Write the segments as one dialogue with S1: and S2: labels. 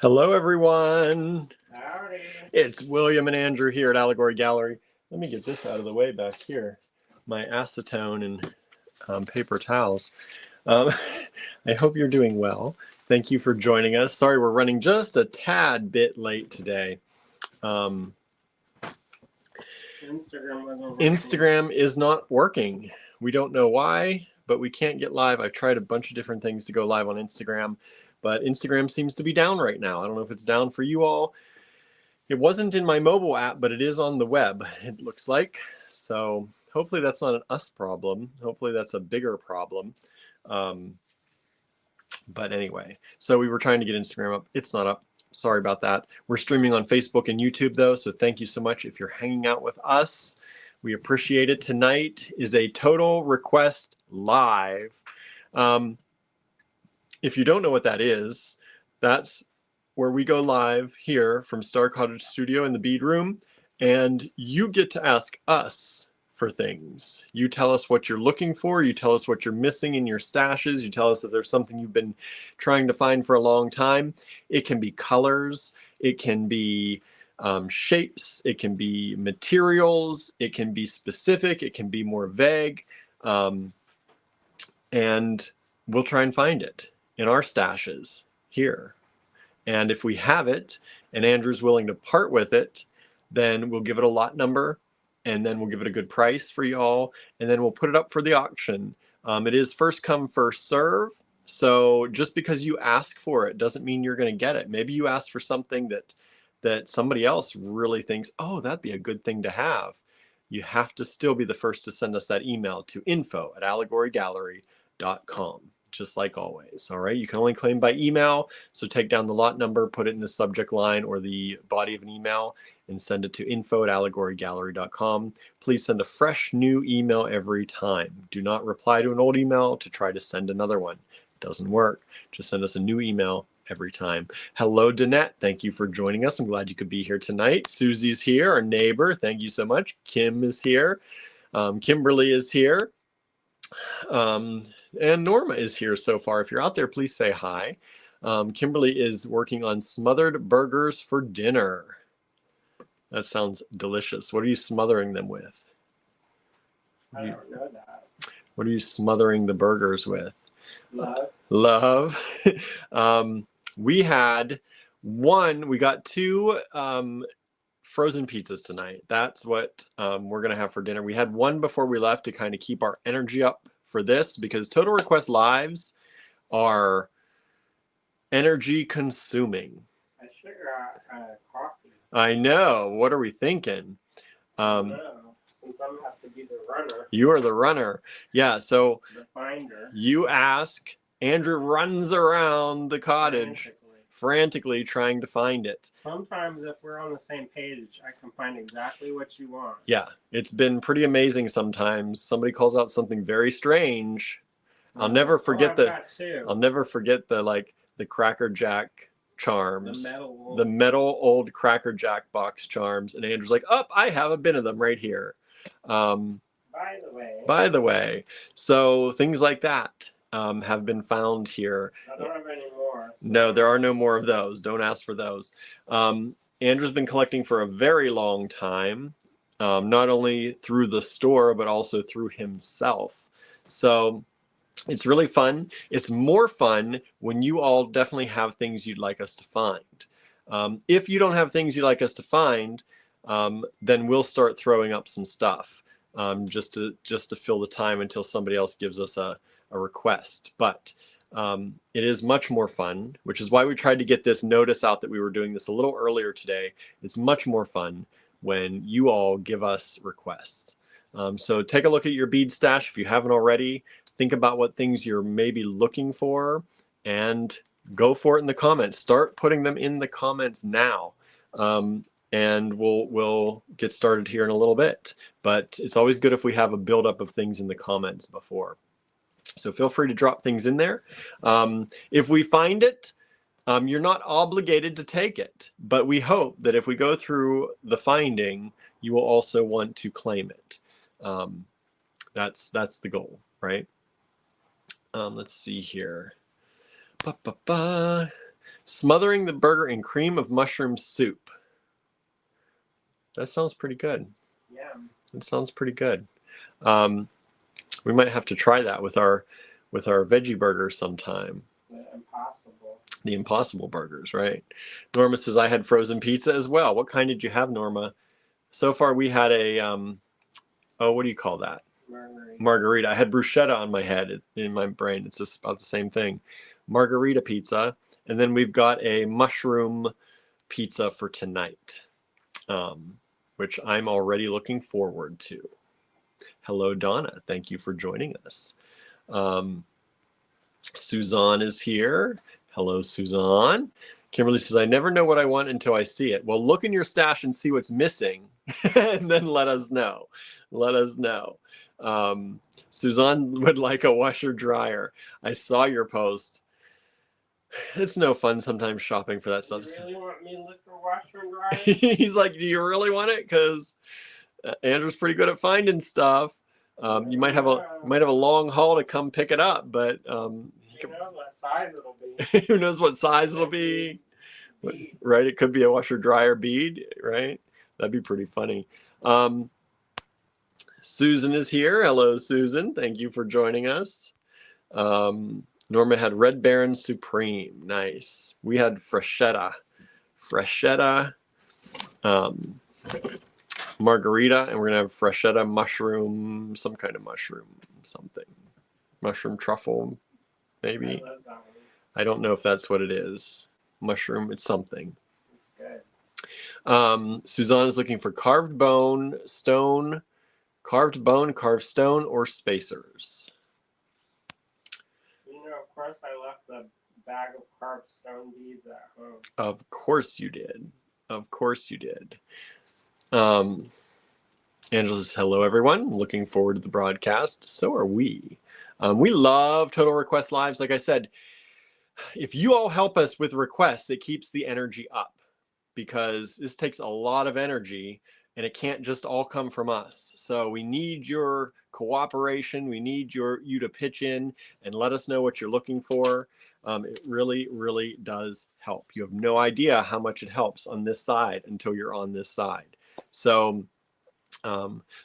S1: Hello, everyone.
S2: Howdy.
S1: It's William and Andrew here at Allegory Gallery. Let me get this out of the way back here. My acetone and paper towels. I hope you're doing well. Thank you for joining us. Sorry, we're running just a tad bit late today. Instagram is not working. We don't know why, but we can't get live. I've tried a bunch of different things to go live on Instagram, but Instagram seems to be down right now. I don't know if it's down for you all. It wasn't in my mobile app, but it is on the web, it looks like. So hopefully that's not an us problem. Hopefully that's a bigger problem. But anyway, so we were trying to get Instagram up. It's not up. Sorry about that. We're streaming on Facebook and YouTube though, so thank you so much if you're hanging out with us. We appreciate it. Tonight is a Total Request Live. If you don't know what that is, that's where we go live here from Star Cottage Studio in the Bead Room, and you get to ask us for things. You tell us what you're looking for, you tell us what you're missing in your stashes, you tell us if there's something you've been trying to find for a long time. It can be colors, it can be shapes, it can be materials, it can be specific, it can be more vague, and we'll try and find it in our stashes here. And if we have it and Andrew's willing to part with it, then we'll give it a lot number, and then we'll give it a good price for y'all, and then we'll put it up for the auction. It is first come, first serve. So just because you ask for it doesn't mean you're going to get it. Maybe you ask for something that somebody else really thinks, oh, that'd be a good thing to have. You have to still be the first to send us that email to info@allegorygallery.com. Just like always. All right, you can only claim by email, so take down the lot number, put it in the subject line or the body of an email, and send it to info@allegorygallery.com. Please send a fresh new email every time. Do not reply to an old email to try to send another one. It doesn't work. Just send us a new email every time. Hello, Danette. Thank you for joining us. I'm glad you could be here tonight. Susie's here, our neighbor. Thank you so much. Kim is here. Kimberly is here. And Norma is here so far. If you're out there, please say hi. Kimberly is working on smothered burgers for dinner. That sounds delicious. What are you smothering them with?
S2: I don't know that.
S1: What are you smothering the burgers with?
S2: Love.
S1: Love. We got two frozen pizzas tonight. That's what we're going to have for dinner. We had one before we left to kind of keep our energy up for this, because Total Request Lives are energy consuming.
S2: I should have coffee.
S1: I know. What are we thinking?
S2: No, since I'm have to be the runner.
S1: You are the runner. Yeah, so
S2: the finder.
S1: You ask, Andrew runs around the cottage frantically trying to find it.
S2: Sometimes if we're on the same page, I can find exactly what you want.
S1: Yeah, it's been pretty amazing sometimes. Somebody calls out something very strange. I'll never forget the Cracker Jack charms. The metal old Cracker Jack box charms. And Andrew's like, oh, I have a bin of them right here.
S2: By the way.
S1: So things like that have been found here.
S2: I don't have any more. So.
S1: No, there are no more of those. Don't ask for those. Andrew's been collecting for a very long time, not only through the store, but also through himself. So it's really fun. It's more fun when you all definitely have things you'd like us to find. If you don't have things you'd like us to find, then we'll start throwing up some stuff just to fill the time until somebody else gives us a request. But it is much more fun, which is why we tried to get this notice out that we were doing this a little earlier today. It's much more fun when you all give us requests. So take a look at your bead stash if you haven't already. Think about what things you're maybe looking for and go for it in the comments. Start putting them in the comments now. And we'll get started here in a little bit. But it's always good if we have a buildup of things in the comments before. So feel free to drop things in there. If we find it, you're not obligated to take it, but we hope that if we go through the finding, you will also want to claim it. That's the goal, right? Let's see here. Smothering the burger in cream of mushroom soup. That sounds pretty good.
S2: Yeah.
S1: That sounds pretty good. We might have to try that with our veggie burgers sometime. The Impossible burgers, right? Norma says, I had frozen pizza as well. What kind did you have, Norma? So far, we had a, what do you call that? Margarita. I had bruschetta on my head, in my brain. It's just about the same thing. Margarita pizza. And then we've got a mushroom pizza for tonight, which I'm already looking forward to. Hello, Donna. Thank you for joining us. Suzanne is here. Hello, Suzanne. Kimberly says, I never know what I want until I see it. Well, look in your stash and see what's missing, and then let us know. Let us know. Suzanne would like a washer dryer. I saw your post. It's no fun sometimes shopping for that stuff.
S2: You really want me to look for washer and dryer?
S1: He's like, do you really want it? Because Andrew's pretty good at finding stuff. You might have a long haul to come pick it up, but
S2: who knows what size it'll be?
S1: who knows what size it'll be? Right? It could be a washer dryer bead, right? That'd be pretty funny. Susan is here. Hello, Susan. Thank you for joining us. Norma had Red Baron Supreme. Nice. We had Freshetta. Margarita, and we're gonna have Freshetta mushroom, some kind of mushroom, something. Mushroom truffle, maybe. I don't know if that's what it is. Mushroom, it's something.
S2: Good.
S1: Suzanne is looking for carved bone, carved stone, or spacers.
S2: You know, of course, I left the bag of carved stone beads at home.
S1: Of course you did. Of course you did. Angela says, hello, everyone. Looking forward to the broadcast. So are we. We love Total Request Lives. Like I said, if you all help us with requests, it keeps the energy up, because this takes a lot of energy and it can't just all come from us. So we need your cooperation. We need you to pitch in and let us know what you're looking for. It really, really does help. You have no idea how much it helps on this side until you're on this side. So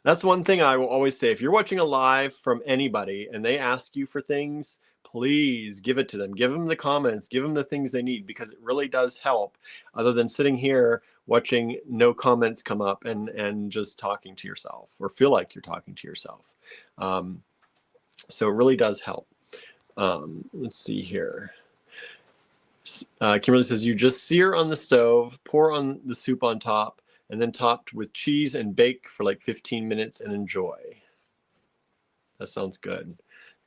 S1: that's one thing I will always say. If you're watching a live from anybody and they ask you for things, please give it to them. Give them the comments. Give them the things they need, because it really does help, other than sitting here watching no comments come up and just talking to yourself, or feel like you're talking to yourself. So it really does help. Let's see here. Kimberly says, you just sear on the stove, pour on the soup on top, and then topped with cheese and bake for like 15 minutes and enjoy. That sounds good.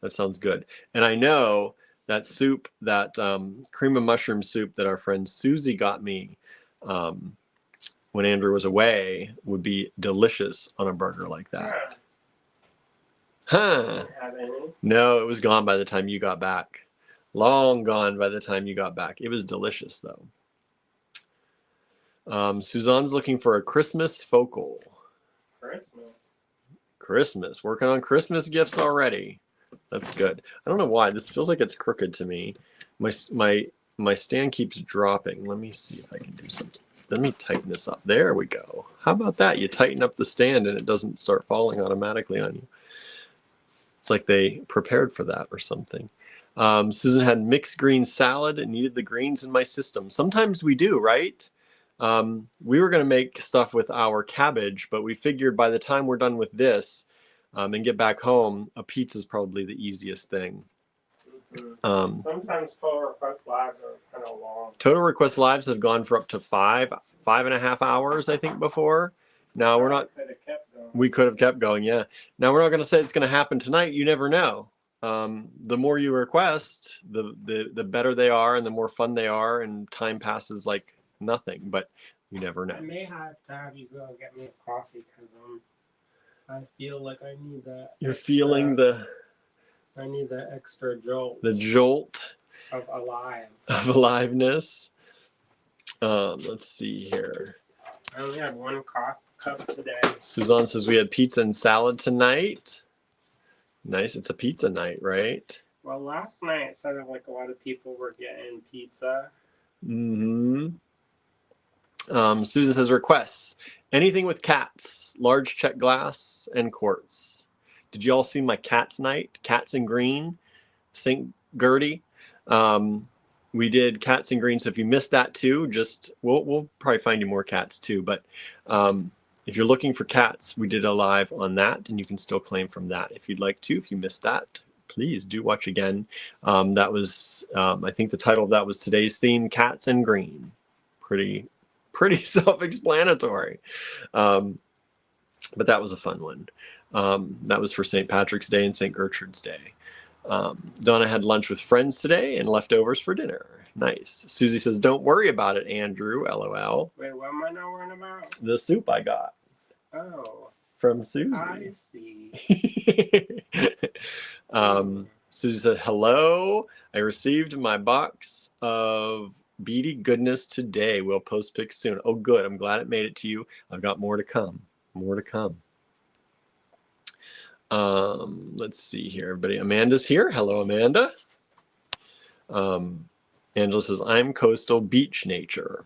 S1: That sounds good. And I know that soup, that cream of mushroom soup that our friend Susie got me when Andrew was away, would be delicious on a burger like that. Huh? No, it was gone by the time you got back. Long gone by the time you got back. It was delicious, though. Suzanne's looking for a Christmas focal. Christmas. Working on Christmas gifts already. That's good. I don't know why. This feels like it's crooked to me. My stand keeps dropping. Let me see if I can do something. Let me tighten this up. There we go. How about that? You tighten up the stand and it doesn't start falling automatically on you. It's like they prepared for that or something. Susan had mixed green salad and needed the greens in my system. Sometimes we do, right? We were going to make stuff with our cabbage, but we figured by the time we're done with this and get back home, a pizza is probably the easiest thing.
S2: Sometimes Total Request Lives are kind of long.
S1: Total Request Lives have gone for up to 5.5 hours, I think, before. Now we're not. We could have kept going, yeah. Now we're not going to say it's going to happen tonight. You never know. The more you request, the better they are, and the more fun they are, and time passes like nothing. But you never know.
S2: I may have to have you go get me a coffee, because I feel like I need that.
S1: You're feeling the.
S2: I need that extra jolt.
S1: The jolt
S2: of
S1: aliveness. Let's see here.
S2: I only have one cup today.
S1: Suzanne says we had pizza and salad tonight. Nice. It's a pizza night, right?
S2: Well, last night it sounded like a lot of people were getting pizza.
S1: Mm-hmm. Susan says requests. Anything with cats, large check glass, and quartz. Did you all see my cat's night? Cats in green, St. Gertie. We did cats in green. So if you missed that too, just we'll probably find you more cats too. But if you're looking for cats, we did a live on that, and you can still claim from that if you'd like to. If you missed that, please do watch again. That was I think the title of that was today's theme: Cats in Green. Pretty self-explanatory. But that was a fun one. That was for St. Patrick's Day and St. Gertrude's Day. Donna had lunch with friends today and leftovers for dinner. Nice. Susie says, don't worry about it, Andrew, LOL.
S2: Wait, what am I not worrying about?
S1: The soup I got.
S2: Oh.
S1: From Susie.
S2: I see.
S1: Susie said, hello. I received my box of beady goodness today. We'll post pics soon. Oh, good. I'm glad it made it to you. I've got more to come. More to come. Let's see here, everybody. Amanda's here. Hello, Amanda. Angela says, I'm coastal beach nature.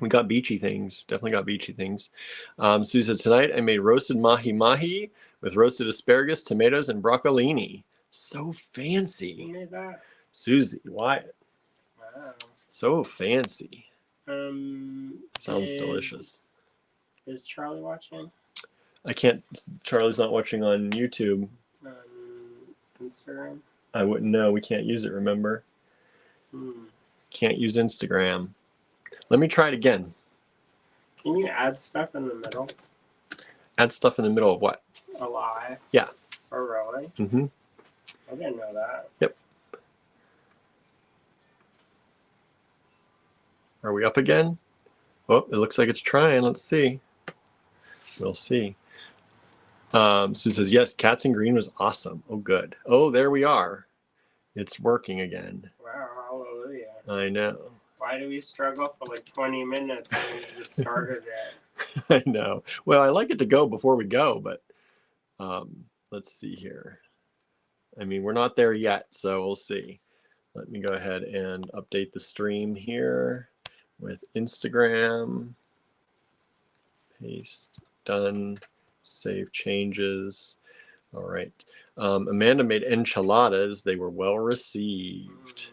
S1: We got beachy things. Definitely got beachy things. Susie said, tonight I made roasted mahi-mahi with roasted asparagus, tomatoes, and broccolini. So fancy.
S2: You made that?
S1: Susie, Wyatt.
S2: Wow.
S1: So fancy. Sounds
S2: is-
S1: delicious.
S2: Is Charlie watching?
S1: I can't. Charlie's not watching on YouTube.
S2: Instagram?
S1: I wouldn't know. We can't use it, remember? Can't use Instagram. Let me try it again.
S2: Can you add stuff in the middle?
S1: Add stuff in the middle of what?
S2: A lie?
S1: Yeah.
S2: Oh, really?
S1: Mm-hmm.
S2: I didn't know that.
S1: Yep. Are we up again? Oh, it looks like it's trying. Let's see. We'll see. Sue says, yes, Cats in Green was awesome. Oh, good. Oh, there we are. It's working again.
S2: Wow, hallelujah.
S1: I know.
S2: Why do we struggle for like 20 minutes and we just started it?
S1: I know. Well, I like it to go before we go, but let's see here. I mean, we're not there yet, so we'll see. Let me go ahead and update the stream here with Instagram. Paste, done, save changes. All right. Amanda made enchiladas. They were well received.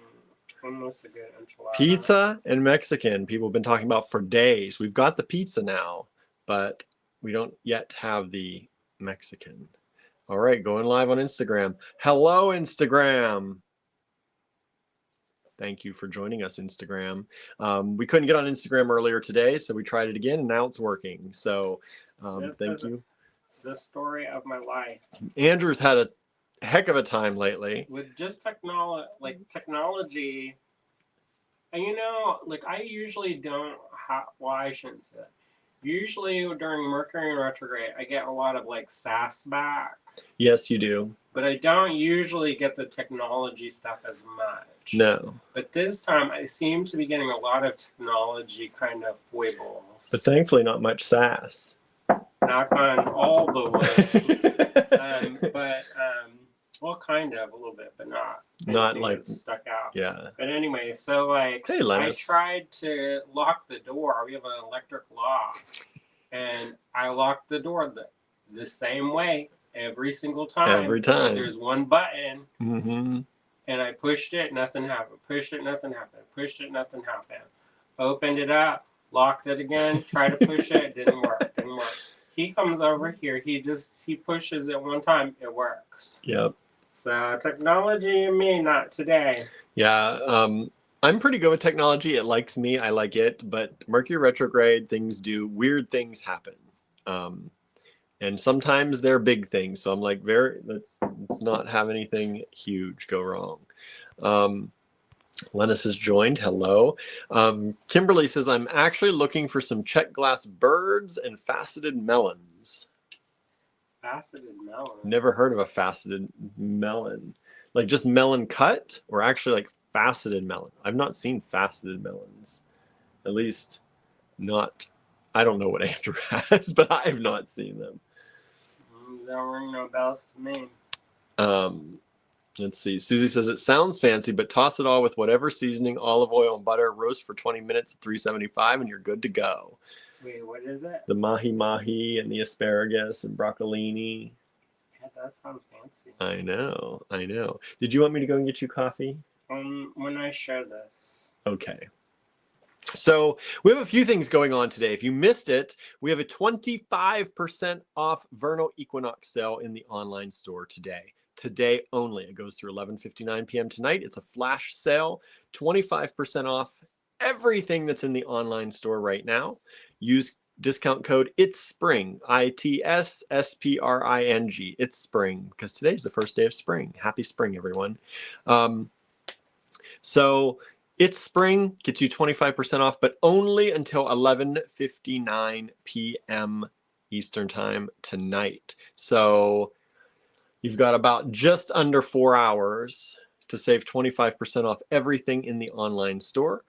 S2: Almost a good enchilada.
S1: Pizza and Mexican, people have been talking about for days. We've got the pizza now, but we don't yet have the Mexican. All right, going live on Instagram. Hello, Instagram. Thank you for joining us, Instagram. We couldn't get on Instagram earlier today, so we tried it again, and now it's working. So thank you.
S2: The story of my life.
S1: Andrew's had a heck of a time lately.
S2: With just technology, and I usually don't well, I shouldn't say that. Usually during Mercury in retrograde, I get a lot of sass back.
S1: Yes, you do.
S2: But I don't usually get the technology stuff as much.
S1: No.
S2: But this time I seem to be getting a lot of technology kind of foibles.
S1: But thankfully not much sass.
S2: Knock on all the wood. Well, kind of a little bit, but not
S1: like
S2: stuck out.
S1: Yeah.
S2: But anyway, so
S1: hey, Lennis.
S2: I tried to lock the door. We have an electric lock, and I locked the door the same way every single time.
S1: Every time.
S2: So there's one button,
S1: Mm-hmm.
S2: and I pushed it, nothing happened. Pushed it, nothing happened. Pushed it, nothing happened. Opened it up, locked it again. Tried to push it, didn't work. Didn't work. He comes over here. He pushes it one time. It works.
S1: Yep.
S2: So technology and me, not today.
S1: Yeah. I'm pretty good with technology. It likes me. I like it. But Mercury retrograde, weird things happen. And sometimes they're big things. So I'm like, let's not have anything huge go wrong. Lennis has joined. Hello. Kimberly says, I'm actually looking for some check glass birds and faceted melons.
S2: Faceted melon?
S1: Never heard of a faceted melon. Like just melon cut, or actually like faceted melon? I've not seen faceted melons. At least not. I don't know what Andrew has, but I've not seen them.
S2: Don't ring no bells to me.
S1: Let's see. Susie says it sounds fancy, but toss it all with whatever seasoning, olive oil, and butter. Roast for 20 minutes at 375, and you're good to go.
S2: Wait, what is it?
S1: The mahi and the asparagus and broccolini.
S2: Yeah, that sounds fancy.
S1: I know. Did you want me to go and get you coffee?
S2: When I share this.
S1: Okay. So we have a few things going on today. If you missed it, we have a 25% off vernal equinox sale in the online store today. Today only. It goes through 11:59 p.m. tonight. It's a flash sale, 25% off everything that's in the online store right now. Use discount code It's Spring, ITSSPRING. It's spring because today's the first day of spring. Happy spring, everyone. So It's Spring gets you 25% off, but only until 11:59 p.m. Eastern time tonight. So you've got about just under 4 hours to save 25% off everything in the online store.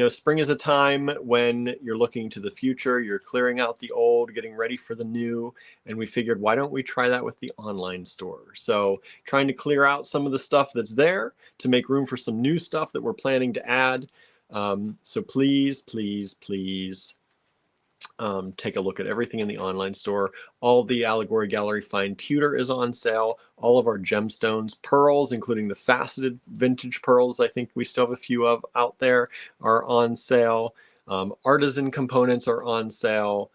S1: Spring is a time when you're looking to the future, you're clearing out the old, getting ready for the new, and we figured, why don't we try that with the online store? So trying to clear out some of the stuff that's there to make room for some new stuff that we're planning to add. So please, please, please take a look at everything in the online store. All the Allegory Gallery fine pewter is on sale. All of our gemstones, pearls, including the faceted vintage pearls, I think we still have a few of out there, are on sale. Artisan components are on sale.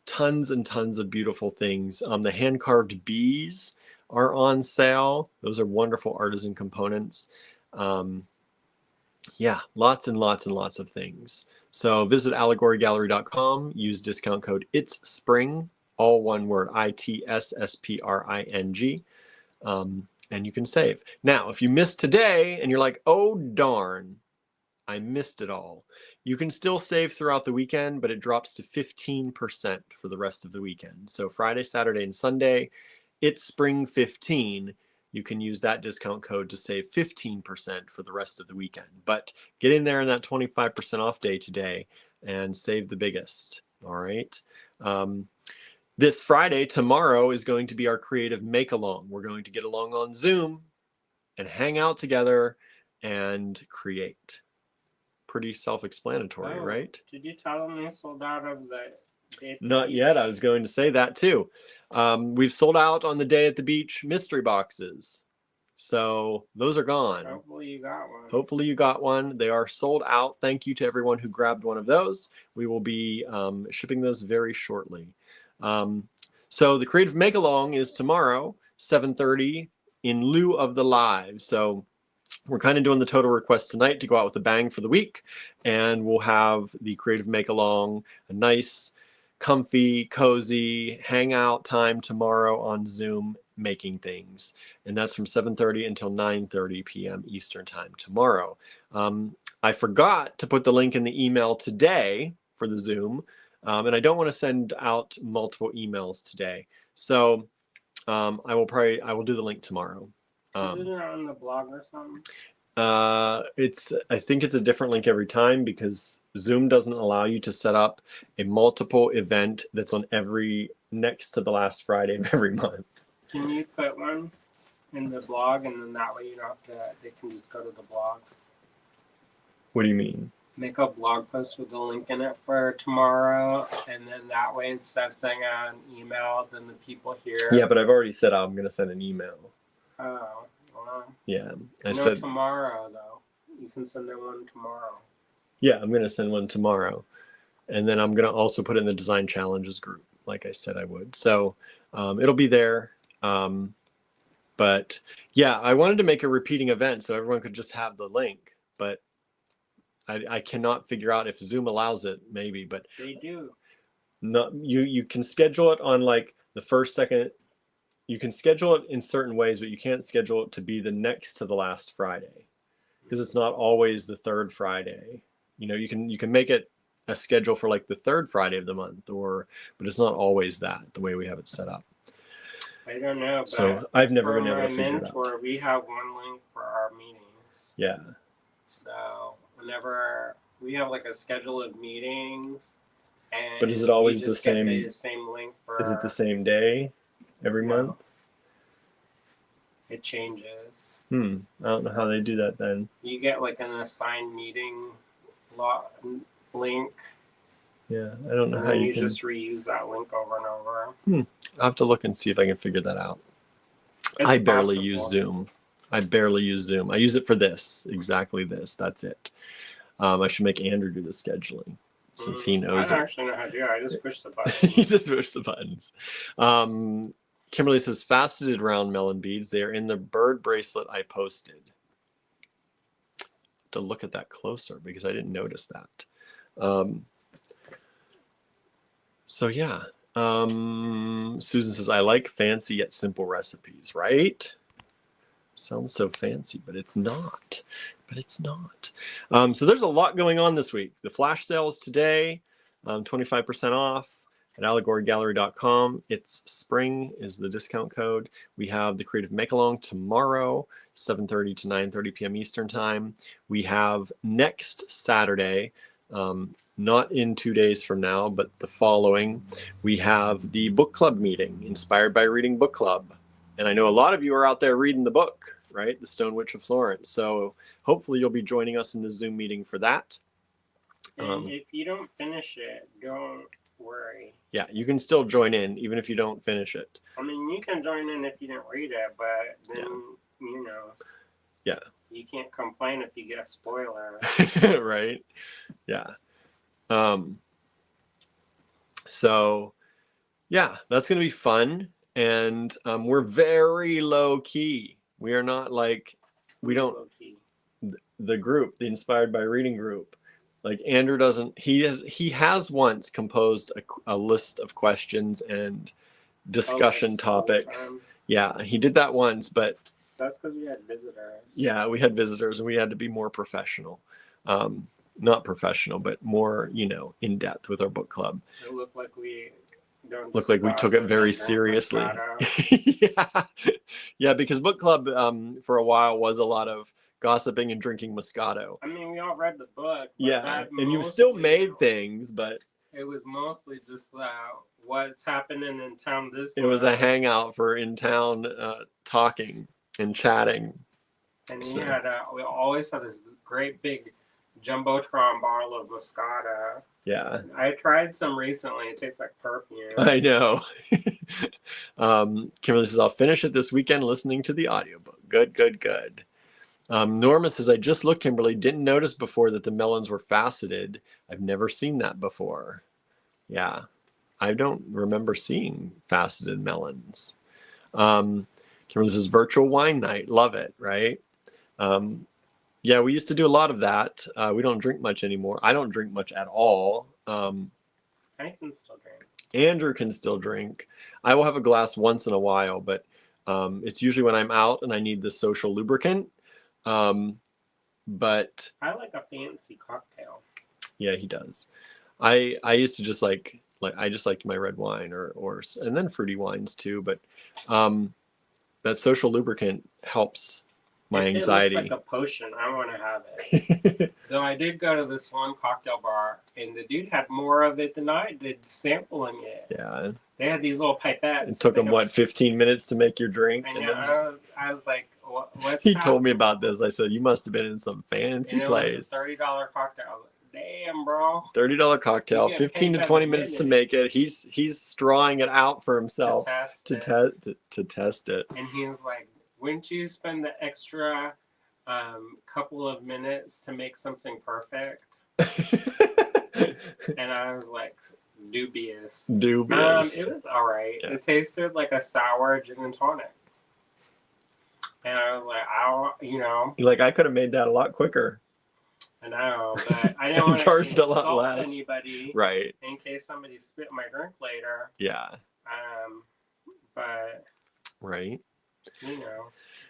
S1: Tons and tons of beautiful things. The hand-carved bees are on sale. Those are wonderful artisan components. Yeah, lots and lots and lots of things. So visit allegorygallery.com, use discount code It's Spring, all one word, ITSSPRING, and you can save. Now, if you missed today and you're like, oh darn, I missed it all, you can still save throughout the weekend, but it drops to 15% for the rest of the weekend. So Friday, Saturday, and Sunday, It's Spring 15. You can use that discount code to save 15% for the rest of the weekend. But get in there in that 25% off day today and save the biggest. All right. This Friday, tomorrow, is going to be our creative make-along. We're going to get along on Zoom and hang out together and create. Pretty self-explanatory, right?
S2: Did you tell them they sold out of the day at the
S1: Not
S2: beach?
S1: yet. I was going to say that too. We've sold out on the Day at the Beach mystery boxes. So those are gone.
S2: Hopefully you got one.
S1: Hopefully you got one. They are sold out. Thank you to everyone who grabbed one of those. We will be shipping those very shortly. So the Creative Make-Along is tomorrow, 7:30, in lieu of the live. So we're kind of doing the total request tonight to go out with a bang for the week. And we'll have the Creative Make-Along, a nice, comfy, cozy hangout time tomorrow on Zoom, making things. And that's from 7:30 until 9:30 p.m. Eastern time tomorrow. I forgot to put the link in the email today for the Zoom, and I don't want to send out multiple emails today. So I will do the link tomorrow.
S2: Isn't it on the blog or something?
S1: I think it's a different link every time because Zoom doesn't allow you to set up a multiple event that's on every next to the last Friday of every month.
S2: Can you put one in the blog, and then that way you don't have to, they can just go to the blog?
S1: What do you mean?
S2: Make a blog post with a link in it for tomorrow, and then that way instead of sending out an email, then the people here.
S1: Yeah, but I've already said I'm going to send an email.
S2: Oh, well.
S1: Yeah,
S2: I said tomorrow though. You can send them one tomorrow.
S1: Yeah, I'm going to send one tomorrow, and then I'm going to also put it in the Design Challenges group, like I said I would. So it'll be there. But yeah, I wanted to make a repeating event so everyone could just have the link, but I cannot figure out if Zoom allows it. Maybe, but
S2: they do.
S1: No, you can schedule it on like the first, second. You can schedule it in certain ways, but you can't schedule it to be the next to the last Friday because it's not always the third Friday. You can make it a schedule for like the third Friday of the month, but it's not always that the way we have it set up.
S2: I don't know.
S1: So I've never been able to figure it out.
S2: We have one link for our meetings.
S1: Yeah.
S2: So whenever we have like a schedule of meetings, and
S1: but is it always the same?
S2: The same link for.
S1: Is it the same day every month?
S2: it changes.
S1: I don't know how they do that then.
S2: You get like an assigned meeting link.
S1: Yeah, I don't know
S2: And
S1: how
S2: then
S1: you
S2: you
S1: can.
S2: just reuse that link over and over.
S1: I'll have to look and see if I can figure that out.
S2: It's
S1: I barely
S2: possible.
S1: use Zoom. I use it for this, exactly this. That's it. I should make Andrew do the scheduling since he knows
S2: I
S1: it.
S2: don't actually know how to do it. I just push the button.
S1: You just push the buttons. Kimberly says, faceted round melon beads. They are in the bird bracelet I posted. To look at that closer because I didn't notice that. So yeah. Susan says, I like fancy yet simple recipes, right? Sounds so fancy, but it's not. So there's a lot going on this week. The flash sales today, 25% off at allegorygallery.com. It's spring is the discount code. We have the Creative Make-Along tomorrow, 7:30 to 9:30 p.m. Eastern Time. We have next Saturday, not in 2 days from now, but the following, we have the book club meeting, Inspired by Reading Book Club. And I know a lot of you are out there reading the book, right? The Stone Witch of Florence. So hopefully you'll be joining us in the Zoom meeting for that.
S2: And if you don't finish it, don't worry.
S1: Yeah, you can still join in even if you don't finish it.
S2: I mean, you can join in if you didn't read it, but then, you know.
S1: Yeah.
S2: You can't complain if you get a spoiler.
S1: Right? Yeah. So, yeah, that's going to be fun. And we're very low key. We are not like, we don't, the group, the Inspired by Reading group, like Andrew doesn't, he has once composed a list of questions and discussion topics. Yeah, he did that once, but
S2: that's because we had visitors.
S1: Yeah, we had visitors and we had to be more professional. Not professional, but more, in depth with our book club.
S2: It looked like we
S1: took it very seriously. Yeah, because book club for a while was a lot of gossiping and drinking Moscato.
S2: I mean, we all read the book.
S1: Yeah, and you still made things, but
S2: it was mostly just what's happening in town
S1: It was a hangout for in town talking and chatting.
S2: And we always had this great big Jumbotron bottle of Moscato.
S1: Yeah.
S2: I tried some recently. It tastes like perfume.
S1: I know. Kimberly says, I'll finish it this weekend listening to the audiobook. Good. Norma says, I just looked, Kimberly. Didn't notice before that the melons were faceted. I've never seen that before. Yeah. I don't remember seeing faceted melons. Kimberly says, virtual wine night. Love it, right? Yeah, we used to do a lot of that. We don't drink much anymore. I don't drink much at all.
S2: I can still drink.
S1: Andrew can still drink. I will have a glass once in a while, but it's usually when I'm out and I need the social lubricant. But
S2: I like a fancy cocktail.
S1: Yeah, he does. I used to just like I just liked my red wine or and then fruity wines too, but that social lubricant helps my anxiety.
S2: It looks like a potion. I want to have it. Though I did go to this one cocktail bar, and the dude had more of it than I did sampling it.
S1: Yeah.
S2: They had these little pipettes.
S1: It took them, 15 minutes to make your drink?
S2: And then, I was like, what's
S1: He told me about this. I said, you must have been in some fancy place.
S2: It was a $30 cocktail. I was like, damn, bro.
S1: $30 cocktail, 15 to 20 minutes to make it. He's strawing it out for himself to test it.
S2: And he was like, wouldn't you spend the extra couple of minutes to make something perfect? And I was like, dubious. It was all right. Yeah. It tasted like a sour gin and tonic. And I was like,
S1: I could have made that a lot quicker.
S2: I know, but I didn't want to
S1: charged a lot less.
S2: Anybody,
S1: right?
S2: In case somebody spit my drink later.
S1: Yeah.
S2: But
S1: right.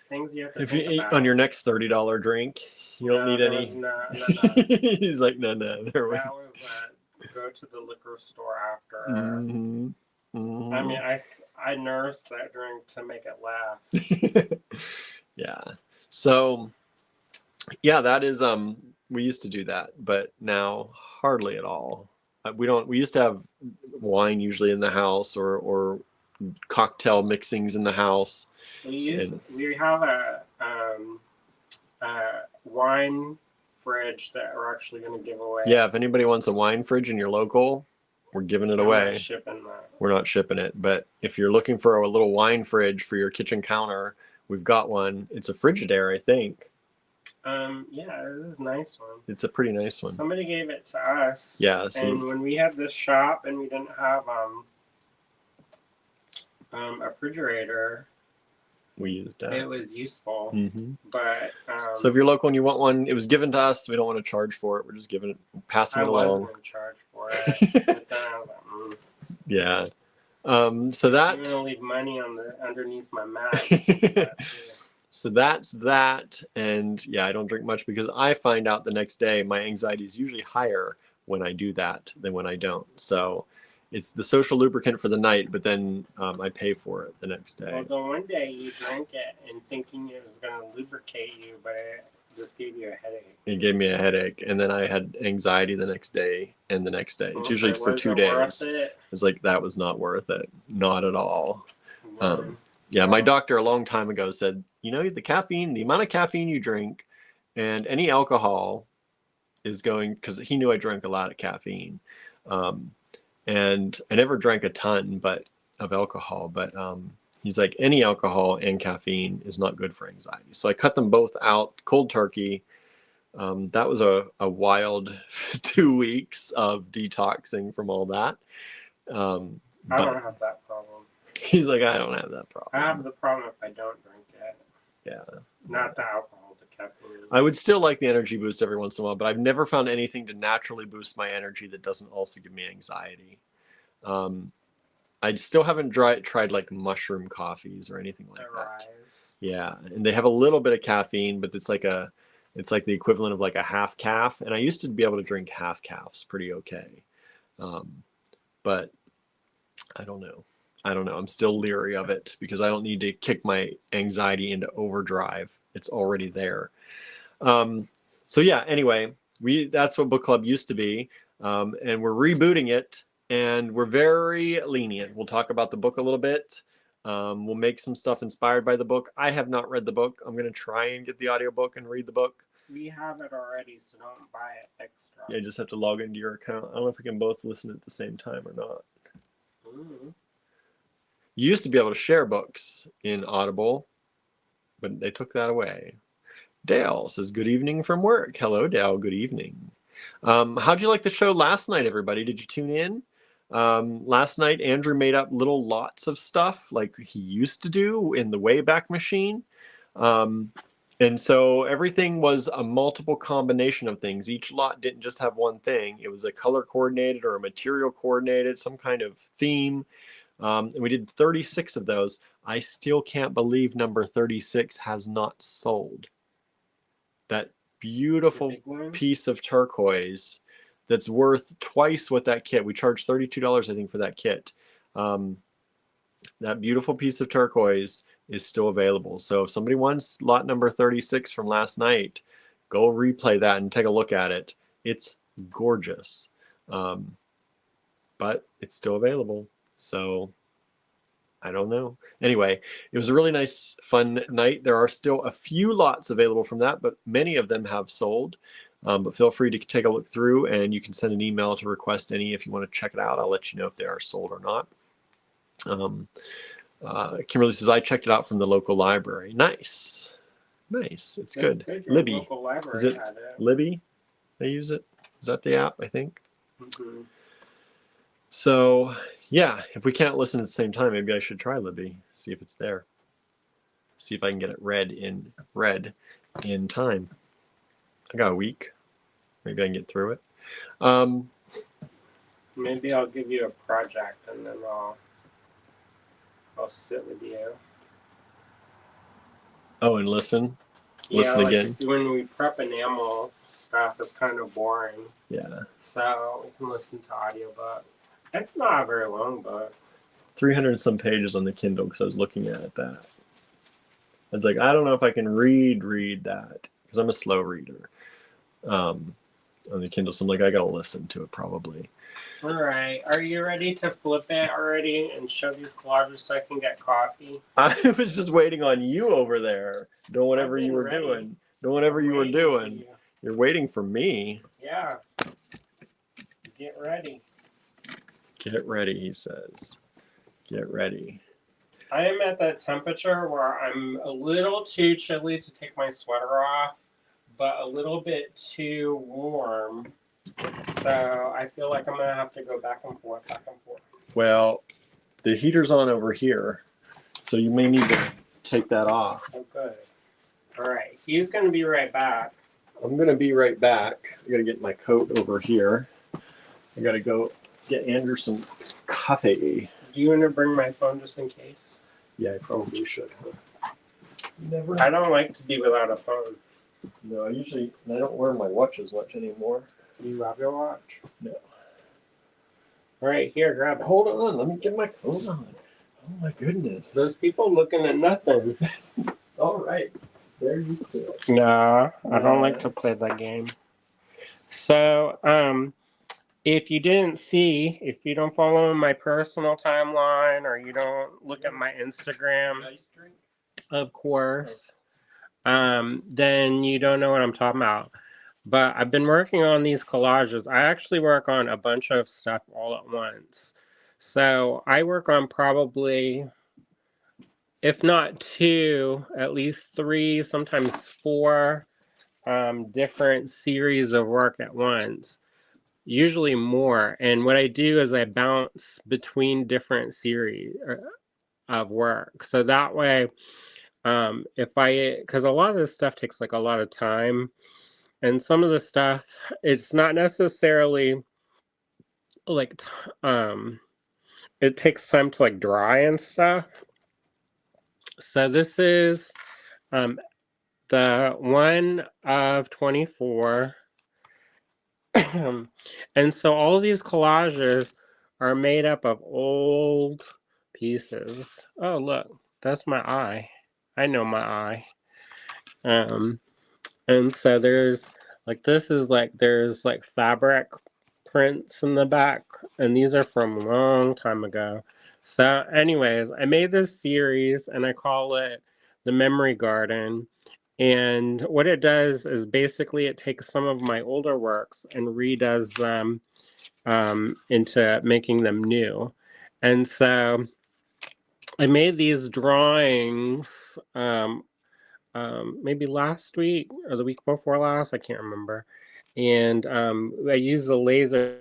S2: Things you have to
S1: if
S2: think
S1: you eat
S2: about.
S1: On your next $30 drink, you don't need any.
S2: No.
S1: He's like, no. There was.
S2: That was go to the liquor store after.
S1: Mm-hmm. Mm-hmm.
S2: I mean, I nursed that drink to make it last.
S1: Yeah. So, yeah, that is we used to do that, but now hardly at all. We used to have wine usually in the house or cocktail mixings in the house.
S2: We have a wine fridge that we're actually going to give away.
S1: Yeah, if anybody wants a wine fridge in your local, we're giving it away.
S2: Not shipping that.
S1: We're not shipping it, but if you're looking for a little wine fridge for your kitchen counter, we've got one. It's a Frigidaire, I think.
S2: Yeah, it is a nice one.
S1: It's a pretty nice one.
S2: Somebody gave it to us.
S1: Yeah.
S2: And when we had this shop and we didn't have a refrigerator, we used that. It was useful.
S1: Mm-hmm.
S2: But
S1: so if you're local and you want one, it was given to us. We don't want to charge for it. We're just giving it, passing it along.
S2: I wasn't in charge for it. But then I was like,
S1: Yeah. So that.
S2: I'm gonna leave money on underneath my mat.
S1: So that's that. And yeah, I don't drink much because I find out the next day my anxiety is usually higher when I do that than when I don't. So it's the social lubricant for the night, but then I pay for it the next day.
S2: Although one day you drank it and thinking it was going to lubricate you, but it just gave you a headache.
S1: It gave me a headache, and then I had anxiety the next day and the next day. It's usually for 2 days. It's like, that was not worth it. Not at all. Yeah, my doctor a long time ago said, you know, the caffeine, the amount of caffeine you drink and any alcohol is going, because he knew I drank a lot of caffeine. And I never drank a ton of alcohol, but he's like, any alcohol and caffeine is not good for anxiety. So I cut them both out cold turkey. That was a wild 2 weeks of detoxing from all that.
S2: I don't have that problem.
S1: He's like, I don't have that problem.
S2: I have the problem if I don't drink it.
S1: Yeah.
S2: Not the alcohol, the caffeine.
S1: I would still like the energy boost every once in a while, but I've never found anything to naturally boost my energy that doesn't also give me anxiety. I still haven't tried like mushroom coffees or anything like that. Yeah, and they have a little bit of caffeine, but it's like the equivalent of like a half calf. And I used to be able to drink half calves pretty okay, but I don't know. I'm still leery of it because I don't need to kick my anxiety into overdrive. It's already there. So yeah, anyway, that's what book club used to be. And we're rebooting it, and we're very lenient. We'll talk about the book a little bit. We'll make some stuff inspired by the book. I have not read the book. I'm going to try and get the audiobook and read the book.
S2: We have it already, so don't buy it extra.
S1: Yeah, you just have to log into your account. I don't know if we can both listen at the same time or not.
S2: Ooh.
S1: You used to be able to share books in Audible, but they took that away. Dale says, good evening from work. Hello, Dale. Good evening. How'd you like the show last night, everybody? Did you tune in? Last night, Andrew made up little lots of stuff like he used to do in the Wayback Machine. And so everything was a multiple combination of things. Each lot didn't just have one thing. It was a color coordinated or a material coordinated, some kind of theme. And we did 36 of those. I still can't believe number 36 has not sold. That beautiful piece of turquoise that's worth twice what that kit. We charged $32, I think, for that kit. That beautiful piece of turquoise is still available. So if somebody wants lot number 36 from last night, go replay that and take a look at it. It's gorgeous. But it's still available. So I don't know. Anyway, it was a really nice, fun night. There are still a few lots available from that, but many of them have sold. But feel free to take a look through, and you can send an email to request any if you want to check it out. I'll let you know if they are sold or not. Kimberly says, I checked it out from the local library. Nice. Nice. It's good. Libby. Is it Libby? They use it? Is that the app, I think? Mm-hmm. So, yeah, if we can't listen at the same time, maybe I should try Libby, see if it's there. See if I can get it read in time. I got a week. Maybe I can get through it.
S2: Maybe I'll give you a project and then I'll sit with you.
S1: Oh, and listen? Listen again?
S2: When we prep enamel stuff, it's kind of boring.
S1: Yeah.
S2: So we can listen to audiobook. It's not a very long book.
S1: 300 and some pages on the Kindle because I was looking at that. I was like, I don't know if I can read that because I'm a slow reader. on the Kindle. So I'm like, I gotta listen to it probably.
S2: All right. Are you ready to flip it already and show these collages so I can get coffee?
S1: I was just waiting on you over there, doing whatever
S2: I've
S1: you
S2: been
S1: were
S2: ready.
S1: doing. Doing whatever
S2: I'm
S1: you were
S2: waiting for
S1: doing.
S2: you.
S1: You're waiting for me.
S2: Yeah. Get ready.
S1: Get ready, he says. Get ready.
S2: I am at that temperature where I'm a little too chilly to take my sweater off, but a little bit too warm. So I feel like I'm going to have to go back and forth, back and forth.
S1: Well, the heater's on over here, so you may need to take that off.
S2: Oh, good. All right. He's going to be right back.
S1: I'm going to be right back. I got to get my coat over here. I got to go get Andrew some coffee.
S2: Do you want to bring my phone just in case?
S1: Yeah, I probably should, huh? Never.
S2: I don't like to be without a phone.
S1: No, I don't wear my watch as much anymore.
S2: You have your watch?
S1: No.
S2: All right, here, grab it.
S1: Hold on, let me get my coat on. Oh my goodness.
S2: Those people looking at nothing.
S1: All right, they're used to it.
S2: No, I don't like to play that game. So, if you didn't see, if you don't follow my personal timeline or you don't look at my Instagram,
S1: Ice drink?
S2: of course, then you don't know what I'm talking about. But I've been working on these collages. I actually work on a bunch of stuff all at once. So I work on probably, if not two, at least three, sometimes four different series of work at once. Usually more. And what I do is I bounce between different series of work. So that way, because a lot of this stuff takes like a lot of time. And some of the stuff, it's not necessarily like, it takes time to like dry and stuff. So this is the one of 24. And so all of these collages are made up of old pieces. Oh, look, that's my eye. I know my eye. And so there's like, there's like fabric prints in the back, and these are from a long time ago. So anyways, I made this series and I call it the Memory Garden. And what it does is basically it takes some of my older works and redoes them into making them new. And so I made these drawings maybe last week or the week before last, I can't remember. And I used the laser.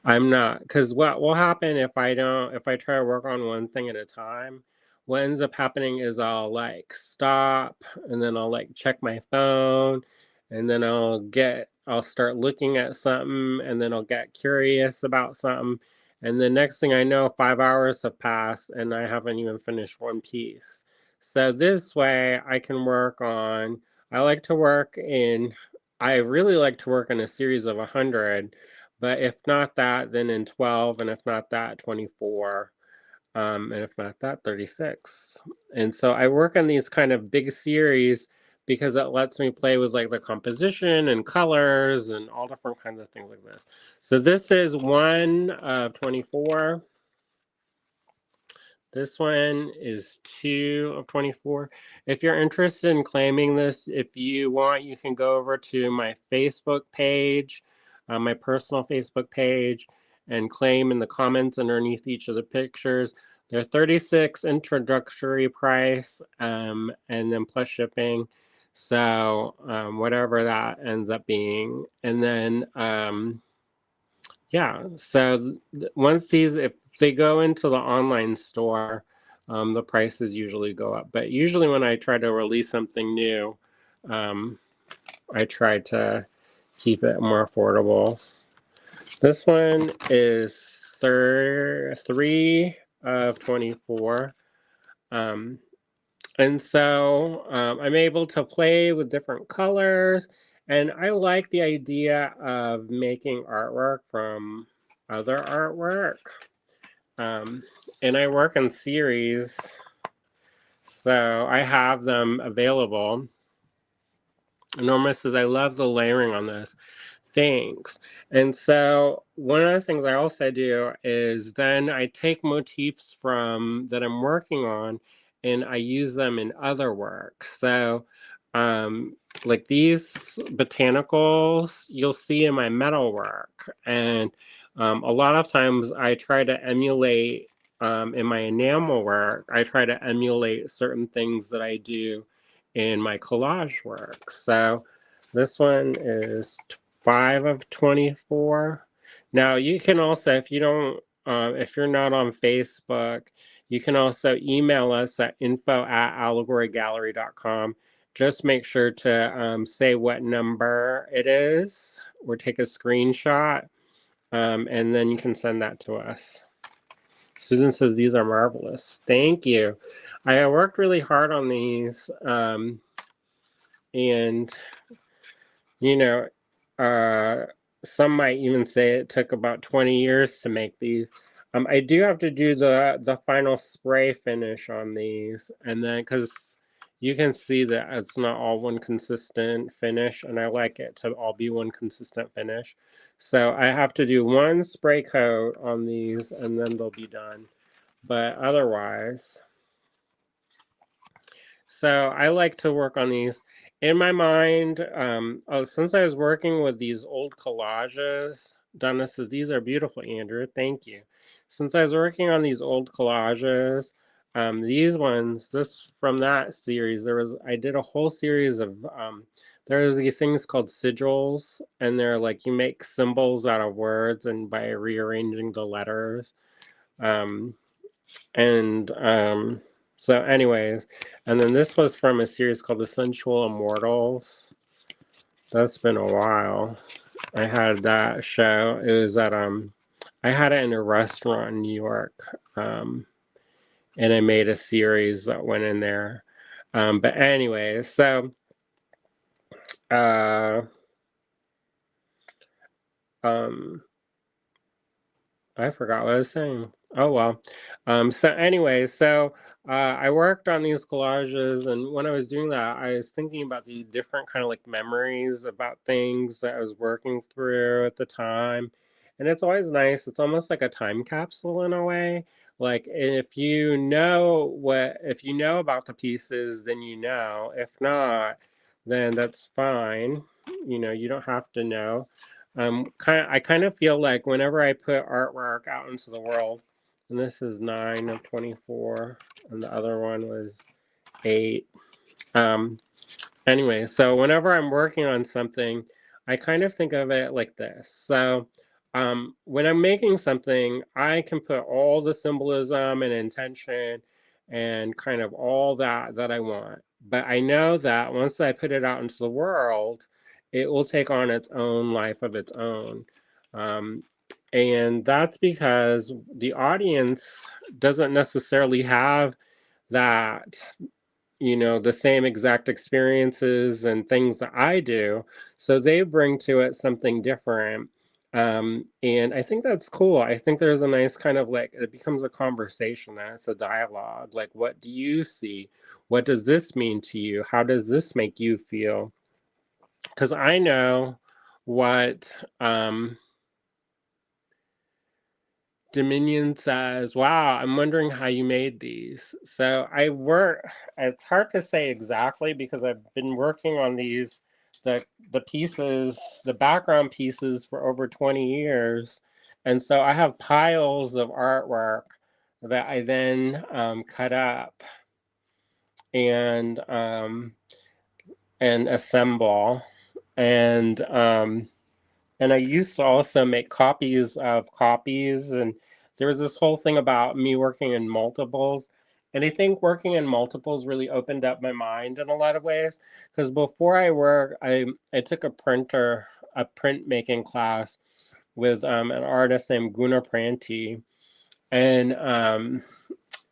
S2: I'm not, because what will happen if I try to work on one thing at a time, what ends up happening is I'll like stop and then I'll like check my phone and then I'll start looking at something and then I'll get curious about something. And the next thing I know, 5 hours have passed and I haven't even finished one piece. So this way I like to work I really like to work in a series of 100. But if not that, then in 12, and if not that, 24, and if not that, 36. And so I work on these kind of big series because it lets me play with like the composition and colors and all different kinds of things like this. So this is one of 24. This one is 2 of 24. If you're interested in claiming this, if you want, you can go over to my Facebook page, my personal Facebook page, and claim in the comments underneath each of the pictures. There's 36 introductory price, and then plus shipping. So whatever that ends up being. And then yeah, so once these, if they go into the online store, the prices usually go up. But usually when I try to release something new, um, I try to keep it more affordable. This one is 3 of 24. Um, and so I'm able to play with different colors. And I like the idea of making artwork from other artwork. Um, and I work in series, so I have them available. Norma says, I love the layering on this. Thanks. And so one of the things I also do is then I take motifs from that I'm working on and I use them in other work. So like these botanicals you'll see in my metal work. And a lot of times I try to emulate in my enamel work, I try to emulate certain things that I do in my collage work. So this one is 5 of 24. Now you can also, if you don't, if you're not on Facebook, you can also email us at info@allegorygallery.com. Just make sure to say what number it is or take a screenshot, and then you can send that to us. Susan says these are marvelous. Thank you. I worked really hard on these, and you know, some might even say it took about 20 years to make these. I do have to do the final spray finish on these, and then because you can see that it's not all one consistent finish, and I like it to all be one consistent finish. So I have to do one spray coat on these, and then they'll be done. But otherwise, so I like to work on these. In my mind, since I was working with these old collages, Donna says, these are beautiful, Andrew. Thank you. Since I was working on these old collages, these ones, this from that series, I did a whole series of, there's these things called sigils, and they're like, you make symbols out of words and by rearranging the letters. Um, and so anyways, and then this was from a series called The Sensual Immortals. That's been a while. I had that show. It was at I had it in a restaurant in New York. And I made a series that went in there. But anyway, so uh um I forgot what I was saying. Oh well. So anyway, so I worked on these collages, and when I was doing that, I was thinking about the different kind of like memories about things that I was working through at the time. And it's always nice. It's almost like a time capsule in a way. Like if you know about the pieces, then you know. If not, then that's fine. You don't have to know. I kind of feel like whenever I put artwork out into the world, and this is 9 of 24, and the other one was 8. Um, anyway, so whenever I'm working on something, I kind of think of it like this. So when I'm making something, I can put all the symbolism and intention and kind of all that I want. But I know that once I put it out into the world, it will take on its own life of its own. Um, and that's because the audience doesn't necessarily have that, the same exact experiences and things that I do. So they bring to it something different. And I think that's cool. I think there's a nice kind of like, it becomes a conversation, and it's a dialogue. Like, what do you see? What does this mean to you? How does this make you feel? Because I know what, Dominion says, "Wow, I'm wondering how you made these." So I work. It's hard to say exactly because I've been working on these, the pieces, the background pieces for over 20 years, and so I have piles of artwork that I then cut up and um, and assemble, and and I used to also make copies of copies. And there was this whole thing about me working in multiples. And I think working in multiples really opened up my mind in a lot of ways. Because before I worked, I took a printmaking class with an artist named Gunnar Pranti. And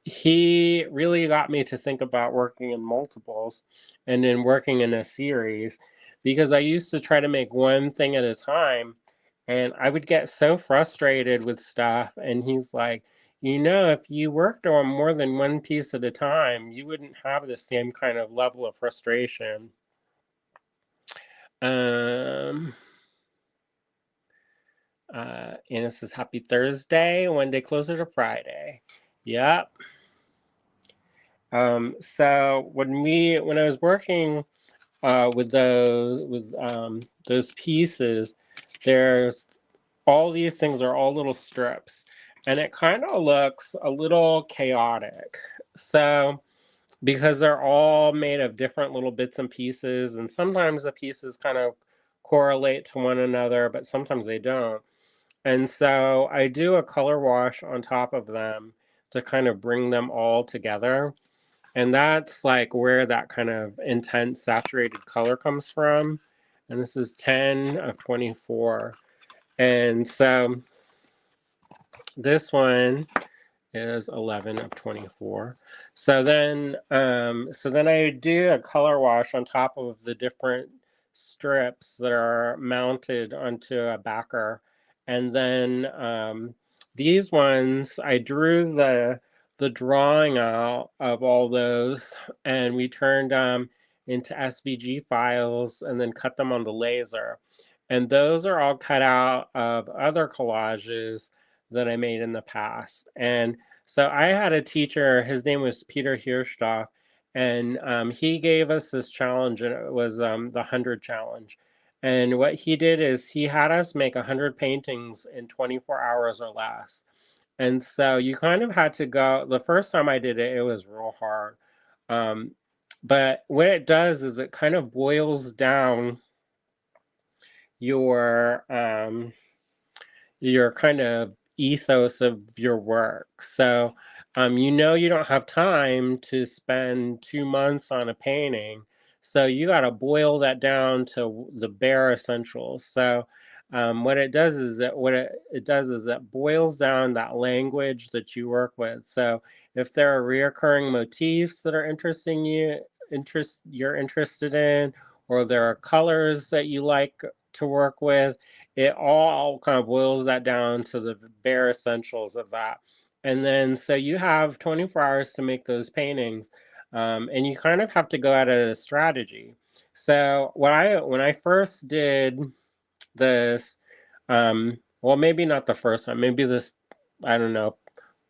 S2: he really got me to think about working in multiples and then working in a series, because I used to try to make one thing at a time and I would get so frustrated with stuff. And he's like, if you worked on more than one piece at a time, you wouldn't have the same kind of level of frustration. Um, and it says, Happy Thursday, one day closer to Friday. Yep. So when I was working with those pieces, there's all these things are all little strips, and it kind of looks a little chaotic. So because they're all made of different little bits and pieces, and sometimes the pieces kind of correlate to one another, but sometimes they don't. And so I do a color wash on top of them to kind of bring them all together. And that's like where that kind of intense saturated color comes from. And this is 10 of 24. And so this one is 11 of 24. So then I do a color wash on top of the different strips that are mounted onto a backer. And then these ones, I drew the drawing out of all those, and we turned them into SVG files and then cut them on the laser. And those are all cut out of other collages that I made in the past. And so I had a teacher, his name was Peter Hirschstoff, and he gave us this challenge, and it was the 100 challenge. And what he did is he had us make 100 paintings in 24 hours or less. And so you kind of had to go, the first time I did it, it was real hard. Um, but what it does is it kind of boils down your your kind of ethos of your work. So, you don't have time to spend 2 months on a painting. So you got to boil that down to the bare essentials. So, what it does is that it does is that boils down that language that you work with. So, if there are reoccurring motifs that are you're interested in, or there are colors that you like to work with, it all kind of boils that down to the bare essentials of that. And then so you have 24 hours to make those paintings, and you kind of have to go at it as a strategy. So when I first did this, well, maybe not the first time, maybe this, I don't know,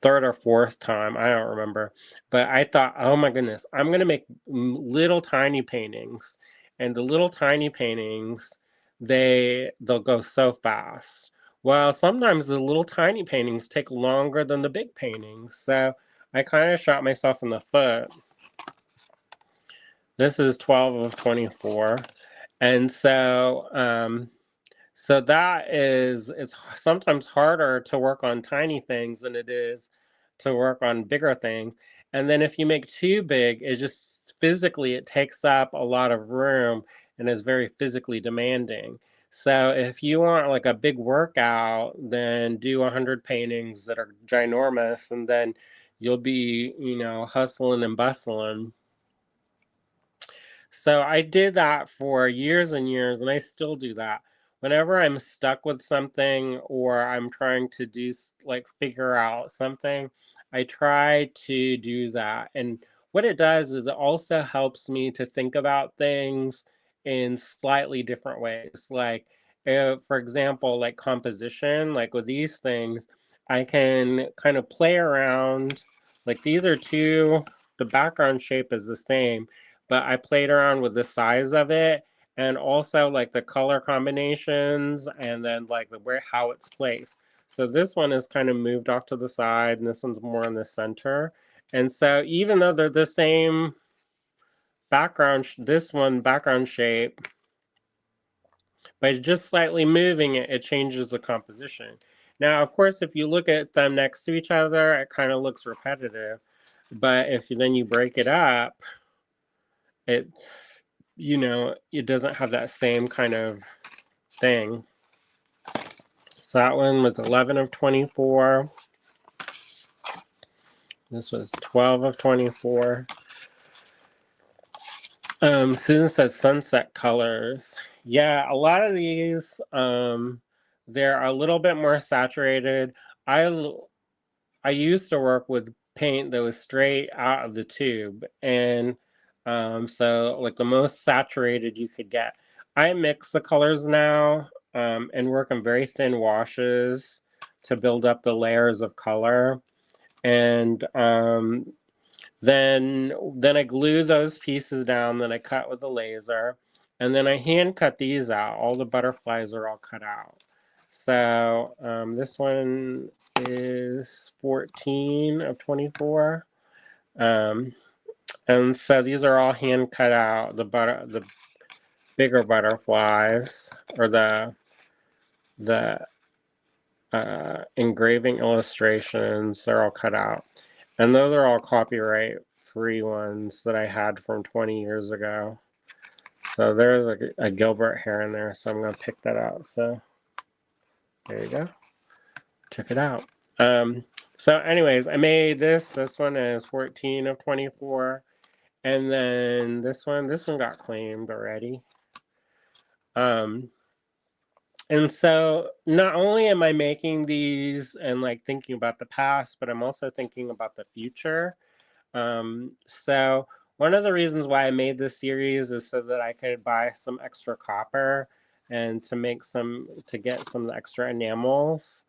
S2: third or fourth time, I don't remember. But I thought, oh my goodness, I'm gonna make little tiny paintings, and the little tiny paintings, they'll go so fast. Well, sometimes the little tiny paintings take longer than the big paintings, so I kind of shot myself in the foot. This is 12 of 24, and so that is, it's sometimes harder to work on tiny things than it is to work on bigger things. And then if you make too big, it just physically it takes up a lot of room and is very physically demanding. So if you want like a big workout, then do 100 paintings that are ginormous, and then you'll be, hustling and bustling. So I did that for years and years, and I still do that. Whenever I'm stuck with something or I'm trying to like figure out something, I try to do that. And what it does is it also helps me to think about things in slightly different ways. Like, for example, like composition, like with these things, I can kind of play around. Like these are two, the background shape is the same, but I played around with the size of it and also like the color combinations and then like the where how it's placed. So this one is kind of moved off to the side and this one's more in the center. And so even though they're the same background, this one background shape, by just slightly moving it, it changes the composition. Now, of course, if you look at them next to each other, it kind of looks repetitive. But if then you break it up, it, it doesn't have that same kind of thing. So that one was 11 of 24. This was 12 of 24. Susan says sunset colors. Yeah, a lot of these, they're a little bit more saturated. I used to work with paint that was straight out of the tube, and so like the most saturated you could get. I mix the colors now and work on very thin washes to build up the layers of color, and then I glue those pieces down. Then I cut with a laser, and then I hand cut these out. All the butterflies are all cut out. So this one is 14 of 24. And so these are all hand cut out. The bigger butterflies or the engraving illustrations, they're all cut out. And those are all copyright free ones that I had from 20 years ago. So there's a Gilbert hair in there, so I'm going to pick that out. So there you go. Check it out. So anyways, I made this. This one is 14 of 24. And then this one got claimed already. And so not only am I making these and like thinking about the past, but I'm also thinking about the future. So one of the reasons why I made this series is so that I could buy some extra copper and to get some extra enamels.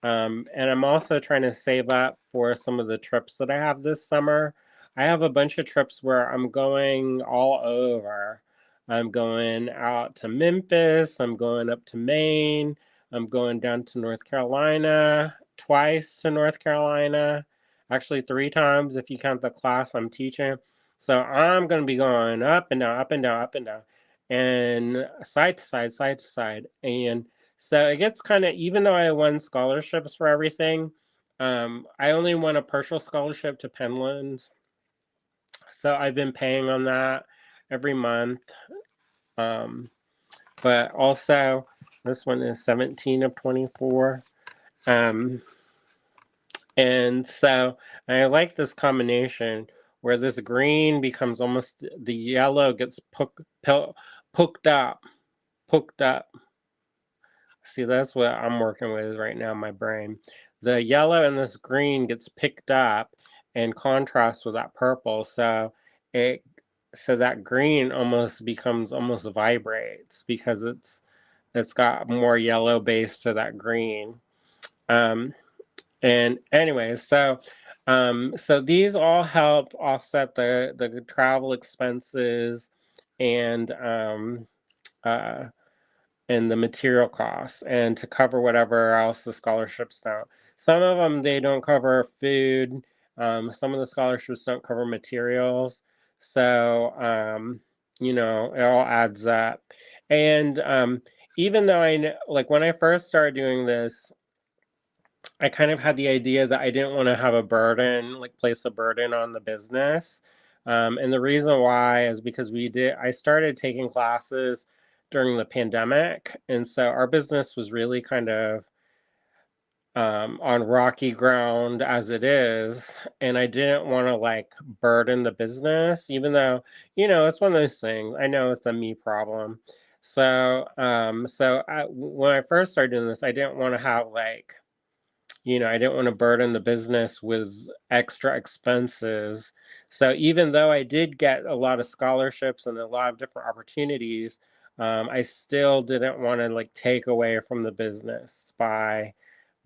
S2: And I'm also trying to save up for some of the trips that I have this summer. I have a bunch of trips where I'm going all over. I'm going out to Memphis. I'm going up to Maine. I'm going down to North Carolina, twice to North Carolina, actually 3 times if you count the class I'm teaching. So I'm going to be going up and down, up and down, up and down, and side to side, side to side. And so it gets kind of, even though I won scholarships for everything, I only won a partial scholarship to Penland. So I've been paying on that every month. But also, this one is 17 of 24. And so I like this combination where this green becomes almost, the yellow gets poked up. See, that's what I'm working with right now in my brain. The yellow and this green gets picked up and contrasts with that purple. So that green almost vibrates because it's got more yellow base to that green. And anyways, so these all help offset the travel expenses and and the material costs and to cover whatever else the scholarships don't. Some of them, they don't cover food. Some of the scholarships don't cover materials. So, it all adds up. And even though like when I first started doing this, I kind of had the idea that I didn't want to have a burden, like place a burden on the business. And the reason why is because I started taking classes during the pandemic. And so our business was really kind of on rocky ground as it is. And I didn't want to like burden the business, even though, it's one of those things. I know it's a me problem. So, when I first started doing this, I didn't want to have like, I didn't want to burden the business with extra expenses. So even though I did get a lot of scholarships and a lot of different opportunities, I still didn't want to like take away from the business by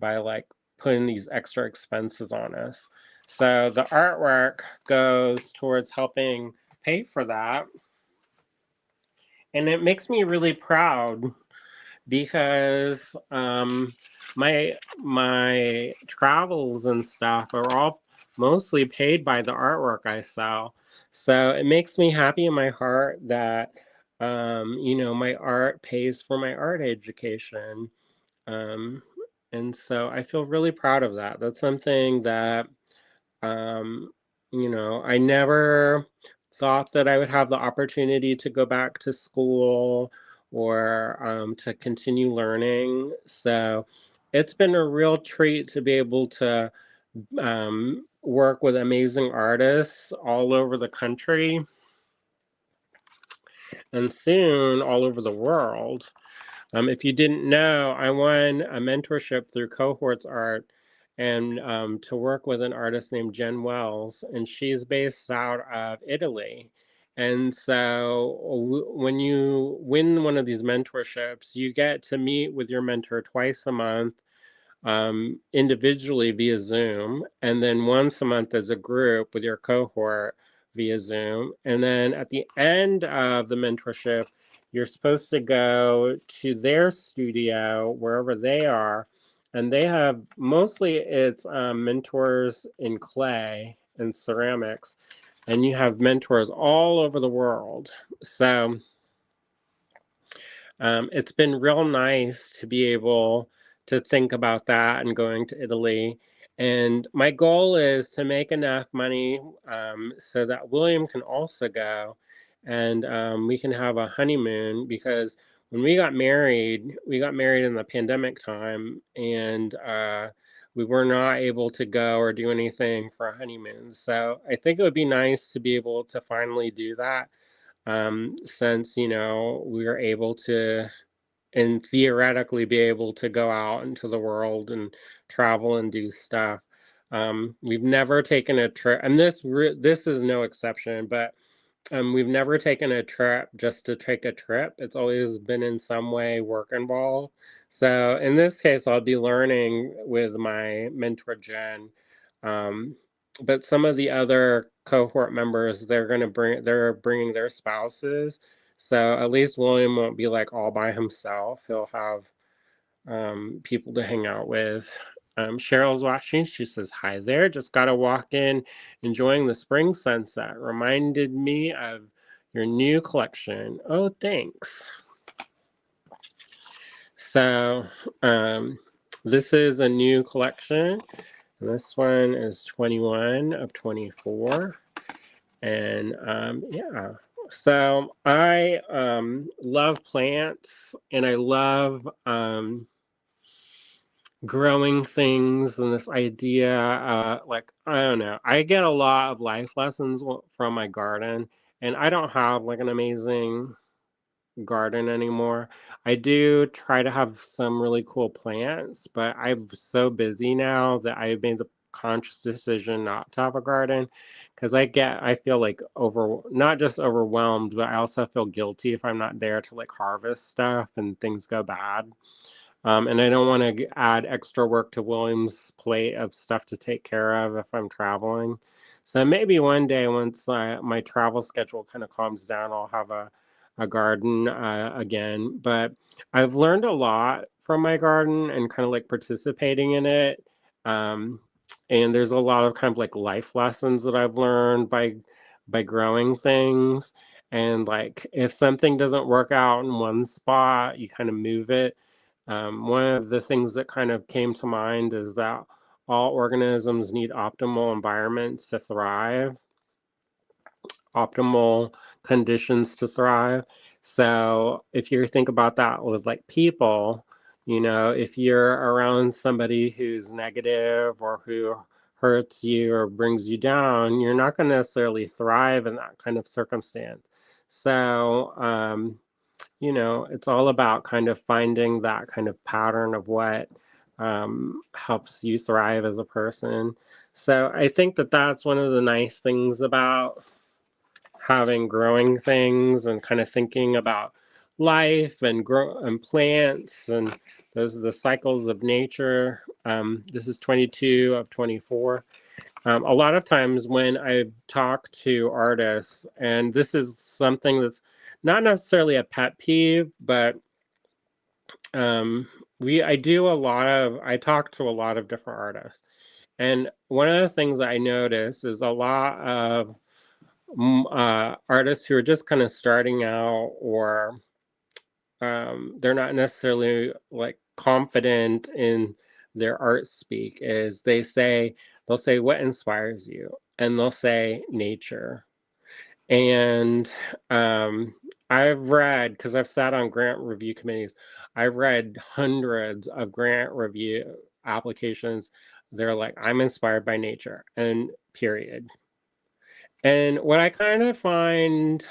S2: like putting these extra expenses on us. So the artwork goes towards helping pay for that. And it makes me really proud because my travels and stuff are all mostly paid by the artwork I sell. So it makes me happy in my heart that my art pays for my art education. Um, and so I feel really proud of that. That's something that um, I never thought that I would have the opportunity to go back to school or to continue learning. So it's been a real treat to be able to work with amazing artists all over the country and soon all over the world. If you didn't know, I won a mentorship through Cohorts Art and to work with an artist named Jen Wells, and she's based out of Italy. And so when you win one of these mentorships, you get to meet with your mentor twice a month individually via Zoom, and then once a month as a group with your cohort via Zoom. And then at the end of the mentorship, you're supposed to go to their studio, wherever they are, and they have mostly it's mentors in clay and ceramics, and you have mentors all over the world. So it's been real nice to be able to think about that and going to Italy. And my goal is to make enough money so that William can also go and we can have a honeymoon because when we got married in the pandemic time and we were not able to go or do anything for a honeymoon. So I think it would be nice to be able to finally do that since we are able to and theoretically be able to go out into the world and travel and do stuff. We've never taken a trip, and this is no exception, but we've never taken a trip just to take a trip. It's always been in some way work involved. So in this case, I'll be learning with my mentor Jen. Um, but some of the other cohort members, they're bringing their spouses. So at least William won't be like all by himself. He'll have people to hang out with. Cheryl's watching. She says, "Hi there. Just got to walk in, enjoying the spring sunset. Reminded me of your new collection." Oh, thanks. So, this is a new collection. This one is 21 of 24. And yeah. So I love plants and I love growing things and this idea like I don't know, I get a lot of life lessons from my garden, and I don't have like an amazing garden anymore. I do try to have some really cool plants, but I'm so busy now that I made the conscious decision not to have a garden because I feel like not just overwhelmed, but I also feel guilty if I'm not there to like harvest stuff and things go bad. And I don't want to add extra work to William's plate of stuff to take care of if I'm traveling. So maybe one day once my travel schedule kind of calms down, I'll have a garden again. But I've learned a lot from my garden and kind of like participating in it. Um, and there's a lot of kind of like life lessons that I've learned by growing things. And like if something doesn't work out in one spot, you kind of move it. One of the things that kind of came to mind is that all organisms need optimal environments to thrive, optimal conditions to thrive. So if you think about that with like people, if you're around somebody who's negative or who hurts you or brings you down, you're not going to necessarily thrive in that kind of circumstance. So, it's all about kind of finding that kind of pattern of what helps you thrive as a person. So I think that that's one of the nice things about having growing things and kind of thinking about life and grow and plants and those are the cycles of nature. This is 22 of 24. A lot of times when I talk to artists, and this is something that's not necessarily a pet peeve, but um, I talk to a lot of different artists. And one of the things I notice is a lot of artists who are just kind of starting out, or they're not necessarily like confident in their art speak, is they'll say what inspires you, and they'll say nature. And um, I've read, because I've sat on grant review committees, I've read hundreds of grant review applications. They're like, I'm inspired by nature, and period. And what I kind of find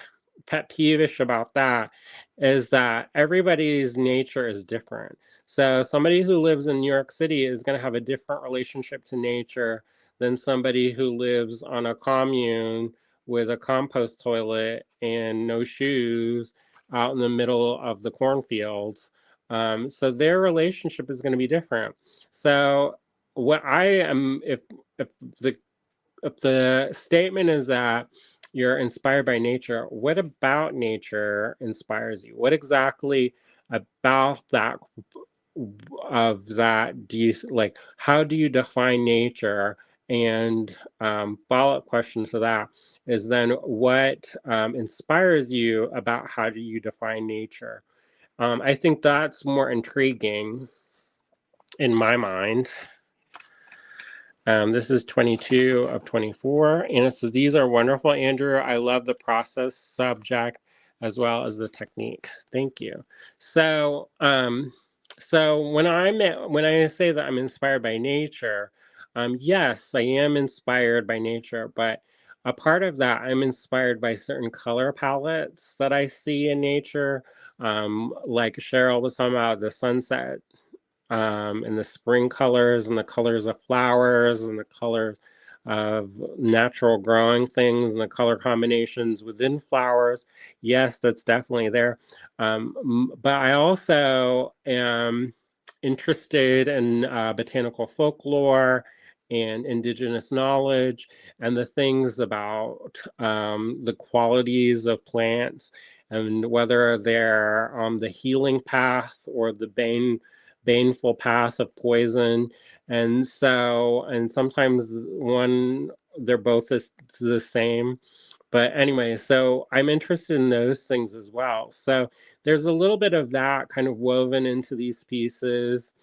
S2: pet peevish about that is that everybody's nature is different. So somebody who lives in New York City is going to have a different relationship to nature than somebody who lives on a commune with a compost toilet and no shoes out in the middle of the cornfields. So their relationship is going to be different. So what I am, if the if the statement is that you're inspired by nature, what about nature inspires you? What exactly about that do you like? How do you define nature? And follow-up question to that is then what inspires you about how do you define nature? I think that's more intriguing in my mind. This is 22 of 24, and it says, these are wonderful, Andrew. I love the process, subject, as well as the technique. Thank you. So when I say that I'm inspired by nature, yes, I am inspired by nature, but a part of that, I'm inspired by certain color palettes that I see in nature. Like Cheryl was talking about the sunset, and the spring colors, and the colors of flowers, and the colors of natural growing things, and the color combinations within flowers. Yes, that's definitely there. But I also am interested in botanical folklore and indigenous knowledge, and the things about the qualities of plants, and whether they're on the healing path or the baneful path of poison. And sometimes they're both the same. But anyway, so I'm interested in those things as well. So there's a little bit of that kind of woven into these pieces.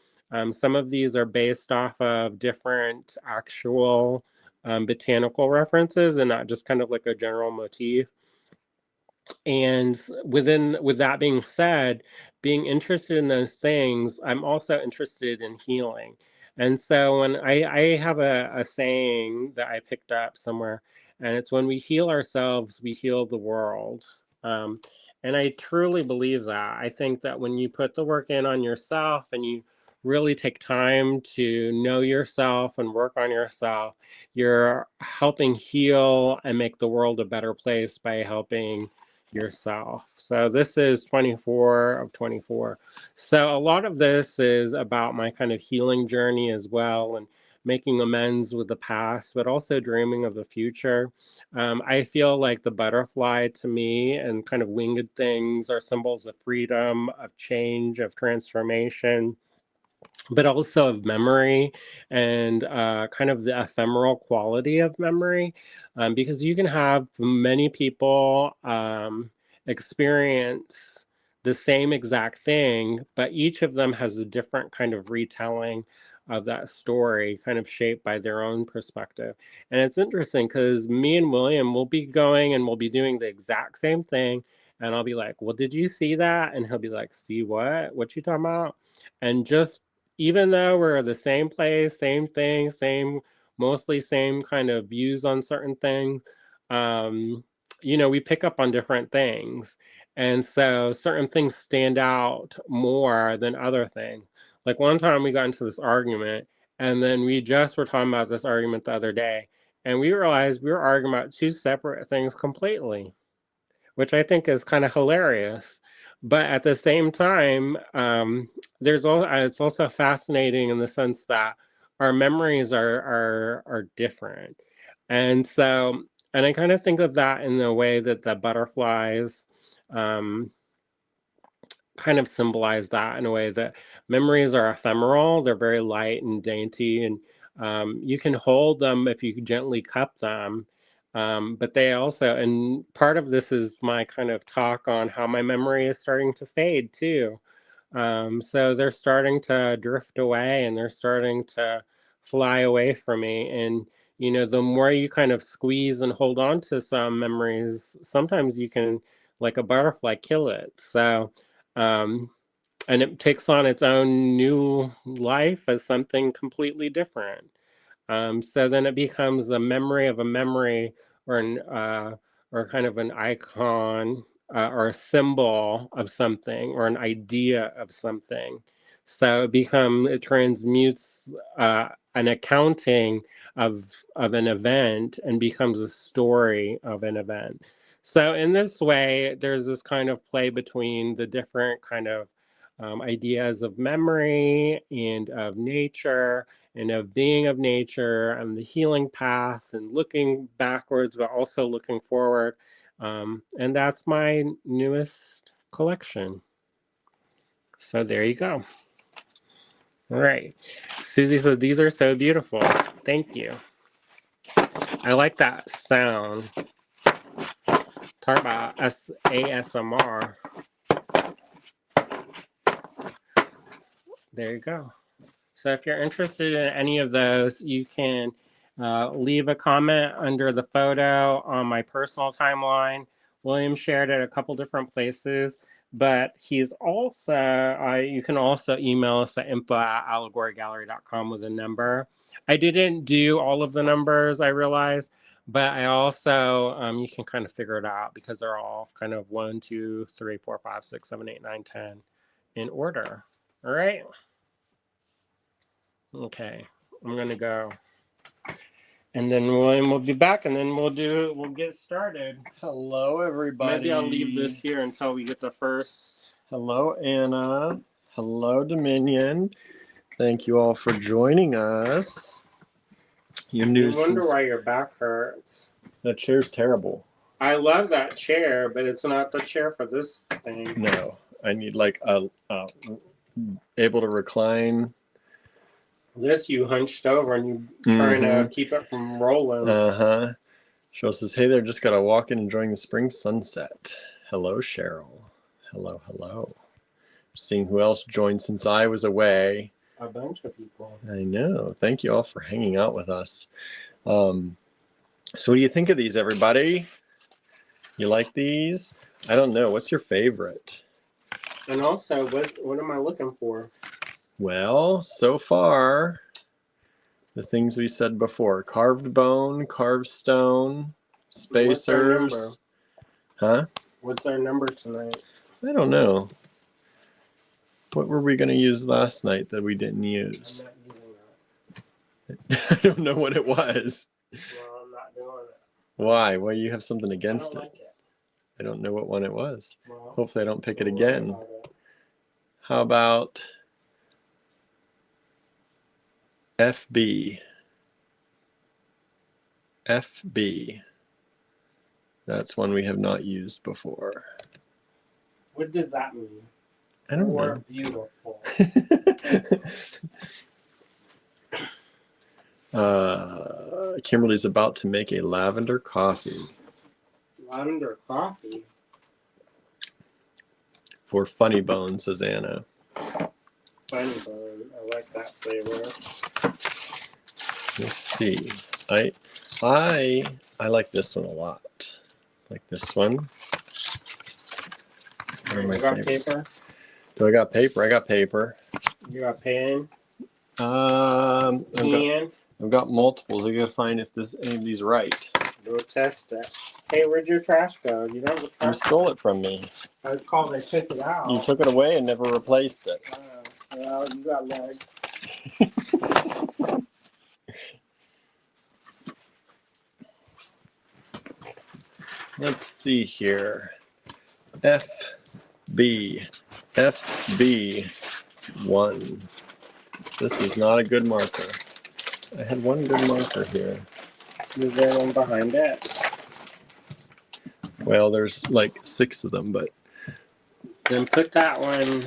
S2: Some of these are based off of different actual botanical references, and not just kind of like a general motif. And with that being said, being interested in those things, I'm also interested in healing. And so when I have a saying that I picked up somewhere, and it's, when we heal ourselves, we heal the world. Um, and I truly believe that. I think that when you put the work in on yourself, and you really take time to know yourself and work on yourself, you're helping heal and make the world a better place by helping yourself. So this is 24 of 24. So a lot of this is about my kind of healing journey as well, and making amends with the past, but also dreaming of the future. I feel like the butterfly to me, and kind of winged things, are symbols of freedom, of change, of transformation, but also of memory, and kind of the ephemeral quality of memory, because you can have many people experience the same exact thing, but each of them has a different kind of retelling of that story, kind of shaped by their own perspective. And it's interesting because me and William will be going and we'll be doing the exact same thing. And I'll be like, well, did you see that? And he'll be like, see what? What you talking about? And just, even though we're the same place, same thing, mostly same kind of views on certain things, um, we pick up on different things. And so certain things stand out more than other things. Like one time we got into this argument, and then we just were talking about this argument the other day, and we realized we were arguing about two separate things completely, which I think is kind of hilarious. But at the same time, it's also fascinating in the sense that our memories are different, and so and I kind of think of that in the way that the butterflies. Um, Kind of symbolize that in a way that memories are ephemeral. They're very light and dainty, and you can hold them if you gently cup them. But they also, and part of this is my kind of talk on how my memory is starting to fade too. So they're starting to drift away and they're starting to fly away from me. And, the more you kind of squeeze and hold on to some memories, sometimes you can, like a butterfly, kill it. So, um, and it takes on its own new life as something completely different. So then it becomes a memory of a memory, or or kind of an icon, or a symbol of something, or an idea of something. So it transmutes an accounting of an event and becomes a story of an event. So in this way, there's this kind of play between the different kind of ideas of memory and of nature and of being of nature and the healing path and looking backwards, but also looking forward. And that's my newest collection. So there you go. All right. Susie says, these are so beautiful. Thank you. I like that sound. Talk about ASMR. There you go. So if you're interested in any of those, you can leave a comment under the photo on my personal timeline. William shared it a couple different places, but he's also, you can also email us at info@allegorygallery.com with a number. I didn't do all of the numbers, I realize, but I also, you can kind of figure it out because they're all kind of 1, 2, 3, 4, 5, 6, 7, 8, 9, 10 in order. All right. Okay, I'm gonna go. And then we'll be back and then we'll get started.
S1: Hello, everybody.
S2: Maybe I'll leave this here until we get the first.
S1: Hello, Anna. Hello, Dominion. Thank you all for joining us. You knew.
S2: I wonder why your back hurts.
S1: That chair's terrible.
S2: I love that chair, but it's not the chair for this thing.
S1: No, I need like a able to recline.
S2: This you hunched over and you trying to keep it from rolling.
S1: Uh-huh. Cheryl says, hey there, just got to walk in enjoying the spring sunset. Hello, Cheryl. Hello, hello. Seeing who else joined since I was away.
S2: A bunch of people.
S1: I know. Thank you all for hanging out with us. So what do you think of these, everybody? You like these? I don't know. What's your favorite?
S2: And also, what am I looking for?
S1: Well, so far, the things we said before. Carved bone, carved stone, spacers.
S2: What's our number?
S1: Huh?
S2: What's our number tonight?
S1: I don't know. What were we going to use last night that we didn't use?
S2: I'm not using that.
S1: I don't know what it was.
S2: Well, I'm not doing it.
S1: Why? Why you have something against
S2: I don't
S1: it?
S2: like it.
S1: I don't know what one it was.
S2: Well,
S1: hopefully I don't pick it again. How about FB? FB. That's one we have not used before.
S2: What does that mean?
S1: I don't
S2: Or
S1: know.
S2: beautiful.
S1: Kimberly's about to make a lavender coffee.
S2: Lavender coffee?
S1: For funny bone, says Anna.
S2: Funny bone. I like that flavor.
S1: Let's see. I like this one a lot. Like this one. One of my
S2: You got
S1: favorites.
S2: paper?
S1: Do I got paper? I got paper.
S2: You got pen?
S1: I've got multiples. I gotta find if any of these right.
S2: Go test it. Hey, where'd your trash go? You don't have the
S1: You
S2: trash.
S1: stole it from me.
S2: I was called. I took it out.
S1: You took it away and never replaced it.
S2: Well, you got legs.
S1: Let's see here. FB1. This is not a good marker. I had one good marker here.
S2: Is there one behind it?
S1: Well, there's like 6 of them, but
S2: Then put that one.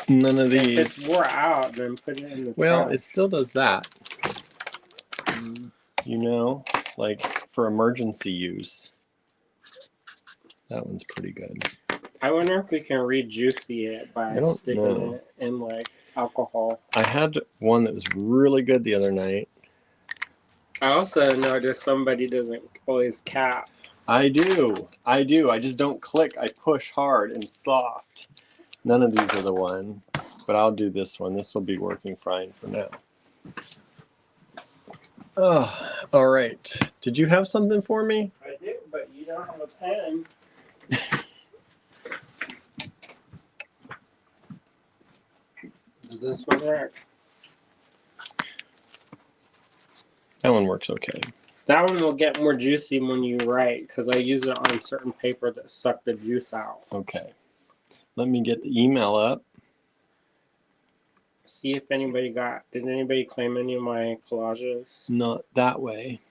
S1: none of
S2: If
S1: these.
S2: it's wore out, then put it in the
S1: Well,
S2: trash.
S1: it still does that. You know, like for emergency use. That one's pretty good.
S2: I wonder if we can rejuicy it by sticking
S1: know.
S2: it in like alcohol.
S1: I had one that was really good the other night.
S2: I also noticed somebody doesn't always cap.
S1: I do. I just don't click. I push hard and soft. None of these are the one, but I'll do this one. This will be working fine for now. Oh, all right. Did you have something for me?
S2: I do, but you don't have a pen. Does this one work?
S1: That one works okay.
S2: That one will get more juicy when you write because I use it on certain paper that suck the juice out.
S1: Okay. Let me get the email up.
S2: See if anybody did anybody claim any of my collages?
S1: Not that way.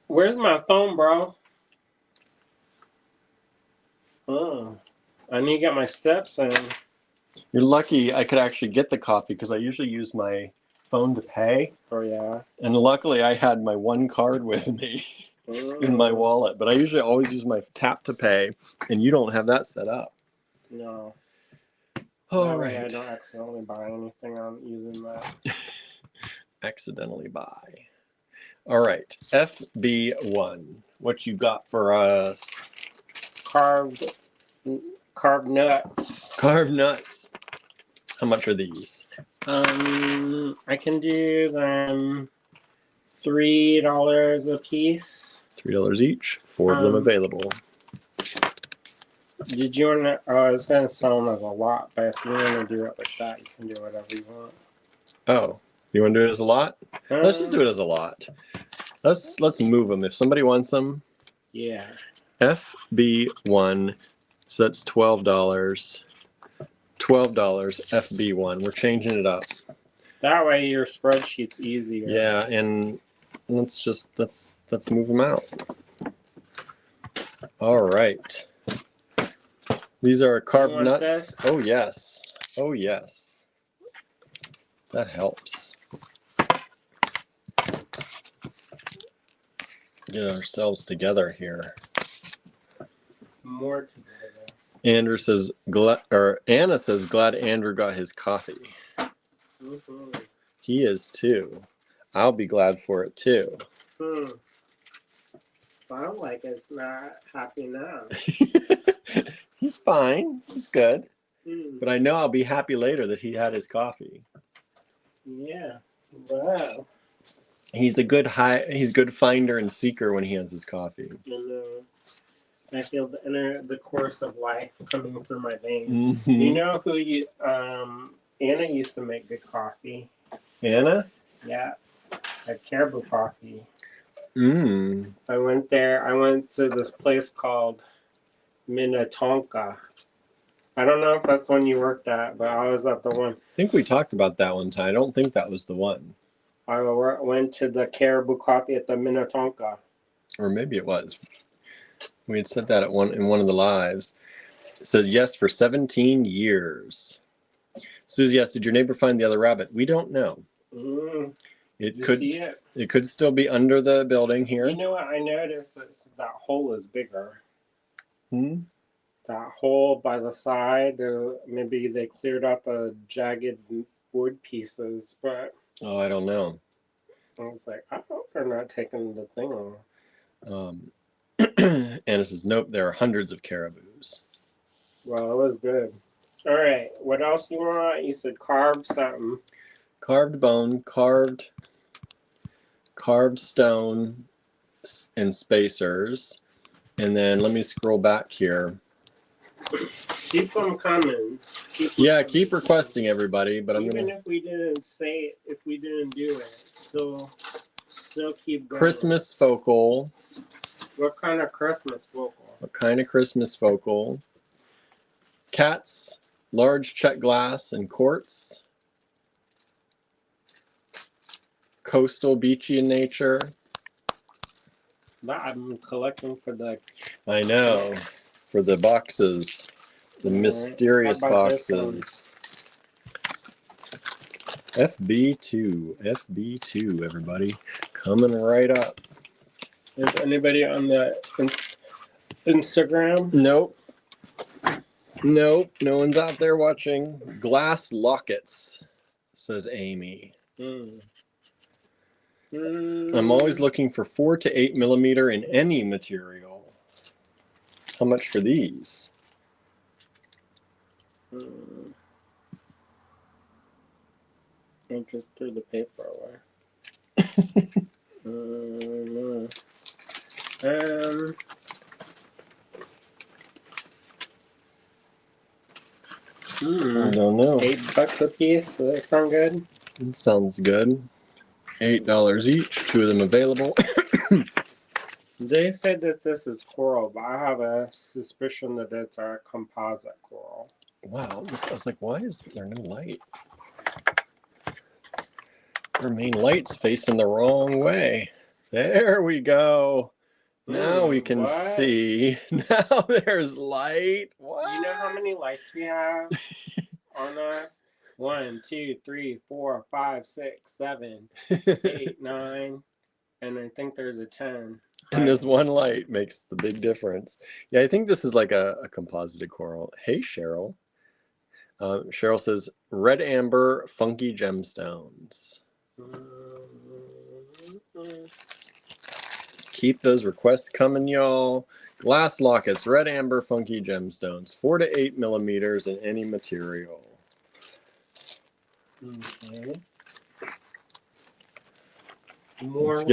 S2: Where's my phone, bro? Oh, I need to get my steps in.
S1: You're lucky I could actually get the coffee because I usually use my phone to pay.
S2: Oh, yeah.
S1: And luckily I had my one card with me in my wallet. But I usually always use my tap to pay. And you don't have that set up.
S2: No.
S1: All
S2: That way
S1: right.
S2: I don't accidentally buy anything on using that.
S1: Accidentally buy. All right. FB1. What you got for us?
S2: Carved nuts.
S1: Carved nuts. How much are these?
S2: I can do them $3 a piece.
S1: $3 each. 4 of them available.
S2: Did you want to? Oh, I was gonna sell them as a lot, but if you want to do it like that, you can do whatever you want.
S1: Oh, you want to do it as a lot? Let's just do it as a lot. Let's move them. If somebody wants them.
S2: Yeah.
S1: FB1. So that's $12. $12 FB1. We're changing it up.
S2: That way your spreadsheet's easier.
S1: Yeah, and let's move them out. All right. These are carved nuts.
S2: This?
S1: Oh yes. Oh yes. That helps. Get ourselves together here.
S2: More together.
S1: Anna says, glad Andrew got his coffee.
S2: Mm-hmm.
S1: He is too. I'll be glad for it too.
S2: Sound like it's not happy now.
S1: He's fine. He's good. But I know I'll be happy later that he had his coffee.
S2: Yeah. Wow.
S1: He's good finder and seeker when he has his coffee.
S2: And, I feel the course of life coming through my veins.
S1: Mm-hmm.
S2: You know who Anna used to make good coffee.
S1: Anna?
S2: Yeah. At Caribou Coffee.
S1: Mm.
S2: I went there. I went to this place called Minnetonka. I don't know if that's one you worked at, but I was at the one.
S1: I think we talked about that one time. I don't think that was the one.
S2: I went to the Caribou Coffee at the Minnetonka.
S1: Or maybe it was. We had said that in one of the lives. It said yes for 17 years. Susie asked, did your neighbor find the other rabbit? We don't know. It could still be under the building here.
S2: You know what I noticed? That hole is bigger. That hole by the side, maybe they cleared up jagged wood pieces, but
S1: oh, I don't know.
S2: I was like, I hope they're not taking the thing off.
S1: Anna says, nope, there are hundreds of caribous.
S2: Well, it was good. All right, what else you want? You said carved something.
S1: Carved bone, carved stone, and spacers. And then let me scroll back here.
S2: Keep them coming.
S1: Keep requesting, everybody. But
S2: even if we didn't say it, if we didn't do it, still keep going.
S1: Christmas focal.
S2: What kind of Christmas focal?
S1: What kind of Christmas focal? Cats, large check glass and quartz. Coastal, beachy in nature.
S2: I'm collecting for the.
S1: I know. For the boxes. The mysterious
S2: How about this one?
S1: boxes. FB2, everybody. Coming right up.
S2: Is anybody on the Instagram?
S1: Nope. Nope. No one's out there watching. Glass lockets, says Amy. I'm always looking for 4 to 8 millimeter in any material. How much for these?
S2: I just threw the paper away.
S1: I don't know.
S2: $8 a piece. Does that sound good?
S1: It sounds good. $8 each. 2 of them available.
S2: They said that this is coral, but I have a suspicion that it's a composite coral.
S1: Wow. I was like, why is there no light? Our main light's facing the wrong way. There we go. Now we can see. Now there's light. What?
S2: You know how many lights we have on us? 1, 2, 3, 4, 5, 6, 7, 8, 9, and I think there's a 10.
S1: And this one light makes the big difference. Yeah, I think this is like a composited coral. Hey, Cheryl. Cheryl says, red amber, funky gemstones. Keep those requests coming, y'all. Glass lockets, red amber, funky gemstones. 4 to 8 millimeters in any material. More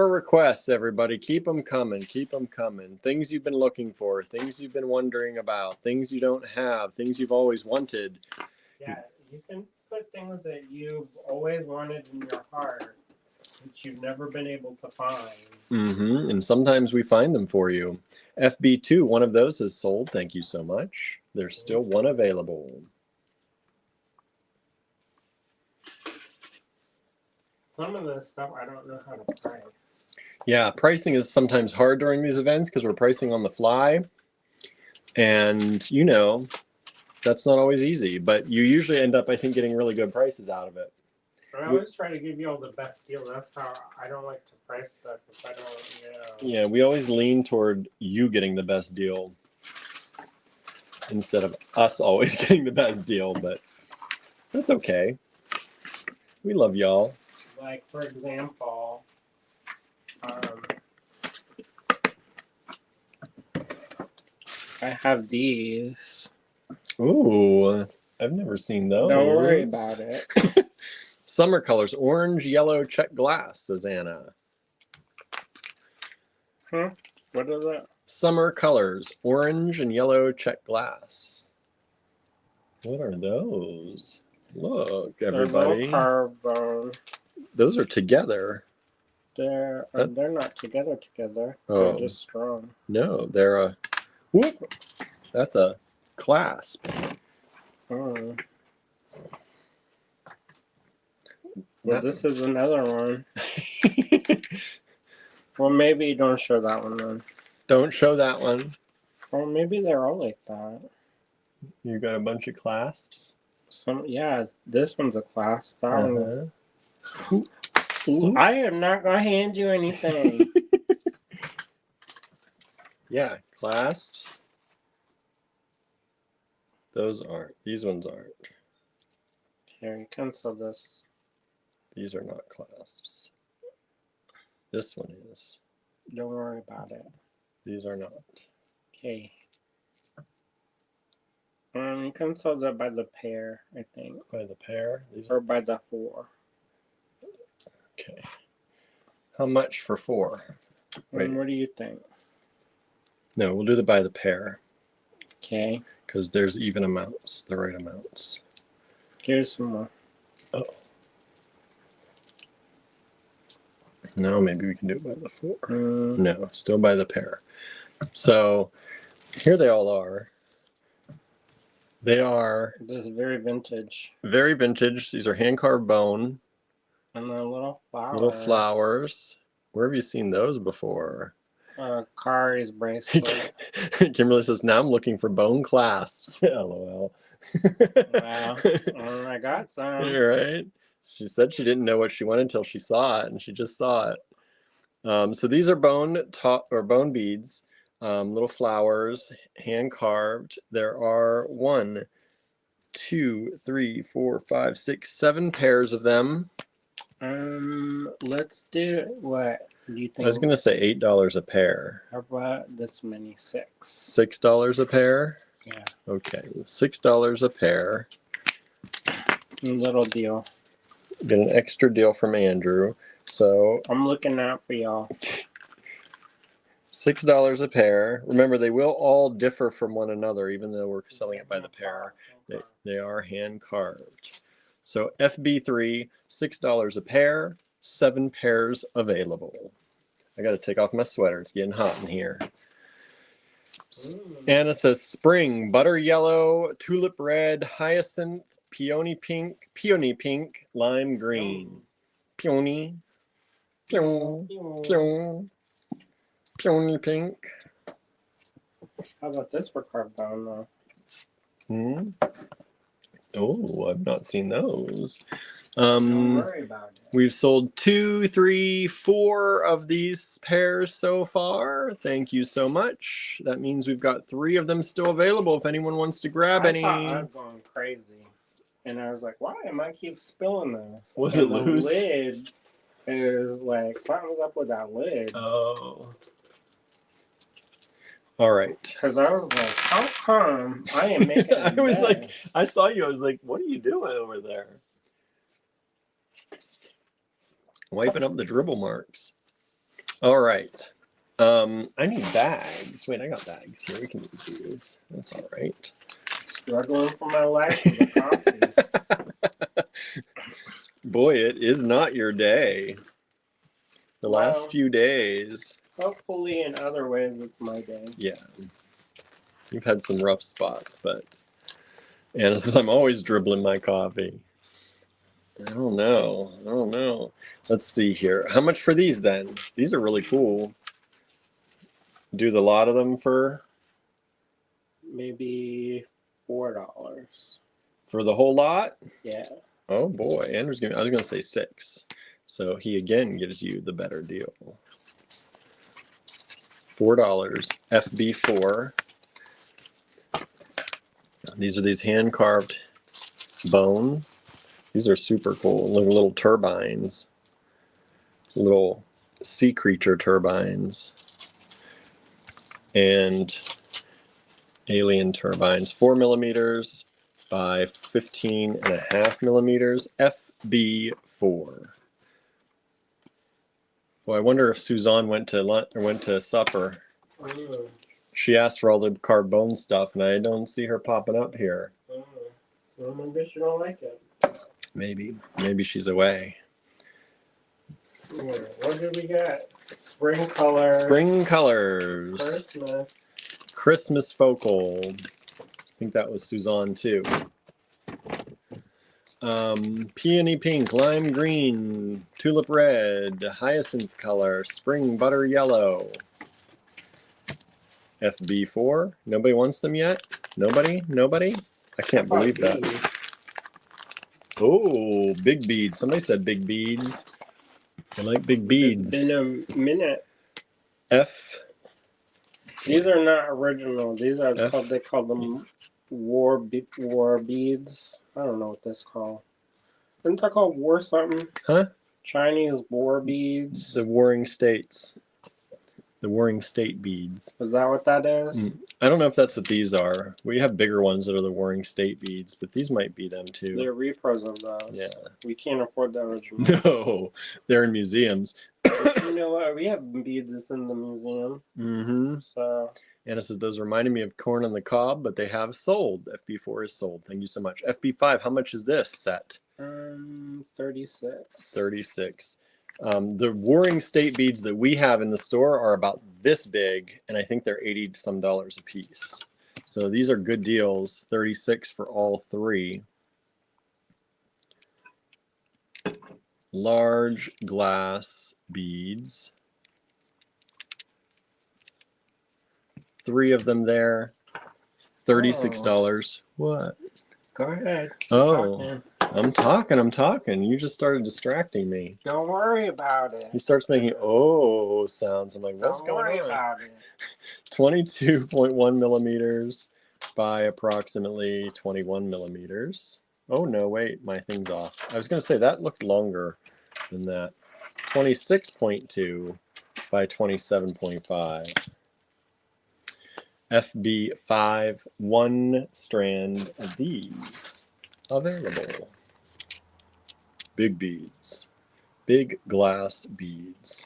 S1: requests, everybody. Keep them coming. Keep them coming. Things you've been looking for, things you've been wondering about, things you don't have, things you've always wanted.
S2: Yeah, you can put things that you've always wanted in your heart that you've never been able to find.
S1: And sometimes we find them for you. FB2, one of those is sold. Thank you so much. There's still one available.
S2: Some of this stuff I don't know how to price.
S1: Yeah, pricing is sometimes hard during these events because we're pricing on the fly. And, you know, that's not always easy. But you usually end up, I think, getting really good prices out of it.
S2: I always try to give you all the best deal. That's how I don't like to price stuff if I don't,
S1: Yeah, we always lean toward you getting the best deal instead of us always getting the best deal. But that's okay. We love y'all.
S2: Like, for example, I have these.
S1: Ooh, I've never seen those.
S2: Don't worry about it.
S1: Summer colors, orange, yellow, check glass, says Anna.
S2: Huh? What is that?
S1: Summer colors, orange and yellow, check glass. What are those? Look, everybody.
S2: They're carbon.
S1: Those are together.
S2: They're not together.
S1: Oh.
S2: They're just strong.
S1: No, they're a. Whoop. That's a clasp.
S2: Oh. Well, this is another one. Well, maybe don't show that one then.
S1: Don't show that one.
S2: Or maybe they're all like that.
S1: You got a bunch of clasps.
S2: Yeah, this one's a clasp. That one.
S1: Ooh.
S2: I am not gonna hand you anything.
S1: Yeah, clasps. Those aren't. These ones aren't.
S2: Here, you can sell this.
S1: These are not clasps. This one is.
S2: Don't worry about it.
S1: These are not.
S2: Okay. You can sell that by the pair, I think.
S1: By the pair?
S2: Or by the 4.
S1: Okay. How much for 4? Wait.
S2: What do you think?
S1: No, we'll do the by the pair.
S2: Okay.
S1: Because there's even amounts, the right amounts.
S2: Here's some more.
S1: Oh. No, maybe we can do it by the 4. No, still by the pair. So here they all are. They are
S2: This is very vintage.
S1: very vintage. These are hand-carved bone.
S2: And the little flower.
S1: Little flowers. Where have you seen those before?
S2: Kari's bracelet.
S1: Kimberly says, now I'm looking for bone clasps. LOL.
S2: Wow. I got some.
S1: You're right. She said she didn't know what she wanted until she saw it, and she just saw it. So these are bone beads, little flowers, hand carved. There are 1, 2, 3, 4, 5, 6, 7 pairs of them.
S2: Let's do what do you think?
S1: I was gonna say $8 a pair.
S2: How about this many?
S1: $6 a pair.
S2: Yeah.
S1: Okay, $6 a pair.
S2: Little deal.
S1: Get an extra deal from Andrew. So
S2: I'm looking out for y'all.
S1: $6 a pair. Remember, they will all differ from one another, even though we're selling it by the pair. They are hand carved. So FB3, $6 a pair, 7 pairs available. I got to take off my sweater. It's getting hot in here. Anna says spring, butter yellow, tulip red, hyacinth, peony pink, lime green. Peony, peony pink.
S2: How about this for carved bone though?
S1: Oh, I've not seen those.
S2: Don't worry about it.
S1: We've sold 2, 3, 4 of these pairs so far. Thank you so much. That means we've got 3 of them still available if anyone wants to grab any.
S2: I thought I've gone crazy. And I was like, why am I keep spilling this?
S1: Was
S2: and
S1: it loose?
S2: The lid is like, something's up with that lid.
S1: Oh. All right.
S2: Because I was like, how come I am making a
S1: I was
S2: mess?
S1: like, I saw you. I was like, what are you doing over there? Wiping up the dribble marks. All right. I need bags. Wait, I got bags here. We can use these. That's all right.
S2: Struggling for my life with the coffee.
S1: Boy, it is not your day. The last few days.
S2: Hopefully, in other ways, it's my day.
S1: Yeah. You've had some rough spots, but Anna says, I'm always dribbling my coffee. I don't know. Let's see here. How much for these then? These are really cool. Do the lot of them for?
S2: Maybe $4.
S1: For the whole lot?
S2: Yeah.
S1: Oh boy, Andrew's giving. I was gonna say 6. So he again gives you the better deal. $4, FB4. These are these hand carved bone. These are super cool. Look, little turbines, little sea creature turbines, and alien turbines. 4 millimeters by 15.5 millimeters. FB4. Well, I wonder if Suzanne went to lunch or went to supper. She asked for all the carved bone stuff, and I don't see her popping up here.
S2: Well, maybe she don't like it.
S1: Maybe she's away.
S2: Yeah, what do we got? Spring colors.
S1: Spring colors.
S2: Christmas.
S1: Christmas focal. I think that was Suzanne too. Peony pink, lime green, tulip red, hyacinth color, spring butter yellow. FB4. Nobody wants them yet? Nobody? I can't believe that. Oh, big beads. Somebody said big beads. I like big beads.
S2: It's been a minute.
S1: F.
S2: These are not original. These are called, they call them war beads. I don't know what this called. Isn't that called war something?
S1: Huh?
S2: Chinese war beads.
S1: The Warring States. The Warring State beads.
S2: Is that what that is?
S1: I don't know if that's what these are. We have bigger ones that are the Warring State beads, but these might be them too.
S2: They're repros of those.
S1: Yeah.
S2: We can't afford the original.
S1: No, they're in museums.
S2: But you know what? We have beads that's in the museum.
S1: Mm-hmm.
S2: So.
S1: Anna says, those reminded me of corn on the cob, but they have sold. FB4 is sold. Thank you so much. FB5, how much is this set?
S2: 36.
S1: 36. The Warring State beads that we have in the store are about this big, and I think they're $80 some a piece. So these are good deals. 36 for all three. Large glass beads. 3 of them there. $36. What?
S2: Go ahead.
S1: Oh, I'm talking. You just started distracting me.
S2: Don't worry about it.
S1: He starts making oh sounds. I'm like, what's
S2: Don't
S1: going
S2: worry
S1: on?
S2: about it.
S1: 22.1 millimeters by approximately 21 millimeters. Oh no, wait, my thing's off. I was going to say that looked longer than that. 26.2 by 27.5. FB5, 1 strand of these available. Big beads. Big glass beads.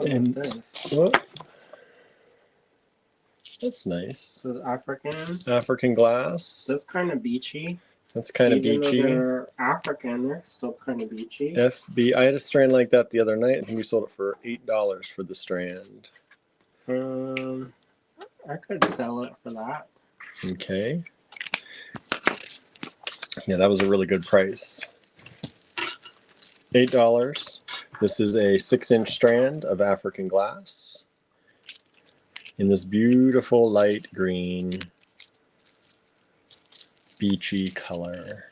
S1: And what? That's nice.
S2: This is African.
S1: African glass.
S2: That's kind of beachy.
S1: That's kind of
S2: Even
S1: beachy.
S2: though they're African, they're still kind of beachy.
S1: FB. I had a strand like that the other night. I think we sold it for $8 for the strand.
S2: I could sell it for that.
S1: Okay. Yeah, that was a really good price. $8. This is a 6-inch strand of African glass in this beautiful light green beachy color.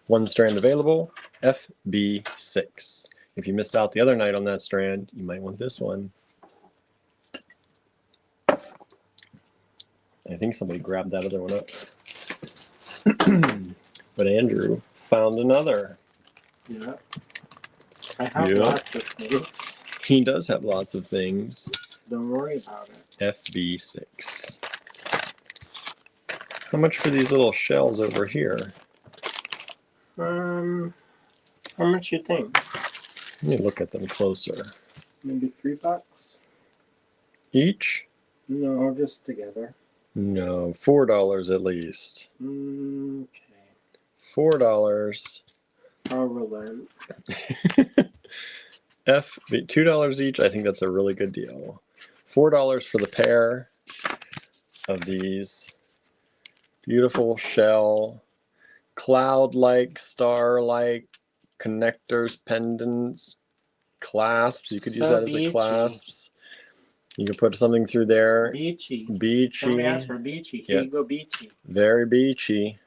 S1: 1 strand available, FB6. If you missed out the other night on that strand, you might want this one. I think somebody grabbed that other one up. But Andrew found another.
S2: Yeah. I have
S1: Yeah.
S2: lots of things.
S1: He does have lots of things.
S2: Don't worry about it.
S1: FB6. How much for these little shells over here?
S2: How much you think?
S1: Let me look at them closer.
S2: Maybe $3?
S1: Each?
S2: No, just together.
S1: No, $4 at least.
S2: Okay. I'll
S1: $4.
S2: relent.
S1: $2 each. I think that's a really good deal. $4 for the pair of these beautiful shell, cloud-like, star-like connectors, pendants, clasps. You could use
S2: So
S1: that as a
S2: beachy.
S1: clasps. You could put something through there.
S2: Beachy.
S1: Beachy.
S2: Somebody asked for beachy. Here you go, beachy.
S1: Very beachy.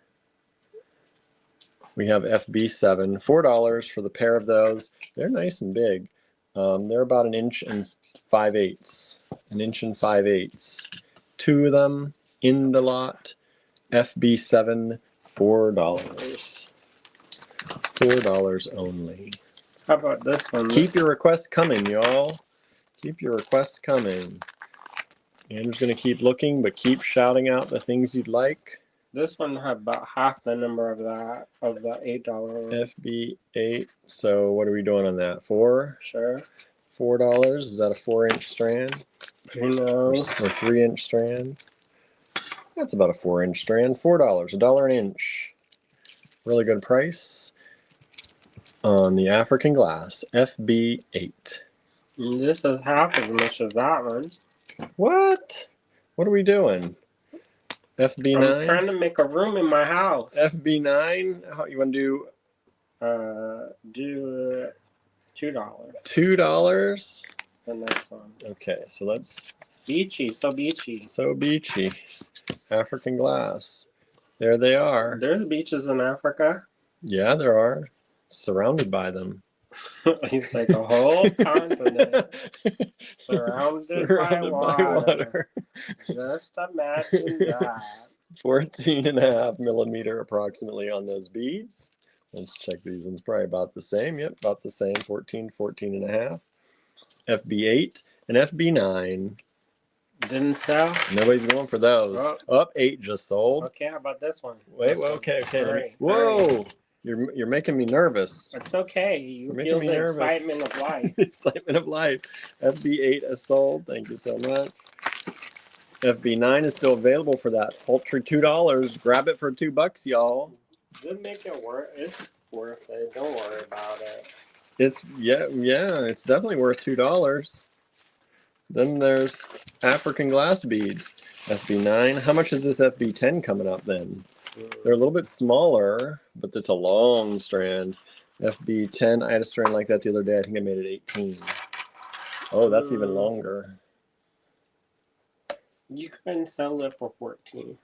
S1: We have FB7, $4 for the pair of those. They're nice and big. They're about 1 inch and 5/8. 1 inch and 5/8. 2 of them in the lot. FB7, $4. $4 only.
S2: How about this one?
S1: Keep your requests coming, y'all. Keep your requests coming. Andrew's going to keep looking, but keep shouting out the things you'd like.
S2: This one had about half the number of the $8 one.
S1: FB8. So what are we doing on that? 4?
S2: Sure.
S1: $4. Is that a 4-inch strand?
S2: Who knows?
S1: Or 3-inch strand? That's about a 4-inch strand. $4. $1 an inch. Really good price on the African glass. FB8.
S2: This is half as much as that one.
S1: What? What are we doing? FB9?
S2: I'm trying to make a room in my house.
S1: FB9? How you want to do?
S2: Do $2.
S1: $2?
S2: The next one.
S1: Okay, so let's.
S2: Beachy, so beachy.
S1: So beachy. African glass. There they are.
S2: There's beaches in Africa.
S1: Yeah, there are. Surrounded by them.
S2: He's like a whole continent surrounded by water. Just imagine that.
S1: 14.5 millimeter approximately on those beads. Let's check these ones. Probably about the same. Yep, about the same. 14.5. FB8 and FB9.
S2: Didn't sell?
S1: Nobody's going for those.
S2: Oh.
S1: Up 8 just sold.
S2: Okay, how about this one?
S1: Wait,
S2: This
S1: well,
S2: one.
S1: okay.
S2: Hurry,
S1: Whoa!
S2: hurry.
S1: You're making me nervous.
S2: It's okay. You
S1: You're
S2: feel
S1: making me
S2: the
S1: nervous.
S2: excitement of life.
S1: Excitement of life. FB8 is sold. Thank you so much. FB9 is still available for that paltry $2. Grab it for $2, y'all.
S2: Just make it worth. It's worth it. Don't worry about it.
S1: It's it's definitely worth $2. Then there's African glass beads, FB9. How much is this FB10 coming up then? They're a little bit smaller, but it's a long strand. FB10, I had a strand like that the other day. I think I made it 18. Oh, that's even longer.
S2: You can sell it for 14.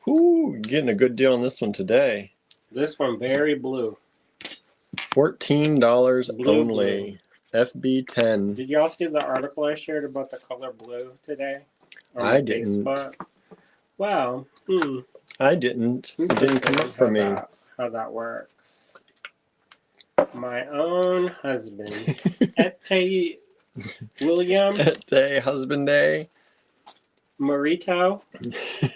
S1: Ooh, getting a good deal on this one today.
S2: This one very blue.
S1: $14
S2: Blue,
S1: only. FB10.
S2: Did y'all see the article I shared about the color blue today?
S1: I didn't.
S2: Facebook? Wow.
S1: I didn't. It didn't come up for me.
S2: How that works. My own husband, Ette William
S1: Ette husband day.
S2: Marito.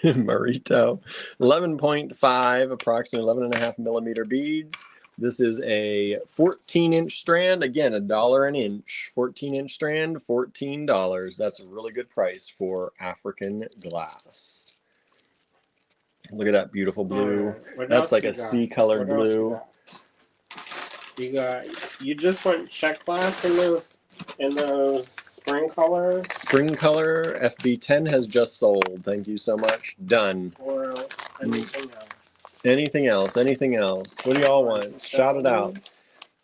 S1: Marito. 11.5, approximately 11.5 millimeter beads. This is a 14-inch strand. Again, $1 an inch. 14-inch strand, $14. That's a really good price for African glass. Look at that beautiful blue. That's like a sea-colored blue.
S2: You just went check glass in those spring colors.
S1: Spring color FB10 has just sold. Thank you so much. Done.
S2: Or anything else.
S1: Anything else? Anything else? What do y'all want? Shout it out.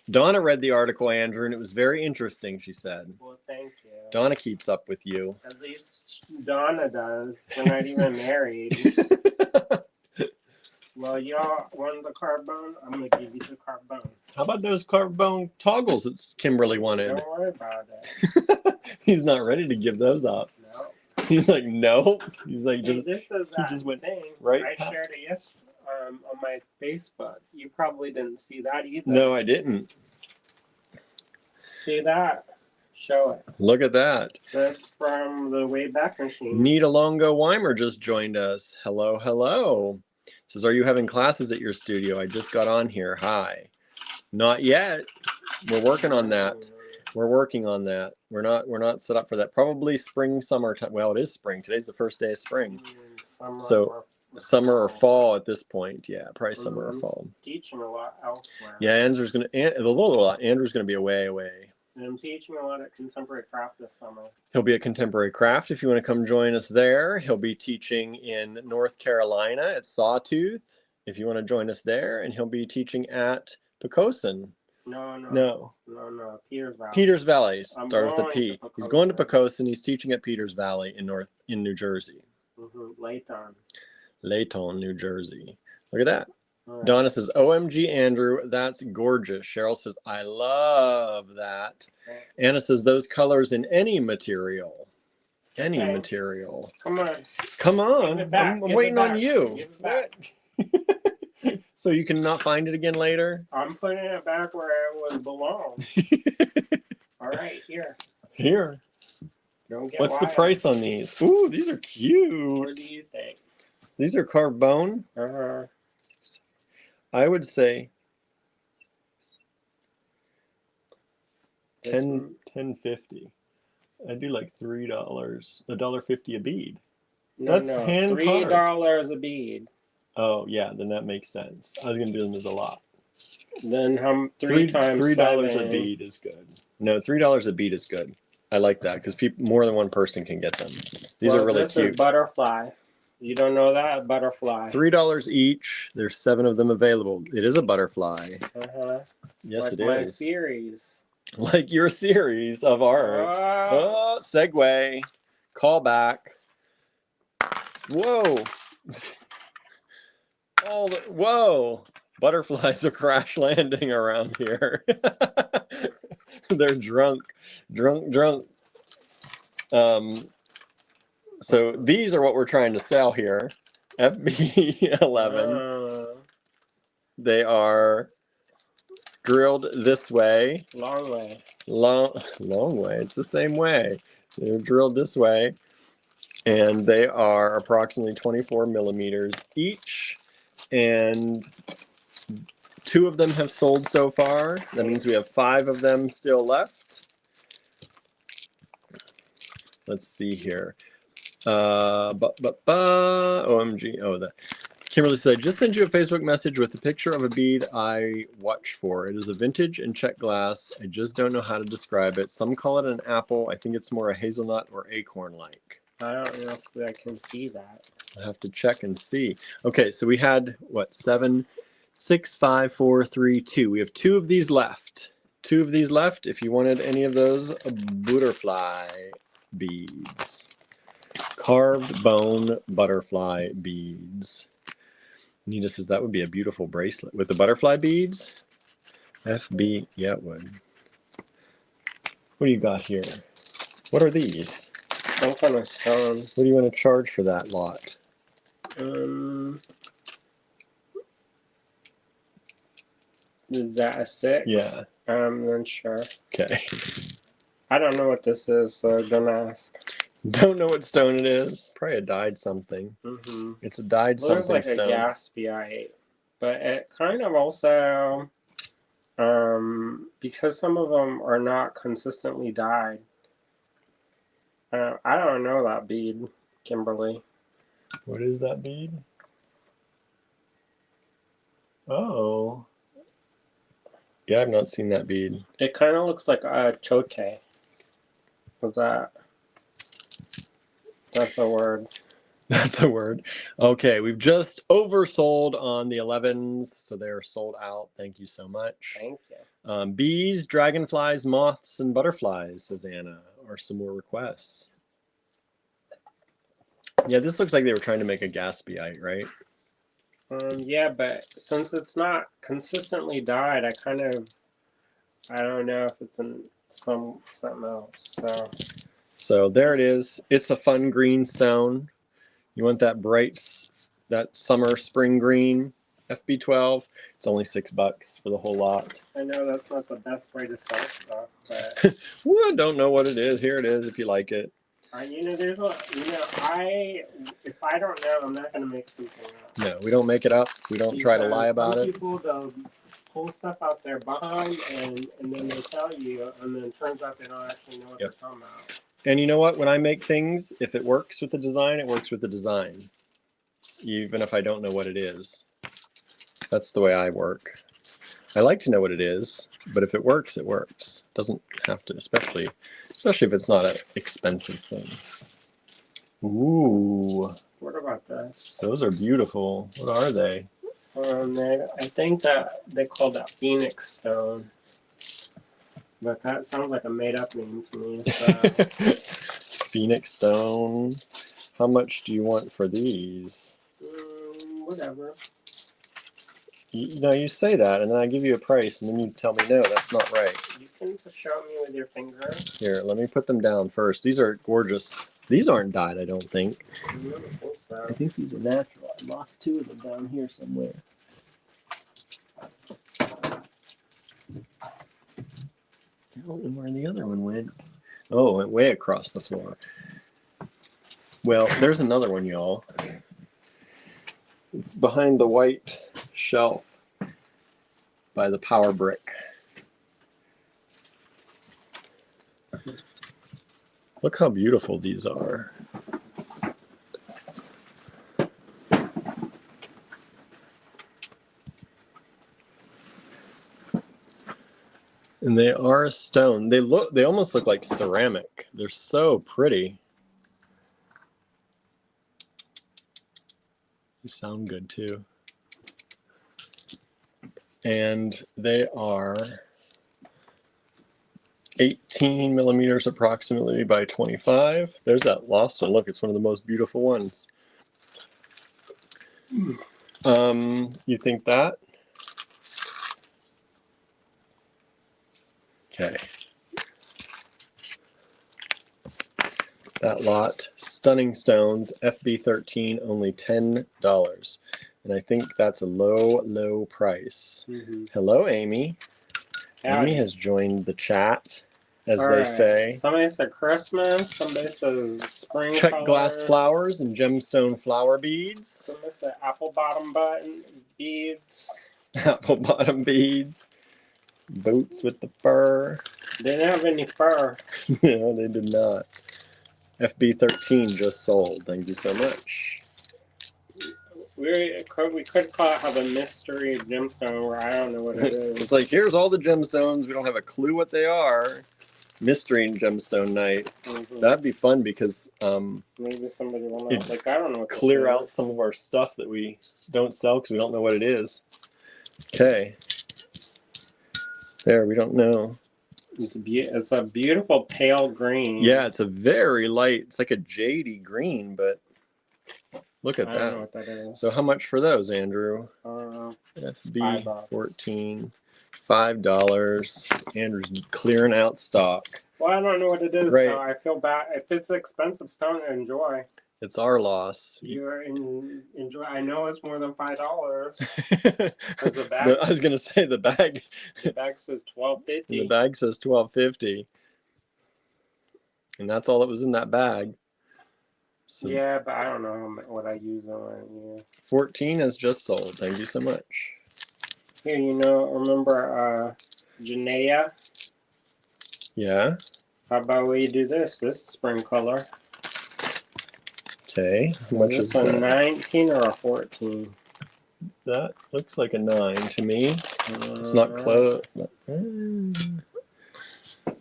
S1: Donna read the article, Andrew, and it was very interesting, she said.
S2: Well, thank you.
S1: Donna keeps up with you.
S2: At least Donna does. We're not even married. Well, y'all want the carbone? I'm going to give you the carbone.
S1: How about those carbone toggles that Kimberly wanted?
S2: Don't worry about it.
S1: He's not ready to give those up.
S2: No.
S1: He's like, no. He's like,
S2: this is that
S1: just went
S2: thing.
S1: right
S2: I
S1: past.
S2: shared it yesterday on my Facebook. You probably didn't see that either.
S1: No, I didn't.
S2: See that? Show it.
S1: Look at that.
S2: This from the Wayback Machine.
S1: Nita Longo Weimer just joined us. Hello, hello. Says, are you having classes at your studio? I just got on here. Hi. Not yet. We're working on that. We're working on that. We're not set up for that. Probably spring, summer time. Well, it is spring. Today's the first day of spring. Summer or fall at this point. Yeah, probably summer or fall.
S2: Teaching a lot elsewhere.
S1: Yeah, Andrew's gonna be away.
S2: And I'm teaching a lot at Contemporary Craft this summer.
S1: He'll be at Contemporary Craft if you want to come join us there. He'll be teaching in North Carolina at Sawtooth if you want to join us there, and he'll be teaching at Pocosin. No. Peters Valley. Start with a P. He's going to Pocosin. He's teaching at Peters Valley in New Jersey. Layton, New Jersey. Look at that. Right. Donna says, OMG, Andrew, that's gorgeous. Cheryl says, I love that. Okay. Anna says, those colors in any material. Any material. Come on. I'm waiting on you. So you can not find it again later?
S2: I'm putting it back where it would belong. All right, here.
S1: Here. What's wild. The price on these? Ooh, these are cute.
S2: What do you think?
S1: These are carbone. I would say $10.50. I do like $3, $1.50 a bead. That's hand carved.
S2: $3 a bead.
S1: Oh yeah, then that makes sense. I was gonna do them as a lot.
S2: Then three times
S1: $3 a bead is good. No, $3 a bead is good. I like that because more than one person can get them. These are really cute.
S2: Is butterfly. You don't know that? Butterfly.
S1: $3 each. There's 7 of them available. It is a butterfly. Yes,
S2: like
S1: it is.
S2: My series.
S1: Like your series of art. Segue. Call back. Whoa. Whoa. Butterflies are crash landing around here. They're drunk. So these are what we're trying to sell here. FB11. They are drilled this way.
S2: Long way.
S1: Long way. It's the same way. They're drilled this way. And they are approximately 24 millimeters each. And 2 of them have sold so far. That means we have 5 of them still left. Let's see here. OMG. Kimberly said, just sent you a Facebook message with a picture of a bead I watch for. It is a vintage and check glass. I just don't know how to describe it. Some call it an apple. I think it's more a hazelnut or acorn-like.
S2: I don't know if I can see that.
S1: I have to check and see. Okay, so we had, what, 7, 6, 5, 4, 3, 2. We have 2 of these left. 2 of these left. If you wanted any of those butterfly beads. Carved bone butterfly beads. Nita says that would be a beautiful bracelet. With the butterfly beads? FB, yeah, it would. What do you got here? What are these?
S2: Some kind of stone.
S1: What do you want to charge for that lot?
S2: Is that a 6?
S1: Yeah.
S2: I'm not sure.
S1: Okay.
S2: I don't know what this is, so don't ask.
S1: Don't know what stone it is. Probably a dyed something.
S2: Mm-hmm.
S1: It's a dyed
S2: Looks
S1: something
S2: like
S1: stone.
S2: a gaspiite, but it kind of also, because some of them are not consistently dyed. I don't know that bead, Kimberly.
S1: What is that bead? Oh. Yeah, I've not seen that bead.
S2: It kind of looks like a chote. What's that? That's a word.
S1: That's a word. Okay, we've just oversold on the 11s, so they're sold out. Thank you so much.
S2: Thank you.
S1: Bees, dragonflies, moths, and butterflies, says Anna, are some more requests. Yeah, this looks like they were trying to make a gaspiite, right?
S2: Yeah, but since it's not consistently dyed, I don't know if it's in something else.
S1: So there it is. It's a fun green stone. You want that bright, that summer spring green, FB12. It's only $6 for the whole lot.
S2: I know that's not the best way to sell stuff, but
S1: Well, I don't know what it is. Here it is if you like it.
S2: if I don't know, I'm not gonna make something up.
S1: No, we don't make it up. We don't try to lie about
S2: some
S1: it.
S2: People they'll pull stuff out their behind and then they tell you, and then it turns out they don't actually know what they're talking about.
S1: And you know what? When I make things, if it works with the design, it works with the design. Even if I don't know what it is. That's the way I work. I like to know what it is, but if it works, it works. It doesn't have to, especially if it's not an expensive thing. Ooh.
S2: What about this?
S1: Those are beautiful. What are they?
S2: I think that they call that Phoenix Stone. But that sounds like a made-up name to me. So.
S1: Phoenix Stone. How much do you want for these?
S2: Whatever.
S1: You say that, and then I give you a price, and then you tell me, no, that's not right.
S2: You can just show me with your finger.
S1: Here, let me put them down first. These are gorgeous. These aren't dyed, I don't think.
S2: I don't think so.
S1: I think these are natural. I lost 2 of them down here somewhere. I don't know where the other one went. Oh, it went way across the floor. Well, there's another one, y'all. It's behind the white shelf by the power brick. Look how beautiful these are. And they are stone. They almost look like ceramic. They're so pretty. They sound good too. And they are 18 millimeters approximately by 25. There's that lost one. Look, it's one of the most beautiful ones. You think that? Okay. That lot, Stunning Stones, FB13, only $10. And I think that's a low price. Mm-hmm. Hello, Amy. Amy has joined the chat, as they say.
S2: Somebody said Christmas. Somebody says spring
S1: Check
S2: colors.
S1: glass flowers and gemstone flower beads.
S2: Somebody said apple bottom button beads.
S1: Apple bottom beads. Boots with the fur.
S2: They didn't have any fur.
S1: No, they did not. FB13 just sold. Thank you so much.
S2: We could call it have a mystery gemstone where I don't know what it is.
S1: It's like, here's all the gemstones. We don't have a clue what they are. Mystery gemstone night. That'd be fun because
S2: maybe somebody will know. Like, I don't know what this
S1: clear
S2: is.
S1: out some of our stuff that we don't sell because we don't know what it is. Okay. There, we don't know.
S2: It's a beautiful pale green.
S1: Yeah, it's a very light, it's like a jadey green, but look at
S2: I
S1: that.
S2: don't know what that is.
S1: So how much for those, Andrew? FB
S2: $5.
S1: 14, $5. Andrew's clearing out stock.
S2: Well, I don't know what it is,
S1: Right.
S2: so I feel bad. If it's expensive stone, enjoy.
S1: It's our loss.
S2: You're enjoy. I know it's more than $5.
S1: The bag, I was gonna say the bag.
S2: The bag says $12.50.
S1: The bag says $12.50, and that's all that was in that bag. So
S2: yeah, but I don't know what I use on it. Yeah.
S1: 14 has just sold. Thank you so much.
S2: Here, remember Janaea?
S1: Yeah.
S2: How about we do this? This spring color.
S1: Okay. How much is
S2: this a
S1: that?
S2: 19 or a 14?
S1: That looks like a 9 to me. It's not close.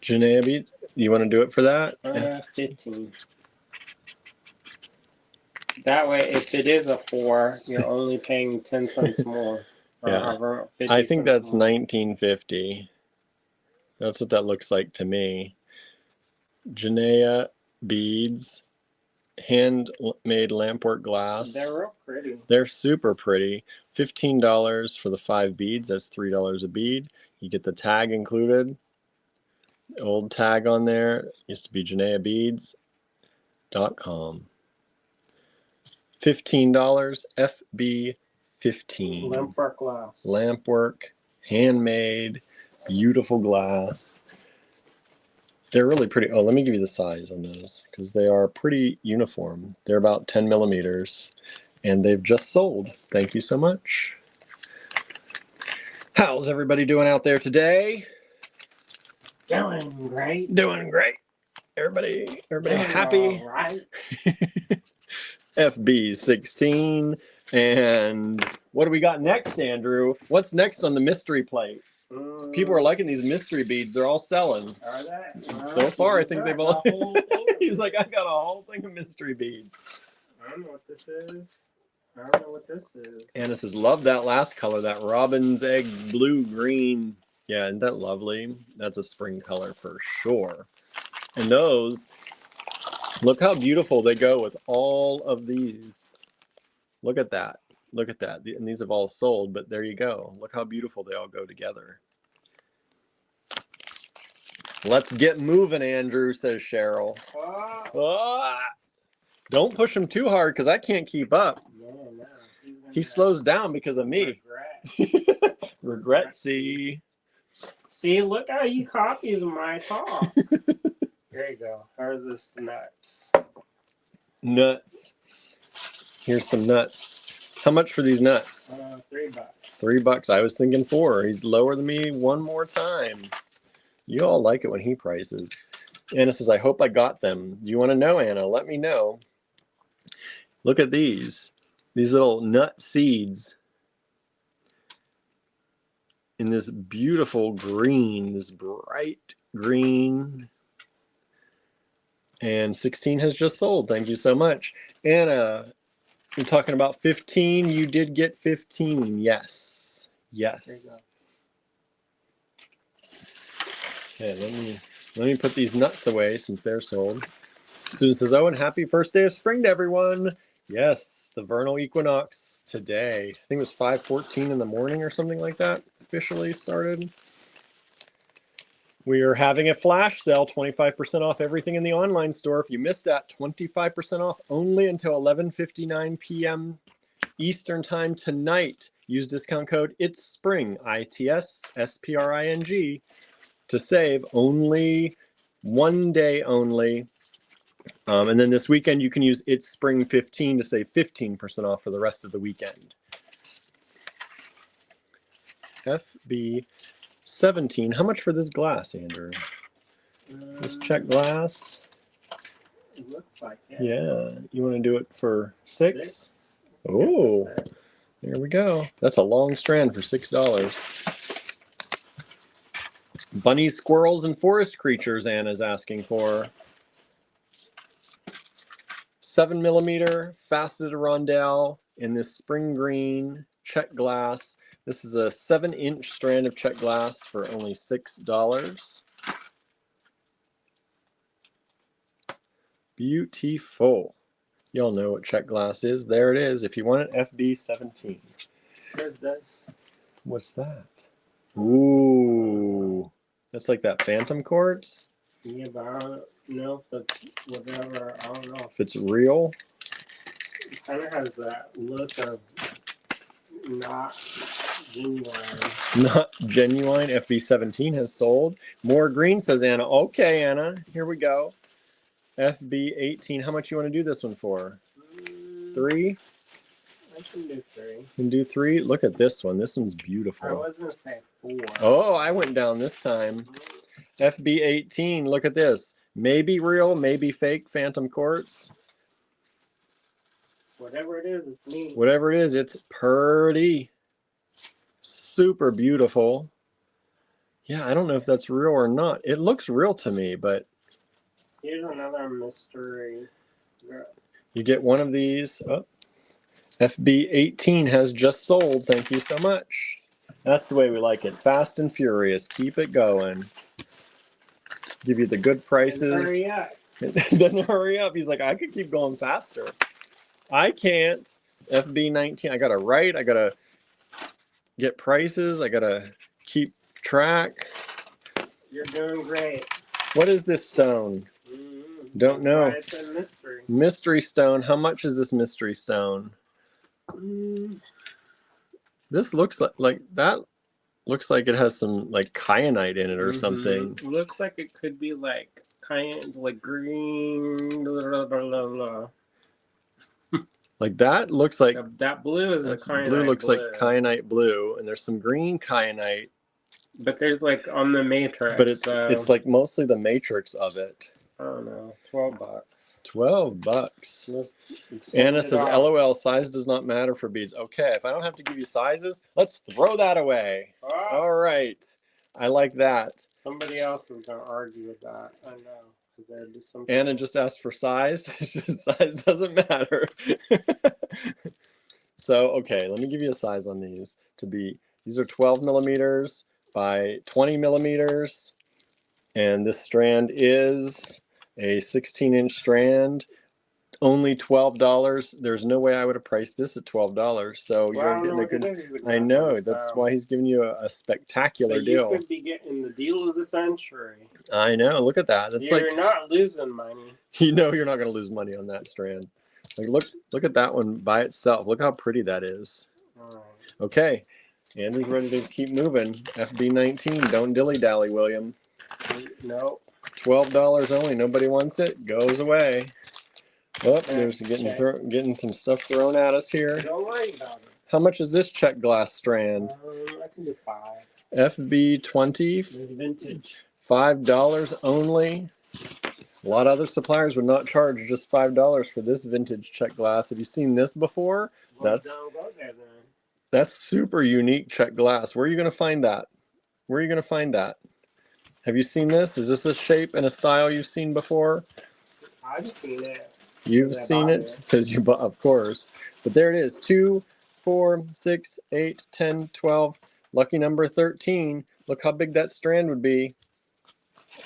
S1: Janaea beads. You want to do it for that?
S2: 15. That way, if it is a 4, you're only paying 10 cents more.
S1: Yeah. I think that's $19.50. That's what that looks like to me. Janaea beads, handmade lampwork glass.
S2: They're real pretty.
S1: They're super pretty. $15 for the 5 beads. That's $3 a bead. You get the tag included. Old tag on there. Used to be JanaeaBeads.com. $15. FB 15.
S2: Lampwork glass.
S1: Lampwork, handmade, beautiful glass. They're really pretty. Oh, let me give you the size on those because they are pretty uniform. They're about 10 millimeters and they've just sold. Thank you so much. How's everybody doing out there today?
S2: Doing great.
S1: Doing great. Everybody happy?
S2: All right.
S1: FB 16. And what do we got next, Andrew? What's next on the mystery plate? People are liking these mystery beads. They're all selling.
S2: Are they?
S1: So far, I think they've all. He's like, I got a whole thing of mystery beads.
S2: I don't know what this is. I don't know what this is.
S1: Anna says, love that last color, that robin's egg blue green. Yeah, isn't that lovely? That's a spring color for sure. And those, look how beautiful they go with all of these. Look at that. Look at that. And these have all sold, but there you go. Look how beautiful they all go together. Let's get moving, Andrew, says Cheryl. Don't push him too hard because I can't keep up.
S2: No.
S1: He slows down because of me. Regret, see.
S2: See, look how he copies my talk. There you go. Here's this nuts.
S1: Nuts. Here's some nuts. How much for these nuts?
S2: $3.
S1: $3. I was thinking 4. He's lower than me one more time. You all like it when he prices. Anna says, I hope I got them. You want to know, Anna? Let me know. Look at these. These little nut seeds in this beautiful green, this bright green. And 16 has just sold. Thank you so much. Anna, you're talking about 15. You did get 15. Yes. Yes. Okay, let me put these nuts away since they're sold. Susan says, oh, and happy first day of spring to everyone. Yes, the vernal equinox today. I think it was 5:14 in the morning or something like that officially started. We are having a flash sale, 25% off everything in the online store. If you missed that, 25% off only until 11:59 p.m. Eastern time tonight. Use discount code It's Spring, ITSSPRING, to save. Only one day only. And then this weekend you can use It's Spring 15 to save 15% off for the rest of the weekend. FB 17. How much for this glass, Andrew? Let's check glass.
S2: It looks like it.
S1: Yeah. You want to do it for 6? Oh, There we go. That's a long strand for $6. Bunnies, squirrels, and forest creatures, Anna's asking for. 7mm faceted rondelle in this spring green check glass. This is a 7-inch strand of check glass for only $6. Beautiful. Y'all know what check glass is. There it is. If you want it, FB17.
S2: Where's this?
S1: What's that? Ooh. That's like that phantom quartz.
S2: Yeah, but I don't know if it's whatever. I don't know.
S1: If it's real.
S2: It kind of has that look of not genuine.
S1: Not genuine. FB17 has sold. More green, says Anna. Okay, Anna. Here we go. FB18. How much you want to do this one for? 3?
S2: I can do 3.
S1: You can do 3? Look at this one. This one's
S2: I
S1: beautiful.
S2: was going to say 4.
S1: Oh, I went down this time. FB18. Look at this. Maybe real, maybe fake phantom quartz.
S2: Whatever it is, it's neat.
S1: Whatever it is, it's pretty. Super beautiful. Yeah, I don't know if that's real or not. It looks real to me, but
S2: Here's another mystery.
S1: you get one of these. Oh, FB18 has just sold. Thank you so much. That's the way we like it. Fast and furious. Keep it going. Give you the good prices.
S2: Hurry up.
S1: Then hurry up. He's like, I could keep going faster. I can't. FB19. I gotta write. I gotta get prices. I gotta keep track.
S2: You're doing great.
S1: What is this stone? Don't know.
S2: It's a mystery.
S1: Mystery stone. How much is this mystery stone? This looks like that. Looks like it has some like kyanite in it or something.
S2: It looks like it could be like like green. Blah, blah, blah, blah.
S1: Like that looks like
S2: that blue is a kyanite
S1: blue. Looks
S2: blue.
S1: like kyanite blue, and there's some green kyanite.
S2: But there's like on the matrix.
S1: But it's like mostly the matrix of it.
S2: I don't know. $12.
S1: $12. Anna says, LOL, size does not matter for beads. Okay, if I don't have to give you sizes, let's throw that away.
S2: Ah,
S1: All right. I like that.
S2: somebody else is going to argue with that. I know. They're just
S1: Anna just asked for size. Size doesn't matter. So, okay, let me give you a size on these. These are 12mm by 20mm. And this strand is a 16-inch strand, only $12. There's no way I would have priced this at $12. So you're getting a good. I know, that's why he's giving you a spectacular deal.
S2: You could be getting the deal of the century.
S1: I know. Look at that. That's
S2: You're not losing money.
S1: You know you're not going to lose money on that strand. Like look at that one by itself. Look how pretty that is.
S2: All right.
S1: Okay, Andrew's ready to keep moving. FB19. Don't dilly dally, William.
S2: Nope.
S1: $12 only. Nobody wants it. Goes away. Oh, there's getting some stuff thrown at us here.
S2: Don't worry about it.
S1: How much is this check glass strand?
S2: I can do 5.
S1: FB20.
S2: Vintage.
S1: $5 only. A lot of other suppliers would not charge just $5 for this vintage check glass. Have you seen this before?
S2: Well, don't go there, then.
S1: That's super unique check glass. Where are you going to find that? Where are you going to find that? Have you seen this? Is this a shape and a style you've seen before?
S2: I've seen it.
S1: You've seen it because you bought, of course. But there it is. 2, 4, 6, 8, 10, 12. Lucky number 13. Look how big that strand would be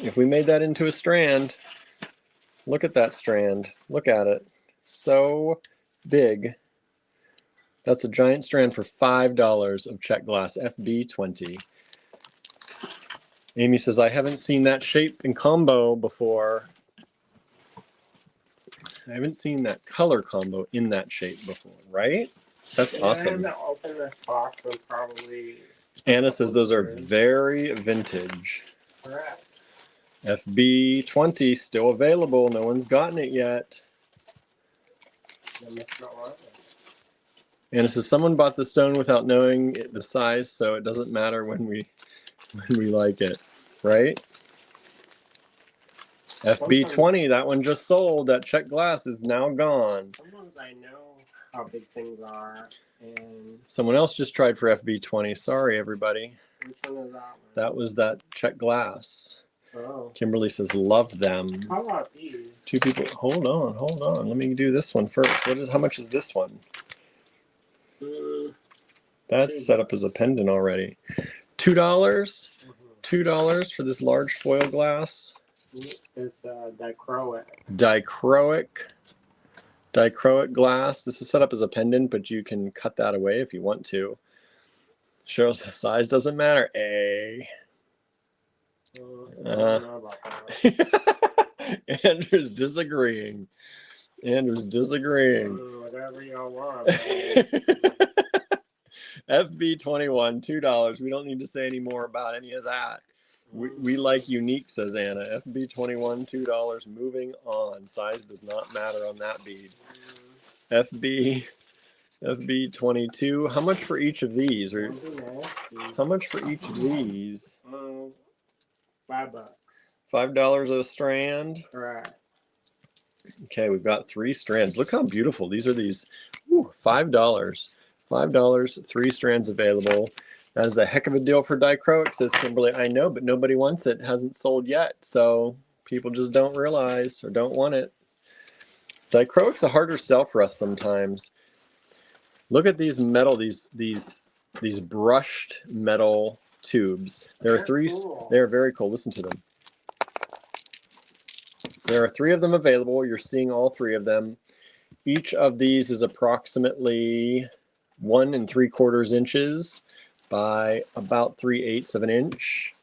S1: if we made that into a strand. Look at that strand. Look at it. So big. That's a giant strand for $5 of check glass FB20. Amy says, I haven't seen that shape and combo before. I haven't seen that color combo in that shape before, right? That's awesome.
S2: I haven't opened this box and probably...
S1: Anna says those are very vintage.
S2: Correct.
S1: FB20 still available. No one's gotten it yet. Anna says someone bought the stone without knowing the size, so it doesn't matter when we like it, right? FB20, that one just sold. That check glass is now gone.
S2: Sometimes I know how big things are. And
S1: Someone else just tried for FB20. Sorry, everybody.
S2: which one is that one?
S1: That was that check glass.
S2: Oh.
S1: Kimberly says, love them.
S2: How about these?
S1: 2 people. Hold on. Let me do this one first. How much is this one? That's set up as a pendant already. $2. $2 for this large foil glass.
S2: It's dichroic.
S1: Dichroic glass. This is set up as a pendant, but you can cut that away if you want to. Cheryl says size doesn't matter. A.
S2: I don't know about that.
S1: Andrew's disagreeing.
S2: Whatever y'all want.
S1: FB21, $2. We don't need to say any more about any of that. We like unique, says Anna. FB21, $2. Moving on. Size does not matter on that bead. FB22. How much for each of these? Or how much for each of these?
S2: $5.
S1: $5 a strand.
S2: Right.
S1: Okay, we've got 3 strands. Look how beautiful these are. These $5. $5, 3 strands available. That is a heck of a deal for dichroic, says Kimberly. I know, but nobody wants it. It hasn't sold yet, so people just don't realize or don't want it. Dichroic's a harder sell for us sometimes. Look at these metal, these brushed metal tubes. There are 3. Cool. They are very cool. Listen to them. There are 3 of them available. You're seeing all 3 of them. Each of these is approximately 1 3/4 inches by about 3/8 of an inch.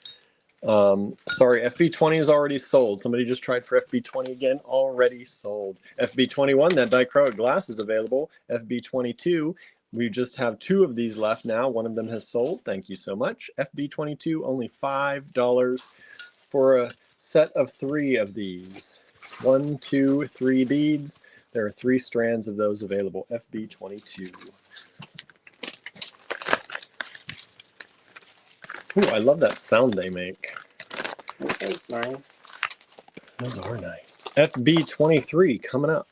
S1: Sorry, FB20 is already sold. Somebody just tried for FB20 again. Already sold. FB21, that dichroic glass is available. FB22, we just have 2 of these left now. One of them has sold. Thank you so much. FB22, only $5 for a set of 3 of these. 1, 2, 3 beads. There are 3 strands of those available. FB22. Ooh, I love that sound they make.
S2: That's nice.
S1: Those are nice. FB23 coming up.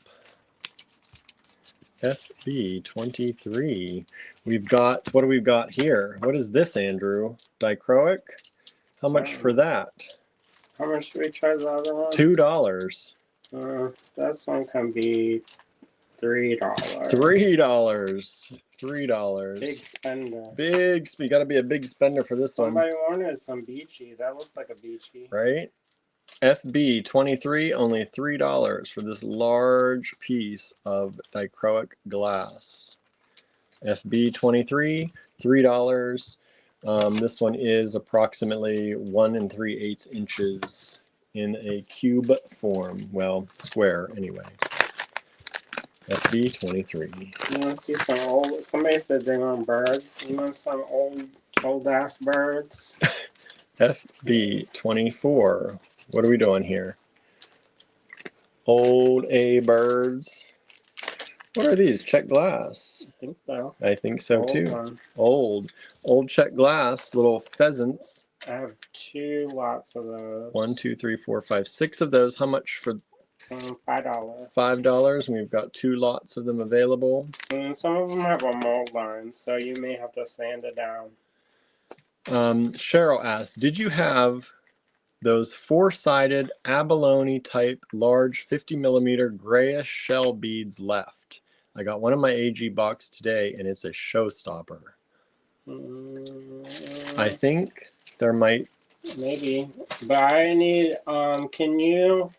S1: FB23. We've got, what do we got here? What is this, Andrew? Dichroic? How much for that?
S2: How much do we charge the other one?
S1: $2.
S2: This one can be $3.
S1: $3.
S2: Big spender.
S1: You got to be a big spender for this one.
S2: Somebody wanted some beachy. That looks like a beachy.
S1: Right? FB23, only $3 for this large piece of dichroic glass. FB23, $3. This one is approximately 1 3/8 inches in a cube form. Well, square anyway. FB23.
S2: You want to see some old? Somebody said they want birds. You want some old ass birds?
S1: FB24. What are we doing here? Old A birds. What are these? Check glass.
S2: I think so.
S1: I think so
S2: Old
S1: too.
S2: one.
S1: Old check glass. Little pheasants.
S2: I have 2 lots of those.
S1: 1, 2, 3, 4, 5, 6 of those. How much for?
S2: $5.
S1: $5, and we've got 2 lots of them available.
S2: And some of them have a mold line, so you may have to sand it down.
S1: Cheryl asked, did you have those 4-sided abalone type large 50 millimeter grayish shell beads left? I got one in my AG box today, and it's a showstopper. I think there might.
S2: Maybe, but I need. Can you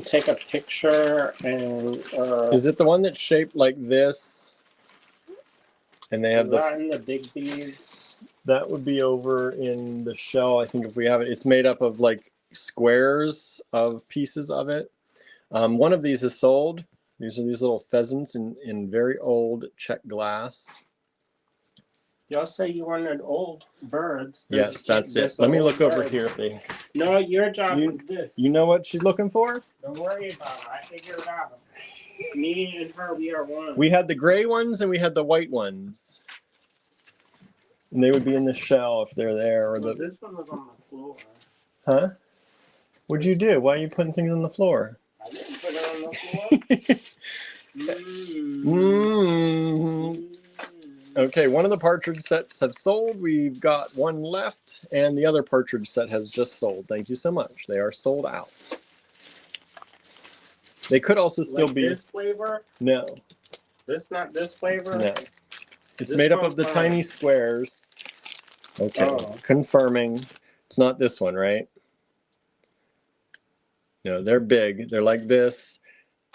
S2: take a picture and?
S1: Is it the one that's shaped like this? And they have
S2: the big beads.
S1: That would be over in the shell. I think if we have it, it's made up of like squares of pieces of it. One of these is sold. These are these little pheasants in very old check glass.
S2: Y'all say you wanted old birds.
S1: Yes, that's it. Let me look over here. If they...
S2: No, your job is this.
S1: You know what she's looking for?
S2: Don't worry about it. I figured it out. Me and her, we are one.
S1: We had the gray ones and we had the white ones. And they would be in the shell if they're there. Or
S2: this one was on the floor.
S1: Huh? What'd you do? Why are you putting things on the floor?
S2: I didn't put it on the floor.
S1: Okay, one of the partridge sets have sold. We've got one left, and the other partridge set has just sold. Thank you so much. They are sold out. They could also still
S2: Like
S1: be
S2: this flavor?
S1: no.
S2: Not this flavor?
S1: No. It's
S2: This
S1: made up
S2: one's
S1: of the
S2: fine.
S1: tiny squares. Okay,
S2: Oh.
S1: confirming. It's not this one, right? No, they're big. They're like this.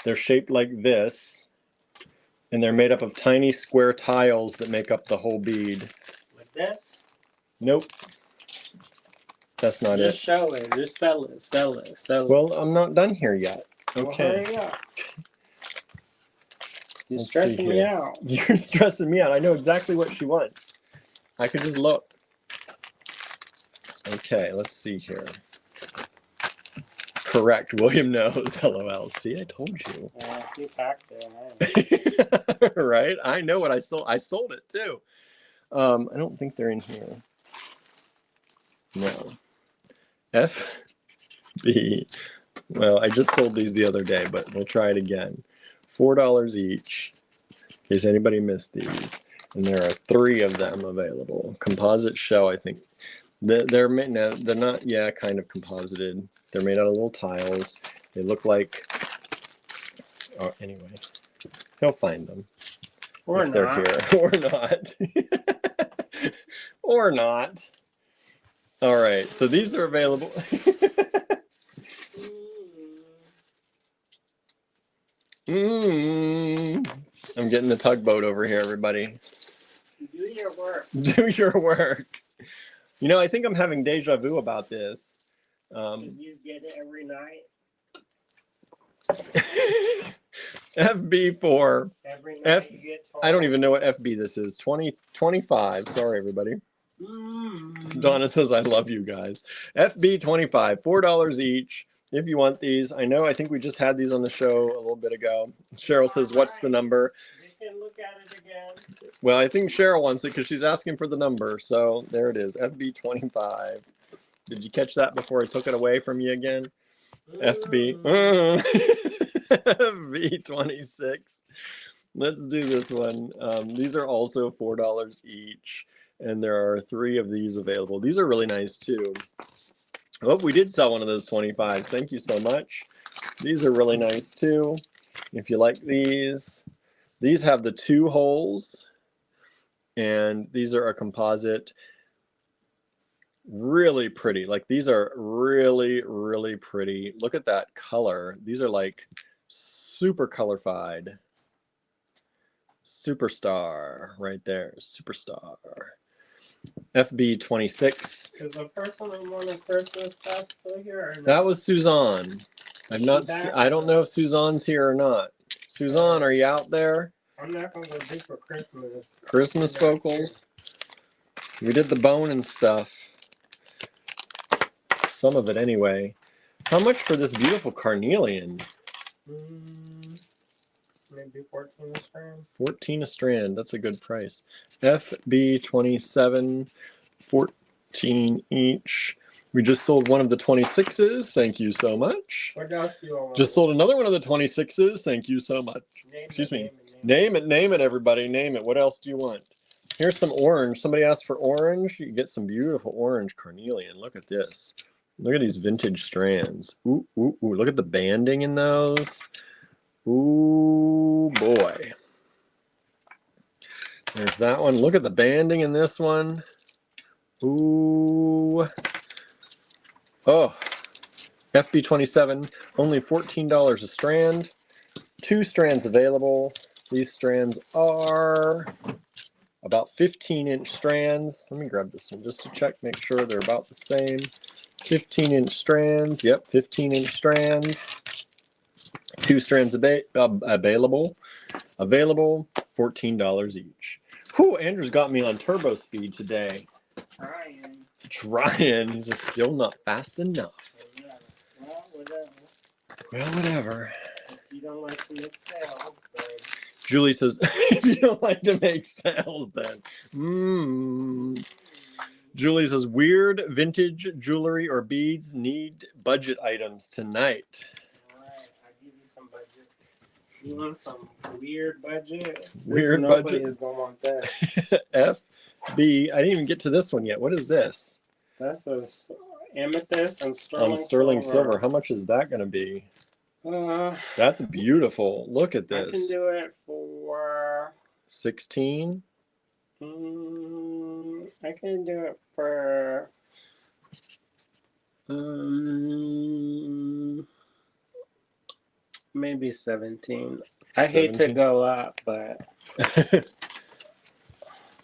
S1: They're shaped like this. And they're made up of tiny square tiles that make up the whole bead.
S2: Like this?
S1: Nope. That's not
S2: Just
S1: it.
S2: show it. Just sell it. Sell it. Sell it.
S1: Well, I'm not done here yet.
S2: Well,
S1: Okay.
S2: hurry up. You're
S1: Let's
S2: stressing
S1: see
S2: me
S1: here.
S2: out.
S1: You're stressing me out. I know exactly what she wants. I can just look. Okay, let's see here. Correct. William knows. LOL. See, I told you.
S2: Yeah, you packed it. Man.
S1: Right? I know what I sold. I sold it too. I don't think they're in here. No. FB. Well, I just sold these the other day, but we'll try it again. $4 each, in case anybody missed these. And there are 3 of them available. Composite shell, I think. They're not, yeah, kind of composited. They're made out of little tiles. They look like, oh, anyway, he'll find them.
S2: Or
S1: if they're
S2: not.
S1: here. Or not. Or not. All right, so these are available. I'm getting the tugboat over here, everybody.
S2: Do your work.
S1: Do your work. You know, I think I'm having deja vu about this.
S2: You get it every night.
S1: FB4.
S2: Every night
S1: F.
S2: you get told.
S1: I don't even know what FB this is. 2025. Sorry, everybody. Donna says, I love you guys. FB25, $4 each. If you want these, I think we just had these on the show a little bit ago. Cheryl says, what's the number?
S2: You can look at it again.
S1: Well, I think Cheryl wants it because she's asking for the number. So there it is, FB25. Did you catch that before I took it away from you again? FB. FB26. Let's do this one. These are also $4 each. And there are 3 of these available. These are really nice too. Oh, we did sell one of those 25s. Thank you so much. These are really nice too. If you like these have the 2 holes, and these are a composite. Really pretty. Like, these are really, really pretty. Look at that color. These are like super colorified. Superstar right there. Superstar. FB26.
S2: Is the person who wanted Christmas stuff still here? Or
S1: That was Suzanne. I don't know if Suzanne's here or not. Suzanne, are you out there?
S2: I'm not gonna go do for Christmas.
S1: Christmas vocals. We did the bone and stuff. Some of it anyway. How much for this beautiful carnelian?
S2: Maybe 14 a strand.
S1: 14 a strand. That's a good price. FB27, 14 each. We just sold one of the 26s. Thank you so much.
S2: What else do you want?
S1: Just sold another one of the 26s. Thank you so much. Excuse me. Name it, everybody. Name it. What else do you want? Here's some orange. Somebody asked for orange. You get some beautiful orange carnelian. Look at this. Look at these vintage strands. Ooh, ooh, ooh. Look at the banding in those. Ooh, boy. There's that one. Look at the banding in this one. Ooh. Oh. FB27, only $14 a strand. 2 strands available. These strands are about 15-inch strands. Let me grab this one just to check, make sure they're about the same. 15-inch strands. Yep, 15-inch strands. 2 strands available. Available, $14 each. Whew, Andrew's got me on turbo speed today. Trying. He's just still not fast enough. Well, whatever.
S2: If you don't like to make sales, then...
S1: Julie says, if you don't like to make sales, then. Julie says, weird vintage jewelry or beads need budget items tonight.
S2: All right, I'll give you some budget. You want some weird budget?
S1: Weird
S2: nobody
S1: budget.
S2: is gonna want this.
S1: FB. I didn't even get to this one yet. What is this?
S2: This is amethyst and sterling,
S1: Sterling silver. How much is that going to be?
S2: Uh,
S1: That's beautiful. Look at
S2: I can
S1: this.
S2: do it for
S1: 16.
S2: I can do it for maybe 17. I hate to
S1: 17?
S2: go up, but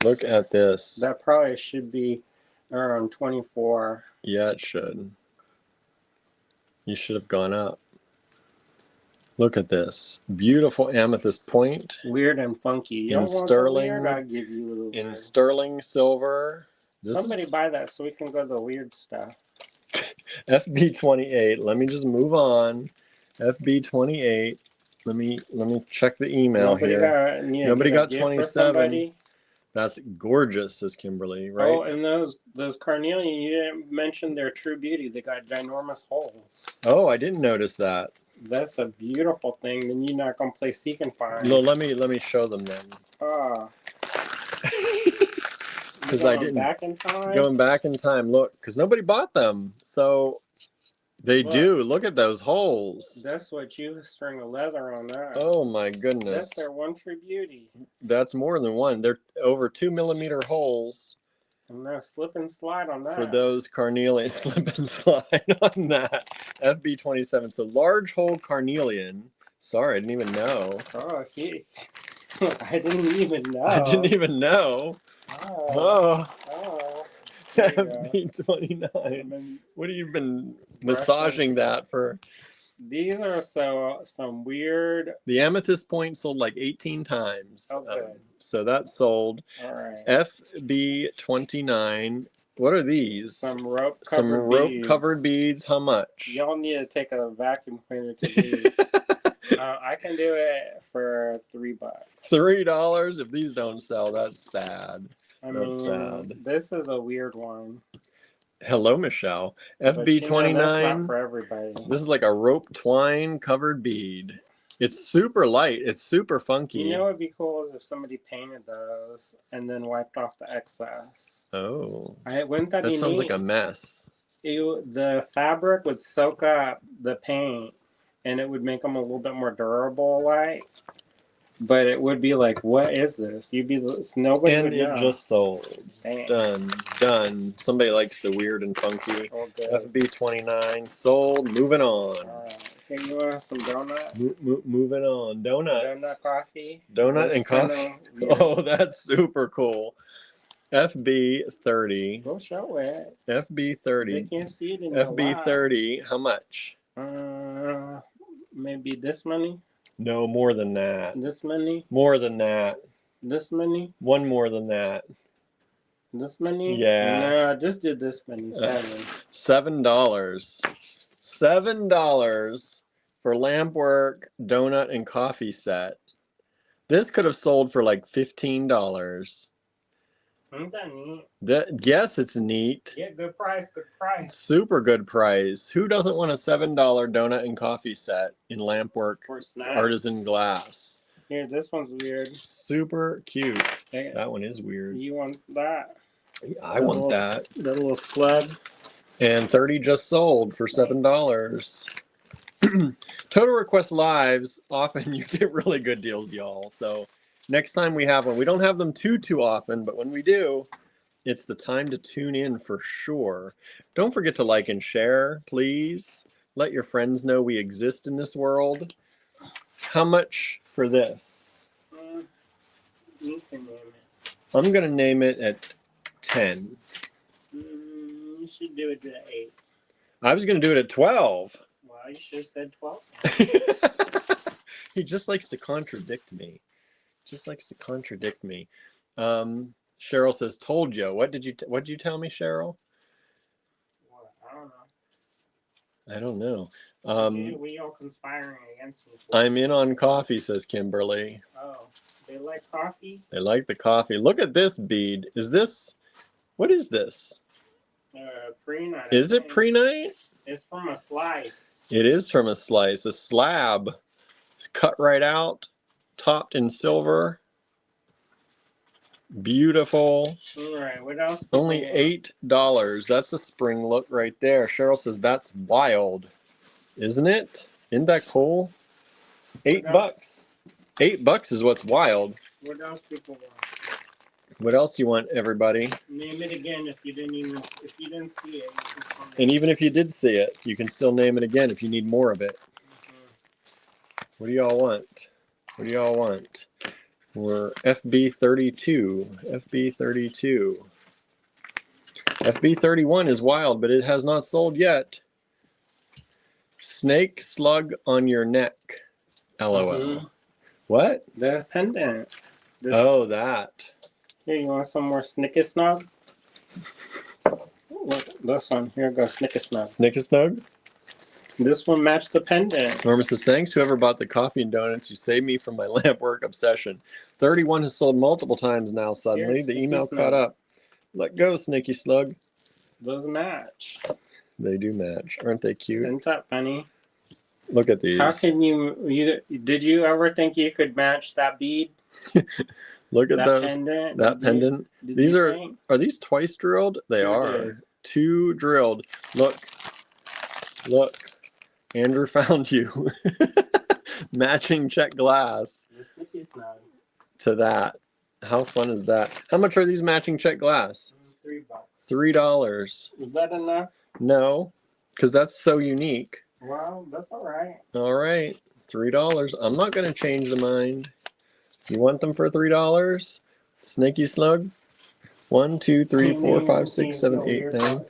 S1: Look at this.
S2: that probably should be around 24.
S1: Yeah, it should. You should have gone up. Look at this. Beautiful amethyst point.
S2: Weird and funky. You
S1: In
S2: don't want
S1: sterling-
S2: the weird? I'll give you a little
S1: In
S2: weird.
S1: sterling silver. This
S2: Somebody
S1: is
S2: buy that so we can go to the weird stuff.
S1: FB28. Let me just move on. FB28. Let me check the email here. Nobody got 27. That's gorgeous, says Kimberly, right?
S2: Oh, and those carnelian, you didn't mention their true beauty. They got ginormous holes.
S1: Oh, I didn't notice that.
S2: That's a beautiful thing. Then you're not gonna play seek and find.
S1: No, let me show them then.
S2: Ah.
S1: Because I didn't.
S2: Back in time.
S1: Going back in time, look, because nobody bought them, so they do. Look at those holes.
S2: That's what you string of leather on that.
S1: Oh my goodness.
S2: That's their one true beauty.
S1: That's more than one. They're over 2 millimeter holes.
S2: And now slip and slide on that.
S1: For those carnelian, slip and slide on that. FB27. So large hole carnelian. Sorry, I didn't even know.
S2: Oh, I didn't even know.
S1: I didn't even know.
S2: Oh.
S1: FB29. What have you been massaging that for?
S2: These are some weird.
S1: The amethyst point sold like 18 times.
S2: Oh, good.
S1: So that sold.
S2: All right.
S1: FB29. What are these?
S2: Some rope-covered
S1: beads. How much?
S2: Y'all need to take a vacuum cleaner to these. I can do it for $3.
S1: $3? If these don't sell, that's sad.
S2: That's sad. This is a weird one.
S1: Hello, Michelle.
S2: That's
S1: FB29.
S2: not for everybody.
S1: This is like a rope twine covered bead. It's super light. It's super funky.
S2: You know what would be cool is if somebody painted those and then wiped off the excess.
S1: Oh.
S2: Wouldn't that be neat?
S1: That sounds like a mess.
S2: The fabric would soak up the paint and it would make them a little bit more durable, like. But it would be like, what is this? Nobody would know.
S1: And it just sold.
S2: Thanks.
S1: Done. Somebody likes the weird and funky.
S2: Oh, good.
S1: FB29 sold. Moving on.
S2: Here, you want some donuts?
S1: Moving on. Donuts.
S2: Donut coffee.
S1: Donut and coffee. Oh, that's super cool. FB30.
S2: Go show it.
S1: FB30.
S2: They can't see it in
S1: FB30. How much?
S2: Maybe this many.
S1: No, more than that.
S2: This many?
S1: More than that.
S2: This many?
S1: One more than that.
S2: This many?
S1: Yeah.
S2: No, just do this many.
S1: $7. $7 for lampwork, donut, and coffee set. This could have sold for like $15.
S2: Isn't that neat?
S1: Yes, it's neat.
S2: Yeah, good price, good price.
S1: Super good price. Who doesn't want a $7 donut and coffee set in lampwork artisan glass?
S2: Here, this one's weird.
S1: Super cute. That one is weird.
S2: You want that?
S1: I want that.
S2: That little sled.
S1: And 30 just sold for $7. Total Request Lives, often you get really good deals, y'all. So next time we have one, we don't have them too often, but when we do, it's the time to tune in for sure. Don't forget to like and share, please. Let your friends know we exist in this world. How much for this?
S2: You can name it.
S1: I'm going to name it at 10.
S2: You should do it at 8.
S1: I was going to do it at 12.
S2: Well, you should have said 12.
S1: He just likes to contradict me. Cheryl says, "Told you." What did you tell me, Cheryl?
S2: Well, I don't know.
S1: I don't know.
S2: We all conspiring against me.
S1: I'm in on coffee, says Kimberly.
S2: Oh, they like coffee?
S1: They like the coffee. Look at this bead. What is this?
S2: Pre-night.
S1: Is it pre-night?
S2: It's from a slice.
S1: It is from a slice, a slab. It's cut right out, topped in silver. Beautiful.
S2: All right, what else?
S1: Only
S2: people want?
S1: $8. That's a spring look right there. Cheryl says that's wild, isn't it? Isn't that cool? $8.
S2: What else?
S1: $8 is what's wild.
S2: What else people want?
S1: What else do you want, everybody?
S2: Name it again if you didn't see it. You can still name
S1: And
S2: it.
S1: even if you did see it, you can still name it again if you need more of it. What do y'all want? What do y'all want? We're FB32. FB32. FB31 is wild, but it has not sold yet. Snake slug on your neck. LOL.
S2: Mhm.
S1: What?
S2: The pendant. This,
S1: Oh, that.
S2: Here, you want some more Snickesnog? Look, this one. Here goes Snickesnog.
S1: Snickesnug?
S2: This one matched the pendant.
S1: Norma says, thanks whoever bought the coffee and donuts. You saved me from my lamp work obsession. 31 has sold multiple times now suddenly.
S2: Here's
S1: The email
S2: Snicky
S1: caught
S2: Slug.
S1: up. Let go, Snicky Slug.
S2: Those match.
S1: They do match. Aren't they cute?
S2: Isn't that funny?
S1: Look at these.
S2: How can did you ever think you could match that bead?
S1: Look at
S2: That
S1: those.
S2: pendant?
S1: That pendant.
S2: Did
S1: These
S2: you
S1: are
S2: think?
S1: these twice drilled? They
S2: Two
S1: are.
S2: did.
S1: 2 drilled. Look. Look. Andrew found you. Matching check glass
S2: The Snicky Snug.
S1: to that. How fun is that? How much are these matching check glass?
S2: $3.
S1: $3.
S2: Is that enough?
S1: No, because that's so unique.
S2: Well, that's all right.
S1: All right, $3. I'm not going to change the mind. You want them for $3? Snaky Slug? 1, 2, 3, 4, 5, 6, 7, 8, 9.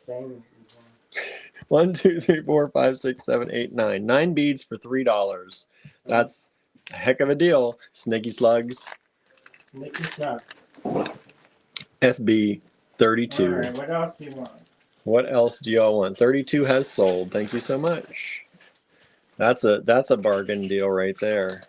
S1: 1, 2, 3, 4, 5, 6, 7, 8, 9. 9 beads for $3. That's a heck of a deal. Snaky Slugs.
S2: Snicky Snug.
S1: FB 32.
S2: All right, what else do you want?
S1: What else do y'all want? 32 has sold. Thank you so much. That's a bargain deal right there.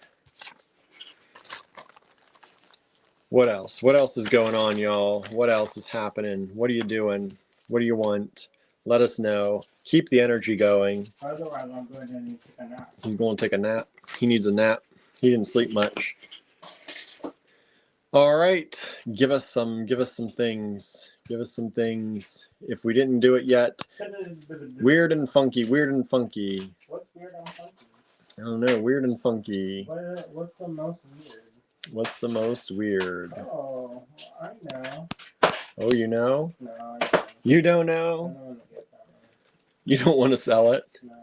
S1: What else? What else is going on, y'all? What else is happening? What are you doing? What do you want? Let us know. Keep the energy going.
S2: Otherwise, I'm going to need to take a nap.
S1: He's going to take a nap. He needs a nap. He didn't sleep much. All right. Give us some things. Give us some things. If we didn't do it yet, weird and funky, weird and funky.
S2: What's weird and funky?
S1: I don't know, weird and funky.
S2: What's the most weird?
S1: What's the most weird?
S2: Oh, I know.
S1: Oh, you know?
S2: No, I don't.
S1: You don't
S2: I
S1: know?
S2: don't want to get that one.
S1: You don't want to sell it?
S2: No.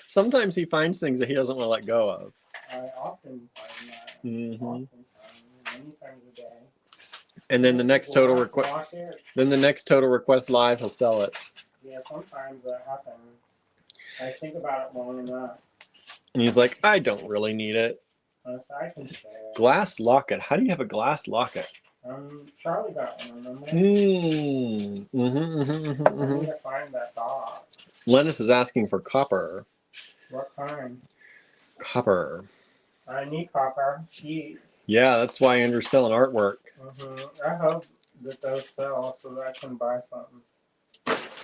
S1: Sometimes he finds things that he doesn't want to let go of.
S2: I often find that.
S1: Mm-hmm.
S2: Often many times a day.
S1: And then the next total
S2: Glass
S1: request.
S2: locket.
S1: Then the next total request live, he'll sell it.
S2: Yeah, sometimes that happens. I think about it long enough.
S1: And he's like, I don't really need it.
S2: I can say it.
S1: Glass locket. How do you have a glass locket?
S2: Charlie got one, remember?
S1: Mm-hmm,
S2: I need to find that dog.
S1: Lennis is asking for copper.
S2: What kind?
S1: Copper.
S2: I need copper. Sheet.
S1: Yeah, that's why Andrew's selling artwork.
S2: I hope that those sell so that I can buy something.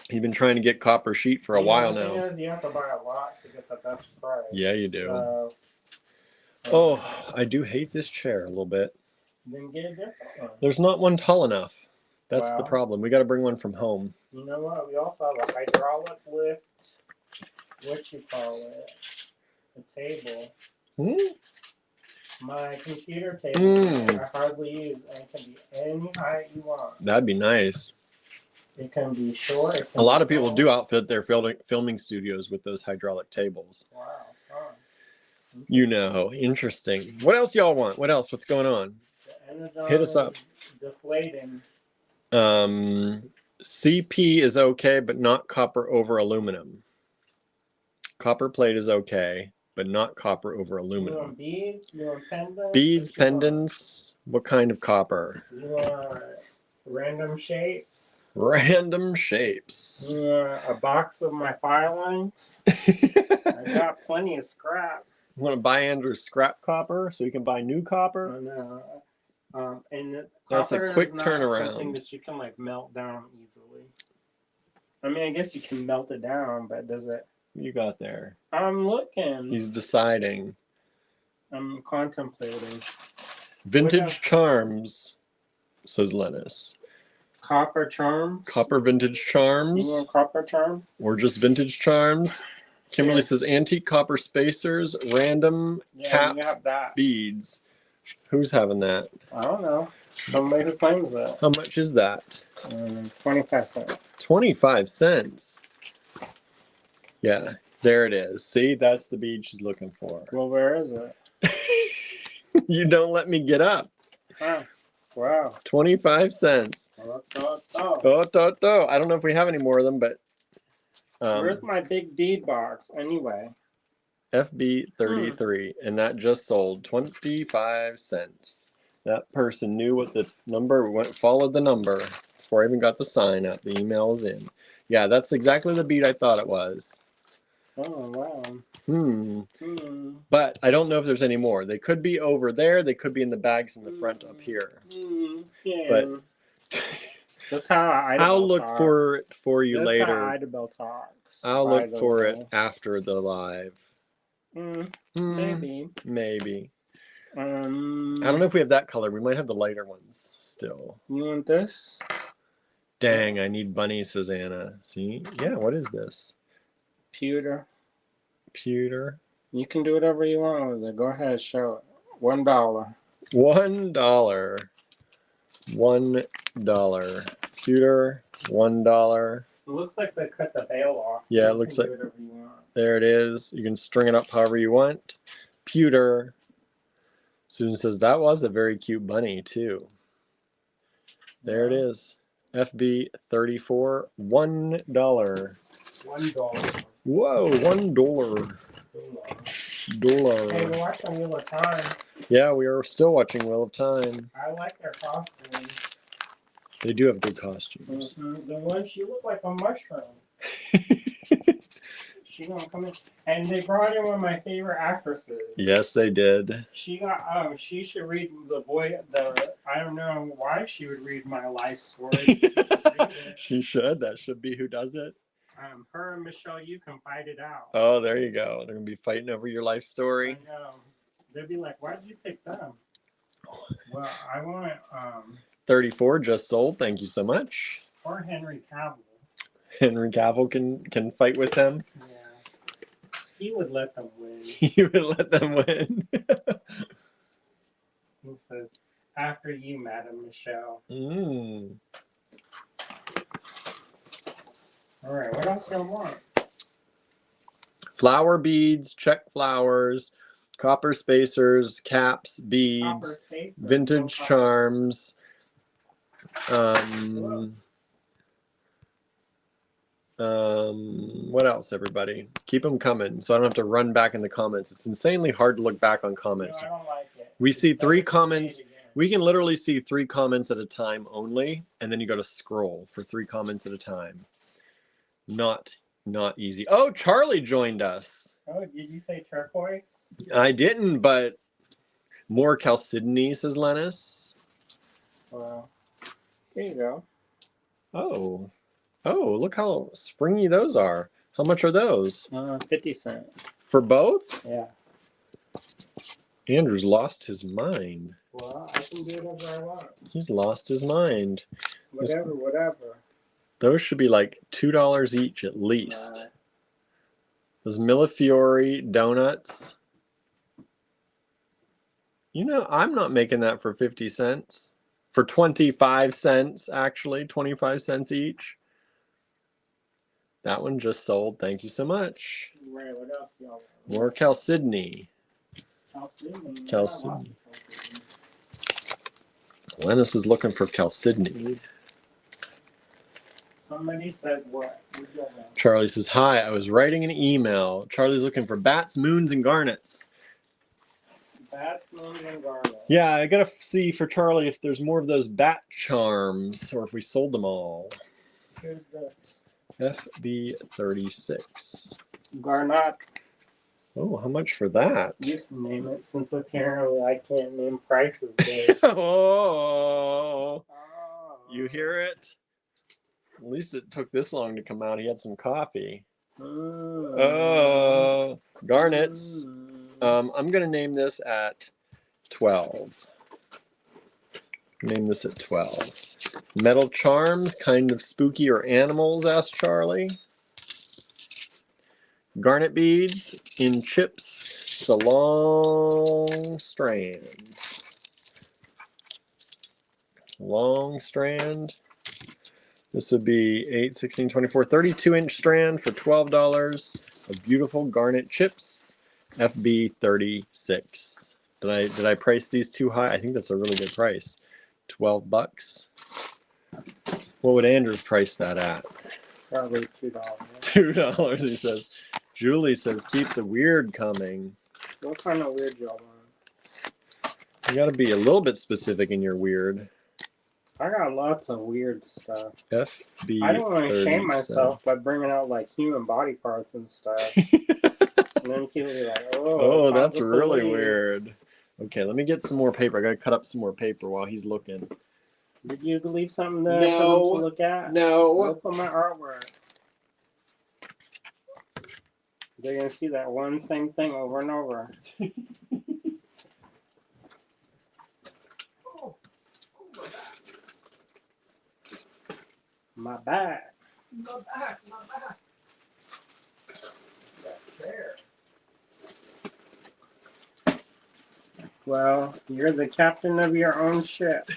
S1: He's been trying to get copper sheet for a while
S2: The thing
S1: now.
S2: is, you have to buy a lot to get the best price.
S1: Yeah, you do.
S2: So,
S1: Oh, I do hate this chair a little bit.
S2: then get a different one.
S1: There's not one tall enough. That's the
S2: Wow.
S1: problem. We got to bring one from home.
S2: You know what? We also have a hydraulic lift. What you call it? A table. My computer table.
S1: Mm.
S2: I hardly use, and it can be any height you want.
S1: That'd be nice.
S2: It can be short. It can
S1: A lot
S2: be
S1: of people
S2: tall.
S1: do outfit their filming studios with those hydraulic tables.
S2: Wow. Fun.
S1: You know, interesting. What else y'all want? What else? What's going on?
S2: The Energon
S1: Hit us up.
S2: is deflating.
S1: CP is okay, but not copper over aluminum. Copper plate is okay, but not copper over
S2: You
S1: aluminum.
S2: want beads? You want pendants?
S1: Beads,
S2: What you want?
S1: pendants. What kind of copper?
S2: You want random shapes?
S1: Random shapes.
S2: You want a box of my filings? I got plenty of scrap.
S1: You want to buy Andrew's scrap copper so you can buy new copper?
S2: I know. And
S1: That's a
S2: copper
S1: quick
S2: is not
S1: turnaround.
S2: something that you can like melt down easily. I mean, I guess you can melt it down, but does it
S1: you got there?
S2: I'm looking.
S1: He's deciding.
S2: I'm contemplating.
S1: Vintage charms, says Lennis.
S2: Copper charm.
S1: Copper vintage
S2: You
S1: charms,
S2: want copper charm?
S1: or just vintage charms. Kimberly says antique copper spacers, random
S2: Yeah, you
S1: caps,
S2: have that.
S1: beads. Who's having that?
S2: I don't know. Somebody who claims that.
S1: How much is that?
S2: 25 cents.
S1: 25 cents. Yeah, there it is. See, that's the bead she's looking for.
S2: Well, where is it?
S1: You don't let me get up.
S2: Huh. Wow.
S1: 25 cents.
S2: Oh.
S1: I don't know if we have any more of them, but
S2: Where's my big bead box anyway?
S1: FB33, and that just sold 25 cents. That person knew what the number followed the number before I even got the sign up. The email was in. Yeah, that's exactly the bead I thought it was.
S2: Oh, wow.
S1: But I don't know if there's any more. They could be over there. They could be in the bags in the front up here.
S2: Yeah.
S1: But
S2: that's how
S1: I'll look for it for you
S2: that's
S1: later.
S2: How Idabel talks.
S1: I'll look for it after the live.
S2: Maybe.
S1: Maybe.
S2: I
S1: don't know if we have that color. We might have the lighter ones still.
S2: You want this?
S1: Dang, I need bunny, says Anna. See? Yeah, what is this?
S2: Pewter.
S1: Pewter.
S2: You can do whatever you want with it. Go ahead and show it. $1.
S1: $1. $1. Pewter. $1.
S2: It looks like they cut the bail off.
S1: Yeah, it looks like.
S2: Whatever you want.
S1: There it is. You can string it up however you want. Pewter. Susan says that was a very cute bunny too. There it is. FB34. $1.
S2: $1.
S1: Whoa, $1.
S2: Hey, we're watching Wheel of Time.
S1: Yeah, we are still watching Wheel of Time.
S2: I like their costumes.
S1: They do have good costumes.
S2: The one, she looked like a mushroom. She gonna come in, and they brought in one of my favorite actresses.
S1: Yes, they did.
S2: She got. She should read the boy. I don't know why she would read my life story.
S1: She should. That should be who does it.
S2: Her and Michelle, you can fight it out.
S1: Oh, there you go. They're gonna be fighting over your life story.
S2: I know. They'd be like, "Why did you pick them?" Well, I want
S1: 34 just sold. Thank you so much.
S2: Or Henry Cavill.
S1: Henry Cavill can fight with them.
S2: Yeah. He would let them win.
S1: He would let them win.
S2: He says, "After you, Madam Michelle." All right, what else do I want?
S1: Flower beads, check flowers, copper spacers, caps, beads, vintage charms. What else, everybody? Keep them coming so I don't have to run back in the comments. It's insanely hard to look back on comments.
S2: No, I don't like it.
S1: We see 3 comments. We can literally see 3 comments at a time only, and then you got to scroll for 3 comments at a time. Not easy. Oh, Charlie joined us.
S2: Oh, did you say turquoise?
S1: I didn't, but more chalcedony, says Lennis.
S2: Well, here you go.
S1: Oh, look how springy those are. How much are those?
S2: 50 cents.
S1: For both?
S2: Yeah.
S1: Andrew's lost his mind.
S2: Well, I can do whatever I want.
S1: He's lost his mind.
S2: Whatever.
S1: Those should be like $2 each at least. Those Millefiori donuts. You know, I'm not making that for 50 cents. For 25 cents, actually. 25 cents each. That one just sold. Thank you so much.
S2: Right, what else y'all want?
S1: More chalcedony.
S2: Chalcedony.
S1: Lennis is looking for chalcedony.
S2: Somebody said what?
S1: Charlie says, hi, I was writing an email. Charlie's looking for bats, moons, and garnets.
S2: Bats, moons, and garnets.
S1: Yeah, I gotta see for Charlie if there's more of those bat charms or if we sold them all.
S2: Here's this.
S1: FB36.
S2: Garnet.
S1: Oh, how much for that?
S2: You can name it since apparently I can't name prices. Babe.
S1: Oh, you hear it? At least it took this long to come out. He had some coffee. Oh, garnets. I'm gonna name this at 12. Name this at 12. Metal charms, kind of spooky or animals, asked Charlie. Garnet beads in chips. It's a long strand. Long strand. This would be 8, 16, 24, 32-inch strand for $12 of beautiful garnet chips, FB 36. Did I price these too high? I think that's a really good price. 12 bucks. What would Andrew price that at?
S2: Probably $2.
S1: $2, he says. Julie says, keep the weird coming.
S2: What kind of weird y'all want?
S1: You gotta be a little bit specific in your weird.
S2: I got lots of weird stuff.
S1: FB
S2: I don't want to
S1: 37.
S2: shame myself by bringing out like human body parts and stuff. And then people be like,
S1: oh, that's really weird. Okay, let me get some more paper. I gotta cut up some more paper while he's looking.
S2: Did you leave something there for them to look at?
S1: No.
S2: Look at my artwork. They're gonna see that one same thing over and over. My back.
S1: My back. That chair.
S2: Well, you're the captain of your own ship.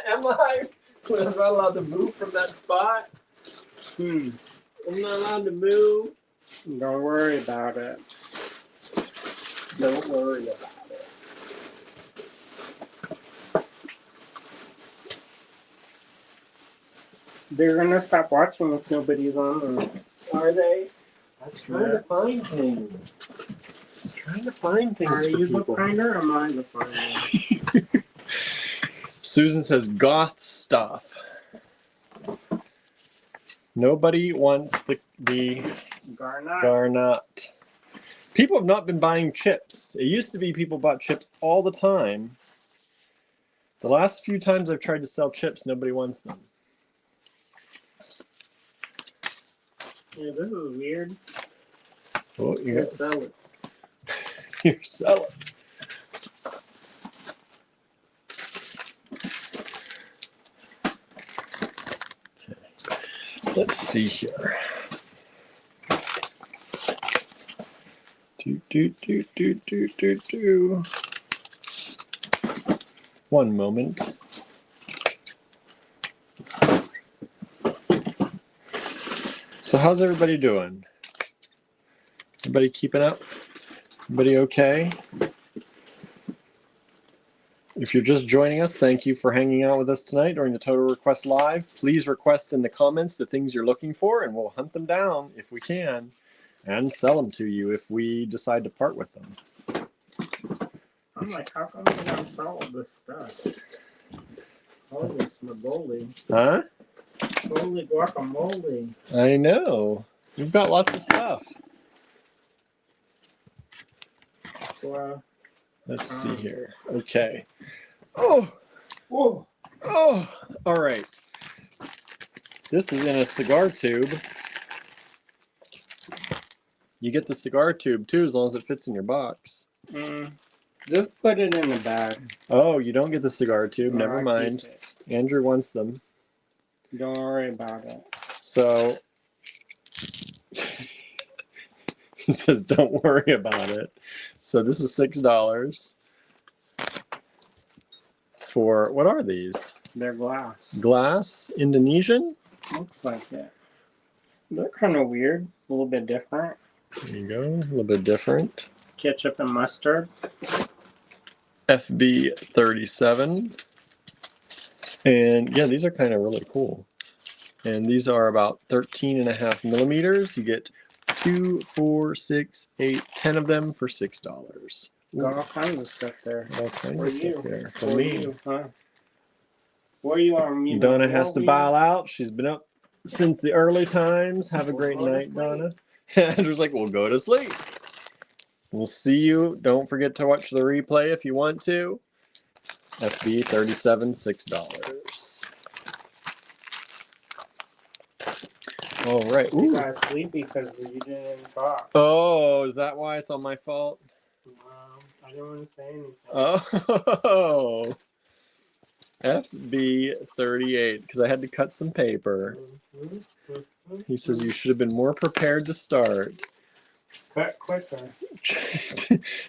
S1: Am I? I'm not allowed to move from that spot.
S2: I'm
S1: not allowed to move.
S2: Don't worry about it.
S1: Don't worry about it.
S2: They're gonna stop watching if nobody's on.
S1: Are they? I was trying to find things.
S2: Are you the finder or am I the finder?
S1: Susan says goth stuff. Nobody wants the Garnot. People have not been buying chips. It used to be people bought chips all the time. The last few times I've tried to sell chips, nobody wants them.
S2: Yeah, this is weird.
S1: Oh,
S2: You sell it.
S1: You're selling. Okay. Let's see here. One moment. So how's everybody doing? Everybody keeping up? Everybody okay? If you're just joining us, thank you for hanging out with us tonight during the Total Request Live. Please request in the comments the things you're looking for, and we'll hunt them down if we can, and sell them to you if we decide to part with them.
S2: I'm like, how come we don't sell all this stuff? Holy smaboli.
S1: Huh?
S2: Holy guacamole.
S1: I know. We've got lots of stuff.
S2: Well,
S1: let's see here. Okay. Oh.
S2: Whoa.
S1: Oh. All right. This is in a cigar tube. You get the cigar tube too, as long as it fits in your box.
S2: Just put it in the bag.
S1: Oh, you don't get the cigar tube. Never mind. Andrew wants them.
S2: Don't worry about it.
S1: So he says, "Don't worry about it." So this is $6 for, what are these?
S2: They're glass.
S1: Glass Indonesian?
S2: Looks like it. They're kind of weird. A little bit different.
S1: There you go. A little bit different.
S2: Ketchup and mustard.
S1: FB 37. And yeah, these are kind of really cool. And these are about 13.5 millimeters. You get 2, 4, 6, 8, 10 of them for $6.
S2: Got all kinds of stuff there.
S1: All kinds of stuff there. For me.
S2: Where you are, me?
S1: Donna has to bail out. She's been up since the early times. Have a great night, Donna. Andrew's like, we'll go to sleep. We'll see you. Don't forget to watch the replay if you want to. FB 37, $6. All right.
S2: We
S1: Ooh.
S2: got sleepy because you didn't talk.
S1: Oh, is that why it's all my fault?
S2: I didn't want to say anything.
S1: Oh. FB38, because I had to cut some paper. He says you should have been more prepared to start.
S2: Cut quicker.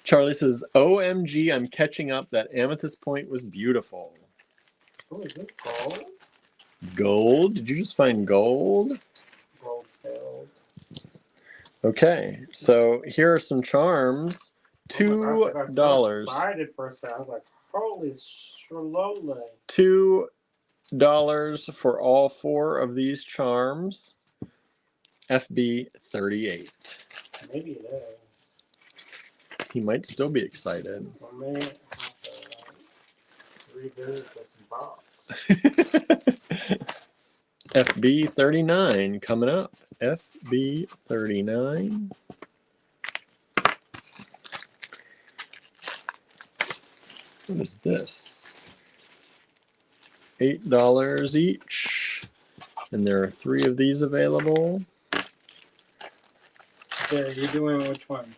S1: Charlie says, OMG, I'm catching up. That amethyst point was beautiful.
S2: Oh, is it gold?
S1: Gold? Did you just find gold?
S2: Gold filled.
S1: Okay, so here are some charms. $2.
S2: Oh my gosh, I got so excited for a second. I was like, holy shillole.
S1: $2 for all 4 of these charms. FB38.
S2: Maybe it is.
S1: He might still be excited.
S2: I may have to revisit this box.
S1: FB39 coming up. FB39. What is this? $8 each. And there are 3 of these available.
S2: Yeah, you're doing which ones?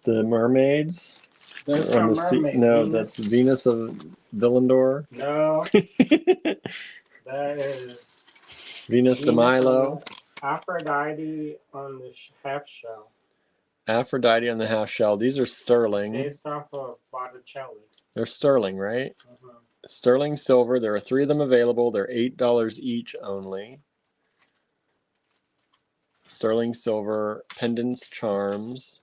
S1: The mermaids.
S2: That's
S1: on
S2: not
S1: the sea.
S2: mermaid.
S1: No,
S2: Venus.
S1: that's Venus of Villandor.
S2: No, that is
S1: Venus de Milo.
S2: Aphrodite on the half shell.
S1: Aphrodite on the half shell. These are sterling.
S2: Based off of Botticelli.
S1: They're sterling, right? Sterling silver. There are 3 of them available. They're $8 each only. Sterling silver pendants, charms.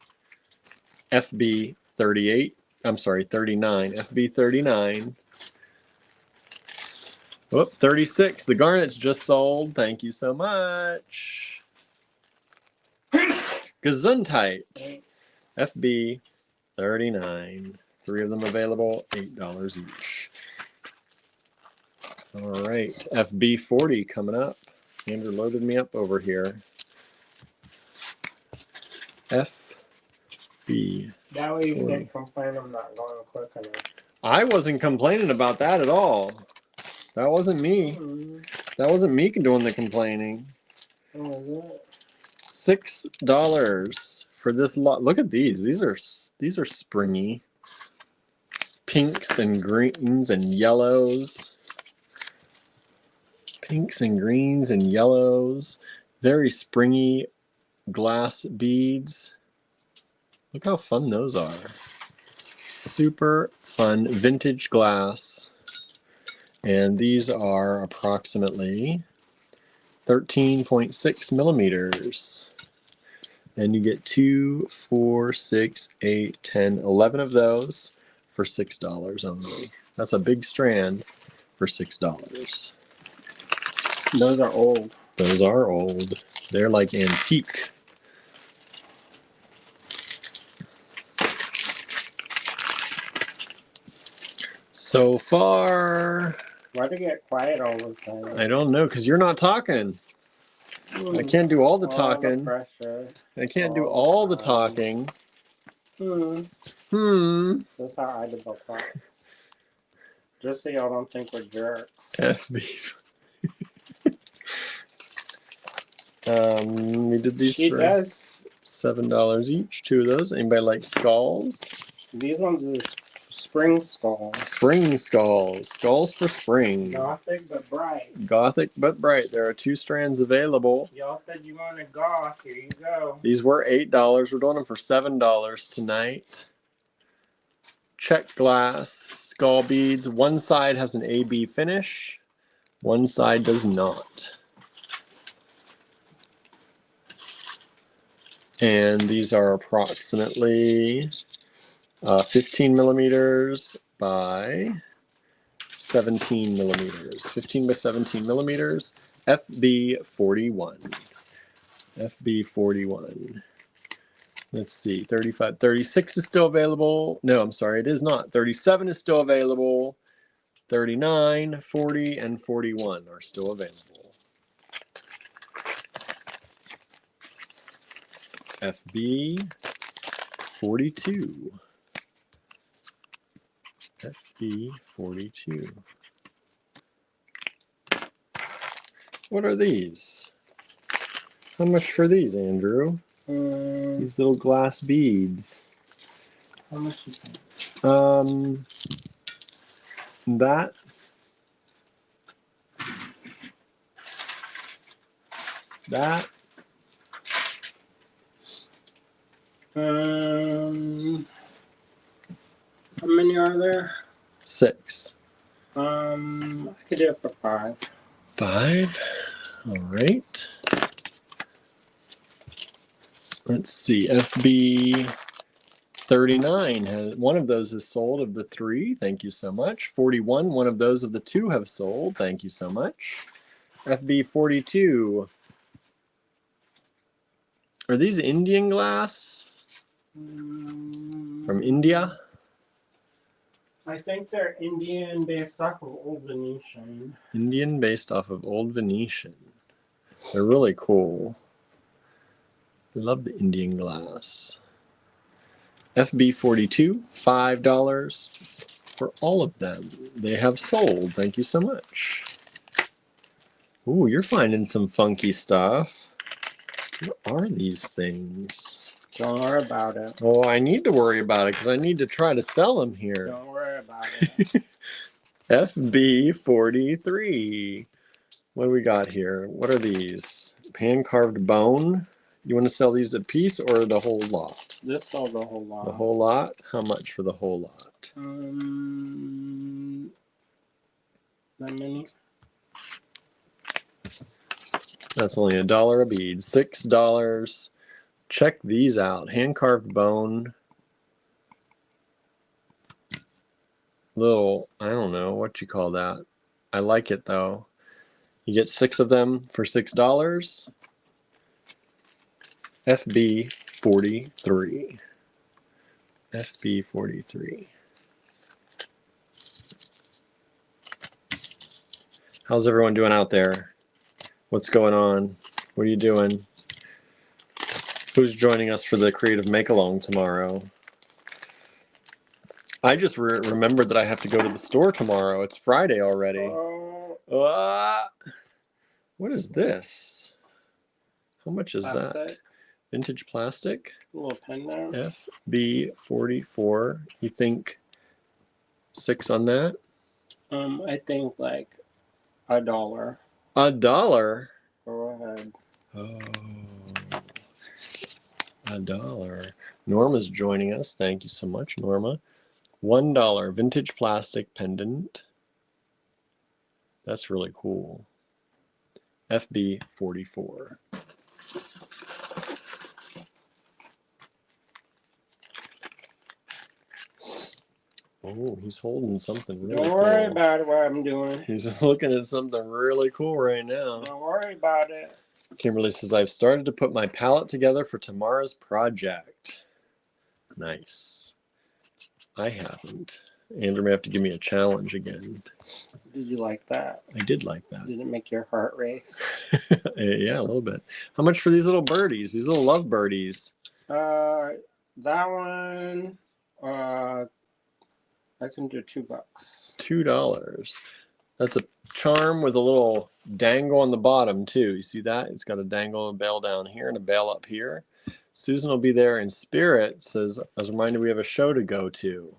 S1: FB 38. I'm sorry, 39. FB 39. Whoop, 36. The garnets just sold. Thank you so much. Gesundheit. FB 39. 3 of them available. $8 each. All right. FB 40 coming up. Andrew loaded me up over here. FB.
S2: That way you can't complain I'm not going quick enough.
S1: I wasn't complaining about that at all. That wasn't me. That wasn't me doing the complaining.
S2: Oh, is it?
S1: $6 for this lot. Look at these. These are springy. Pinks and greens and yellows. Pinks and greens and yellows. Very springy glass beads. Look how fun those are. Super fun vintage glass. And these are approximately 13.6 millimeters. And you get 2, 4, 6, 8, 10, 11 of those for $6 only. That's a big strand for $6.
S2: Those are old.
S1: Those are old. They're like antique. So far,
S2: Why'd it get quiet all of a sudden?
S1: I don't know, because you're not talking. I can't do all the talking.
S2: The pressure.
S1: I can't do all the talking.
S2: That's how I develop talk. Just so y'all don't think we're jerks.
S1: FB. We did these
S2: She
S1: for
S2: does.
S1: $7 each. 2 of those. Anybody like skulls?
S2: These ones is spring skulls.
S1: Spring skulls. Skulls for spring.
S2: Gothic but bright.
S1: Gothic but bright. There are 2 strands available.
S2: Y'all said you wanted goth. Here you go.
S1: These were $8. We're doing them for $7 tonight. Check glass skull beads. One side has an AB finish. One side does not. And these are approximately 15 millimeters by 17 millimeters. 15 by 17 millimeters. FB41. FB41. Let's see. 35, 36 is still available. No, I'm sorry, it is not. 37 is still available. 39, 40, and 41 are still available. FB 42. FB 42. What are these? How much for these, Andrew? These little glass beads.
S2: How much you think?
S1: That.
S2: How many are there?
S1: 6.
S2: I could do it for 5.
S1: 5. All right. Let's see. FB 39 has one of those is sold of the 3. Thank you so much. 41. One of those of the 2 have sold. Thank you so much. FB 42. Are these Indian glass from India?
S2: I think they're Indian based off of Old Venetian.
S1: Indian based off of Old Venetian. They're really cool. I love the Indian glass. FB 42, $5 for all of them. They have sold. Thank you so much. Ooh, you're finding some funky stuff. What are these things?
S2: Don't worry about it.
S1: Oh, I need to worry about it because I need to try to sell them here.
S2: Don't worry about it.
S1: FB 43. What do we got here? What are these? Hand carved bone. You want to sell these a piece or the whole lot?
S2: Just sell the whole lot.
S1: The whole lot? How much for the whole lot?
S2: That many?
S1: That's only $1 a bead. $6. Check these out. Hand carved bone. Little, I don't know what you call that. I like it though. You get 6 of them for $6. FB 43. FB 43. How's everyone doing out there? What's going on? What are you doing? Who's joining us for the Creative Make-Along tomorrow? I just remembered that I have to go to the store tomorrow. It's Friday already. What is this? How much is that? Vintage plastic?
S2: A little pen there.
S1: FB 44. You think 6 on that?
S2: I think like $1.
S1: $1?
S2: Go ahead.
S1: Oh, $1. Norma's joining us. Thank you so much, Norma. $1 vintage plastic pendant. That's really cool. FB 44. Oh, he's holding something really cool.
S2: Don't worry about what I'm doing.
S1: He's looking at something really cool right now.
S2: Don't worry about it.
S1: Kimberly says, I've started to put my palette together for tomorrow's project. Nice. I haven't. Andrew may have to give me a challenge again.
S2: Did you like that?
S1: I did like that.
S2: Did it make your heart race?
S1: Yeah, a little bit. How much for these little birdies? These little love birdies?
S2: That one, I can do $2.
S1: $2. That's a charm with a little dangle on the bottom too. You see that? It's got a dangle and a bell down here and a bell up here. Susan will be there in spirit. Says, I was reminded we have a show to go to.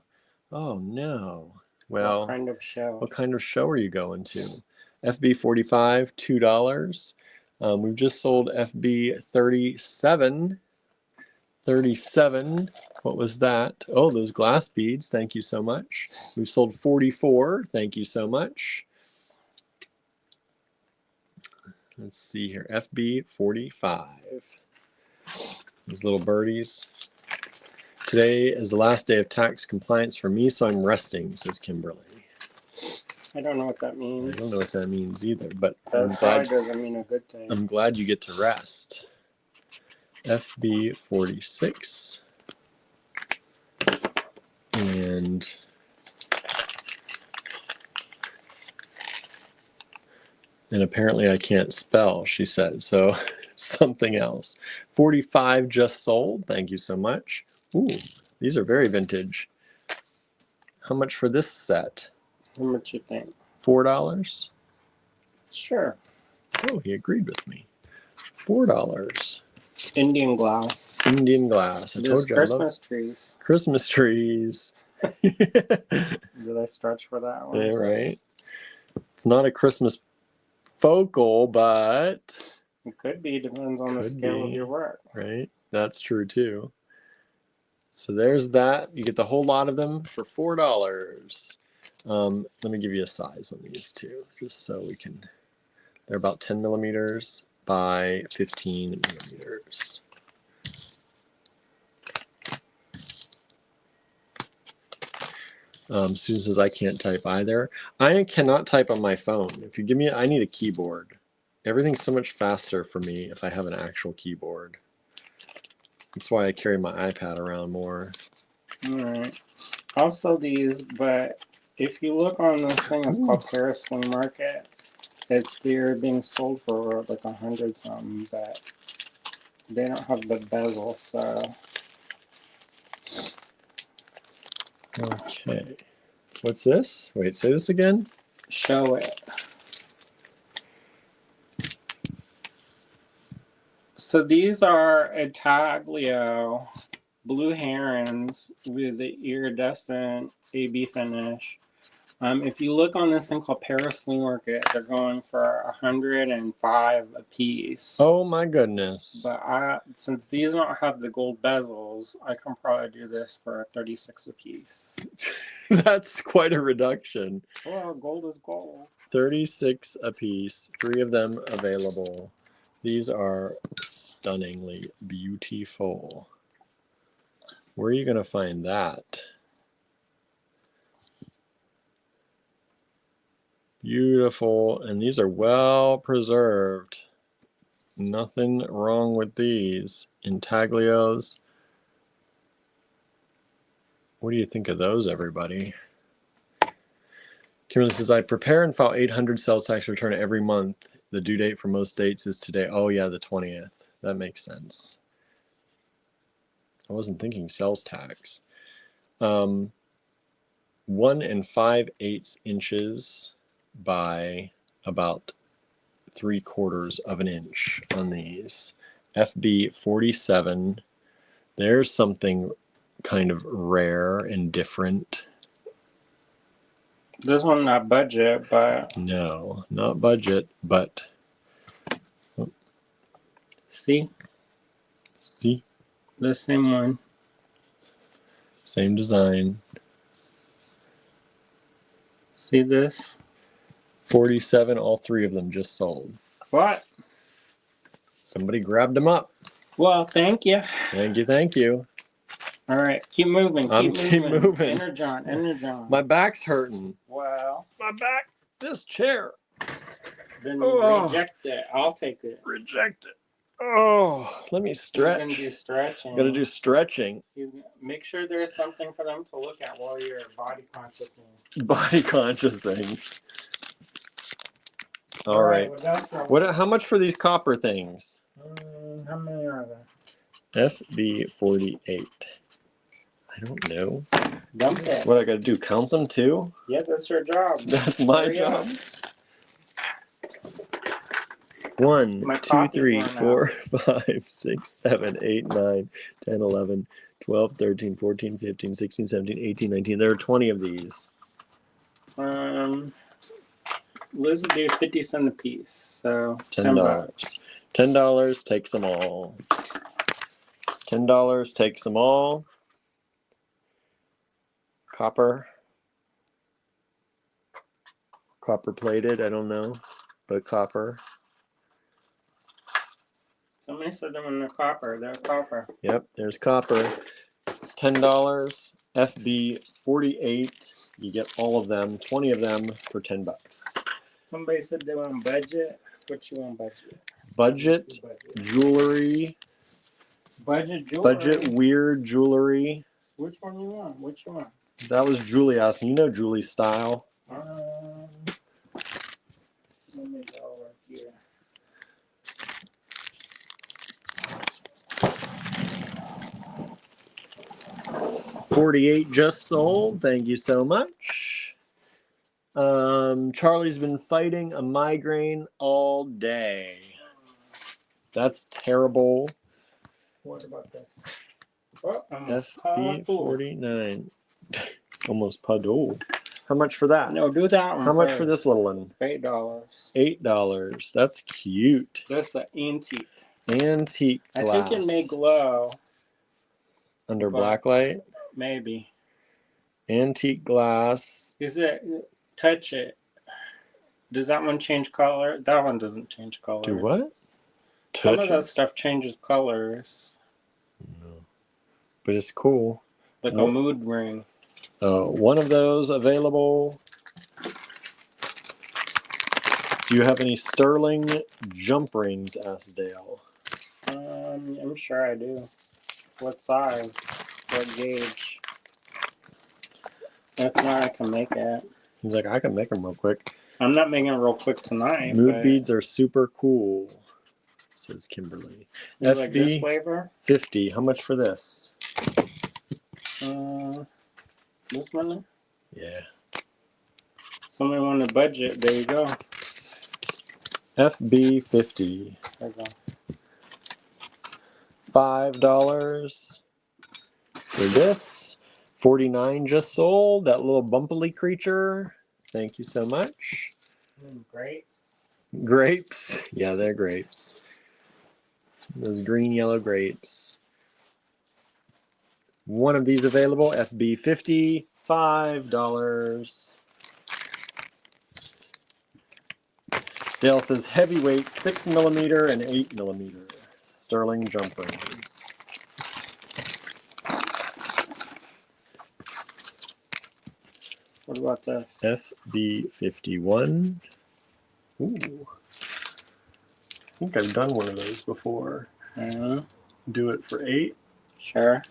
S1: Oh no. Well,
S2: What kind of show?
S1: What kind of show are you going to? FB 45, $2. We've just sold FB 37. 37. What was that? Oh, those glass beads. Thank you so much. We've sold 44. Thank you so much. Let's see here. FB 45. These little birdies. Today is the last day of tax compliance for me, so I'm resting, says Kimberly.
S2: I don't know what that means.
S1: I don't know what that means either, but
S2: that probably doesn't mean a good thing.
S1: I'm glad you get to rest. FB 46. And apparently I can't spell, she said, so something else. 45 just sold. Thank you so much. Ooh, these are very vintage. How much for this set?
S2: How much you think?
S1: $4?
S2: Sure.
S1: Oh, he agreed with me. $4.
S2: Indian glass.
S1: Indian glass. I
S2: There's
S1: told you I love
S2: Christmas trees.
S1: Christmas trees.
S2: Did I stretch for that one?
S1: Yeah, right. It's not a Christmas focal, but
S2: It could be. Depends on the scale of your work.
S1: Right. That's true too. So there's that. You get the whole lot of them for $4. Let me give you a size on these too, just so we can. They're about 10 millimeters by 15 millimeters. Susan says I can't type either. I cannot type on my phone. If you give me, I need a keyboard. Everything's so much faster for me if I have an actual keyboard. That's why I carry my iPad around more.
S2: All right. Also these, but if you look on this thing, it's called Paris Flea Market. They're being sold for like 100 something, but they don't have the bezel, so.
S1: Okay. What's this? Wait, say this again.
S2: Show it. So these are intaglio blue herons with the iridescent AB finish. If you look on this thing called Paris Flea Market, they're going for 105 a piece.
S1: Oh my goodness.
S2: But since these don't have the gold bezels, I can probably do this for 36 a piece.
S1: That's quite a reduction.
S2: Well, gold is gold.
S1: 36 a piece, 3 of them available. These are stunningly beautiful. Where are you going to find that? Beautiful, and these are well preserved. Nothing wrong with these. Intaglios. What do you think of those, everybody? Kimberly says, I prepare and file 800 sales tax return every month. The due date for most states is today. Oh, yeah, the 20th. That makes sense. I wasn't thinking sales tax. 1 5/8 inches by about 3/4 of an inch on these. FB 47. There's something kind of rare and different.
S2: This one not budget, but
S1: No, not budget, but
S2: see the same one.
S1: Same design.
S2: See this?
S1: 47, all 3 of them just sold.
S2: What?
S1: Somebody grabbed them up.
S2: Well, thank you.
S1: Thank you, thank you.
S2: All right, keep moving.
S1: Keep moving.
S2: Energon.
S1: My back's hurting.
S2: Well,
S1: My back. This chair.
S2: Then reject it. I'll take it.
S1: Reject it. Oh, let me stretch.
S2: You can do stretching.
S1: Gotta do stretching.
S2: Make sure there's something for them to look at while you're body consciousing.
S1: Body consciousing. All right. How much for these copper things?
S2: How many are there?
S1: FB 48. I don't know.
S2: Dump it.
S1: What I gotta do? Count them too?
S2: Yeah, that's your job.
S1: That's my job. 1, 2, 3, 4, 5, 6, 7, 8, 9, 10, 11, 12, 13, 14, 15, 16, 17, 18, 19. There are 20 of these.
S2: Let's do 50 cents a piece. So
S1: $10. $10 takes them all. $10 takes them all. Copper plated, I don't know, but copper.
S2: Somebody said them in the copper. They're copper.
S1: Yep, there's copper. $10. FB 48. You get all of them, 20 of them for $10.
S2: Somebody said they want budget. What you want budget?
S1: Budget jewelry.
S2: Budget jewelry.
S1: Budget weird jewelry.
S2: Which one you want? Which one?
S1: That was Julie asking. You know Julie's style.
S2: Let me go over here.
S1: $48 just sold. Thank you so much. Charlie's been fighting a migraine all day. That's terrible.
S2: What about this? Oh,
S1: FB49. Almost puddle. How much for that?
S2: No, do that one.
S1: How much
S2: first.
S1: for this little one?
S2: $8.
S1: $8. That's cute.
S2: That's an antique.
S1: Antique glass.
S2: I think it may glow.
S1: Under black light?
S2: Maybe.
S1: Antique glass.
S2: Is it? Touch it. Does that one change color? That one doesn't change color.
S1: Do what?
S2: Some
S1: Touch
S2: of
S1: it?
S2: that stuff changes colors.
S1: No. But it's cool.
S2: Like a mood ring.
S1: One of those available. Do you have any sterling jump rings, asked Dale?
S2: I'm sure I do. What size? What gauge? If not, I can make it.
S1: He's like, I can make them real quick.
S2: I'm not making it real quick tonight.
S1: Mood beads are super cool, says Kimberly.
S2: FB like this flavor?
S1: 50. How much for this?
S2: This one?
S1: Yeah.
S2: Somebody want a budget. There you go.
S1: FB 50.
S2: There you go.
S1: $5 for this. 49 just sold. That little bumpily creature. Thank you so much.
S2: Grapes.
S1: Grapes. Yeah, they're grapes. Those green yellow grapes. One of these available. FB 50. $5. Dale says heavyweight 6mm and 8mm sterling jump rings.
S2: What about this?
S1: FB 51. Ooh. I think I've done one of those before. Do it for 8.
S2: Sure.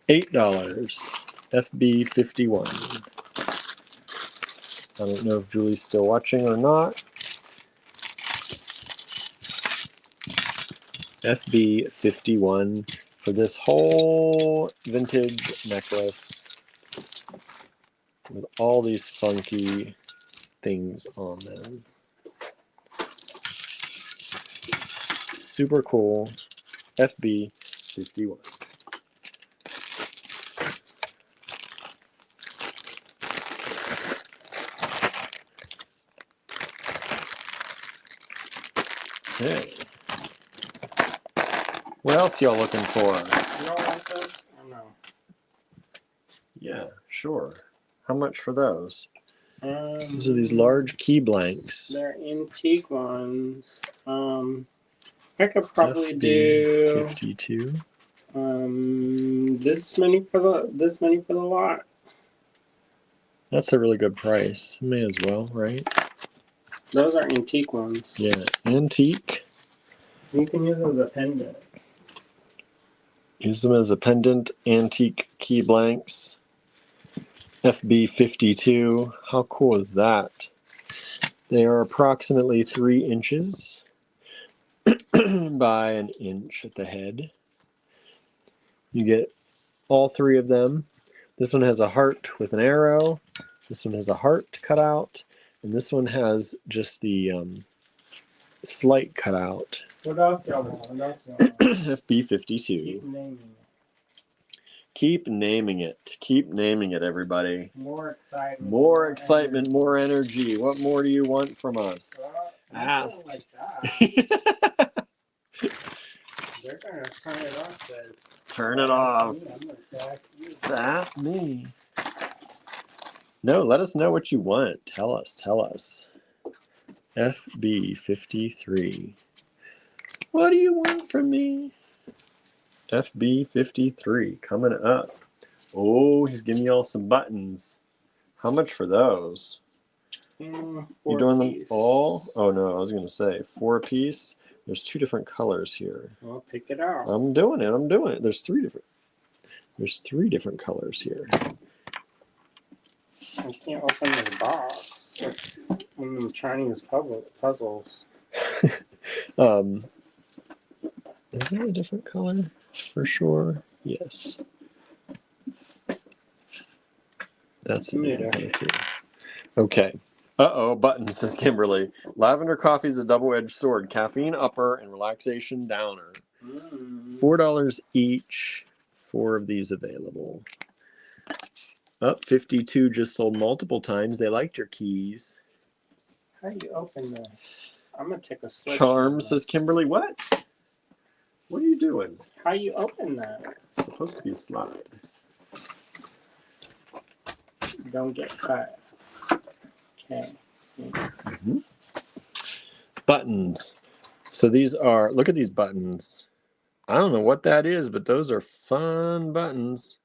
S1: $8. FB 51. I don't know if Julie's still watching or not. FB 51 for this whole vintage necklace with all these funky things on them. Super cool. FB 51. Okay. What else y'all looking for?
S2: You don't want this? I know.
S1: Yeah, sure. How much for those? These are these
S2: These
S1: large key blanks.
S2: They're antique ones. I could probably do
S1: 52.
S2: this many for the lot.
S1: That's a really good price. May as well, right?
S2: Those are antique ones.
S1: Yeah, antique.
S2: You can use them as a pendant.
S1: Use them as a pendant. Antique key blanks. FB 52. How cool is that? They are approximately 3 inches by 1 inch at the head. You get all 3 of them. This one has a heart with an arrow. This one has a heart cut out. And this one has just the slight cutout.
S2: What else y'all want? What else y'all want?
S1: FB 52.
S2: Keep naming it.
S1: Keep naming it. Keep naming it, everybody.
S2: More excitement.
S1: More excitement, more energy. What more do you want from us? Ask.
S2: Like that. They're gonna turn it off. Says,
S1: Turn it off.
S2: I'm gonna sass you.
S1: Sass me. No, let us know what you want. Tell us. Tell us. FB 53. What do you want from me? FB 53 coming up. Oh, he's giving y'all some buttons. How much for those? You doing them all? Oh no, I was gonna say 4 a piece. There's 2 different colors here.
S2: Well, pick it out.
S1: I'm doing it. I'm doing it. There's 3 different colors here.
S2: I can't open this box. One of them Chinese puzzles.
S1: Is that a different color? For sure. Yes. That's a different color too. Okay. Uh-oh, buttons, says Kimberly. Lavender coffee is a double-edged sword. Caffeine upper and relaxation downer. $4 each. 4 of these available. Up 52 just sold multiple times. They liked your keys.
S2: How do you open this? I'm gonna take a switch.
S1: Charm, says Kimberly. What? What are you doing?
S2: How you open that?
S1: It's supposed to be a slide.
S2: Don't get cut. Okay.
S1: Buttons. So these are, look at these buttons. I don't know what that is, but those are fun buttons.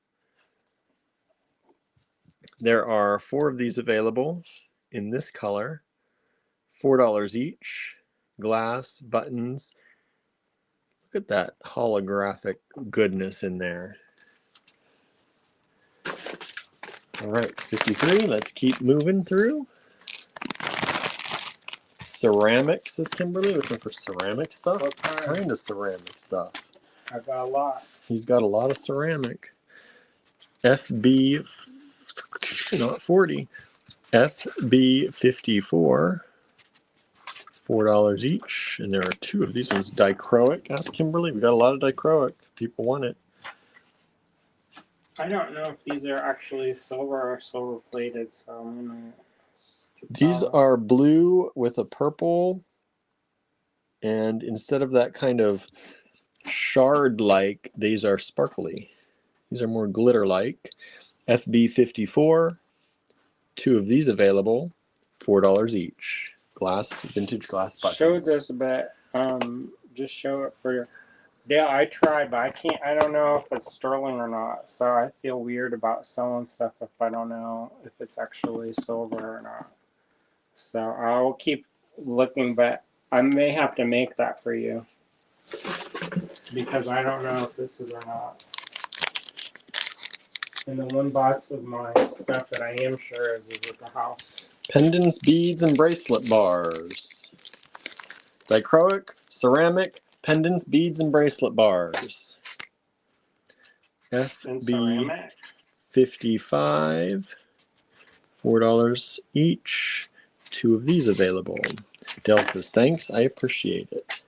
S1: There are 4 of these available in this color. $4 each. Glass buttons. Look at that holographic goodness in there. All right, 53. Let's keep moving through. Ceramic, says Kimberly. Looking for ceramic stuff.
S2: What kind?
S1: Of ceramic stuff?
S2: I got a lot.
S1: He's got a lot of ceramic. FB, not 40. FB 54. $4 each. And there are 2 of these ones. Dichroic, asked Kimberly. We got a lot of dichroic. People want it.
S2: I don't know if these are actually silver or silver plated, so I'm gonna.
S1: These are blue with a purple, and instead of that kind of shard-like, these are sparkly. These are more glitter-like. FB 54, 2 of these available, $4 each. Glass, vintage glass buttons.
S2: Show this a bit. Just show it for your. Yeah, I tried, but I don't know if it's sterling or not. So I feel weird about selling stuff if I don't know if it's actually silver or not. So I'll keep looking, but I may have to make that for you because I don't know if this is or not. And the one box of my stuff that I am sure is at the house.
S1: Pendants, beads, and bracelet bars. Dichroic, ceramic, pendants, beads, and bracelet bars. FB 55, $4 each. 2 of these available. Dale says, thanks, I appreciate it.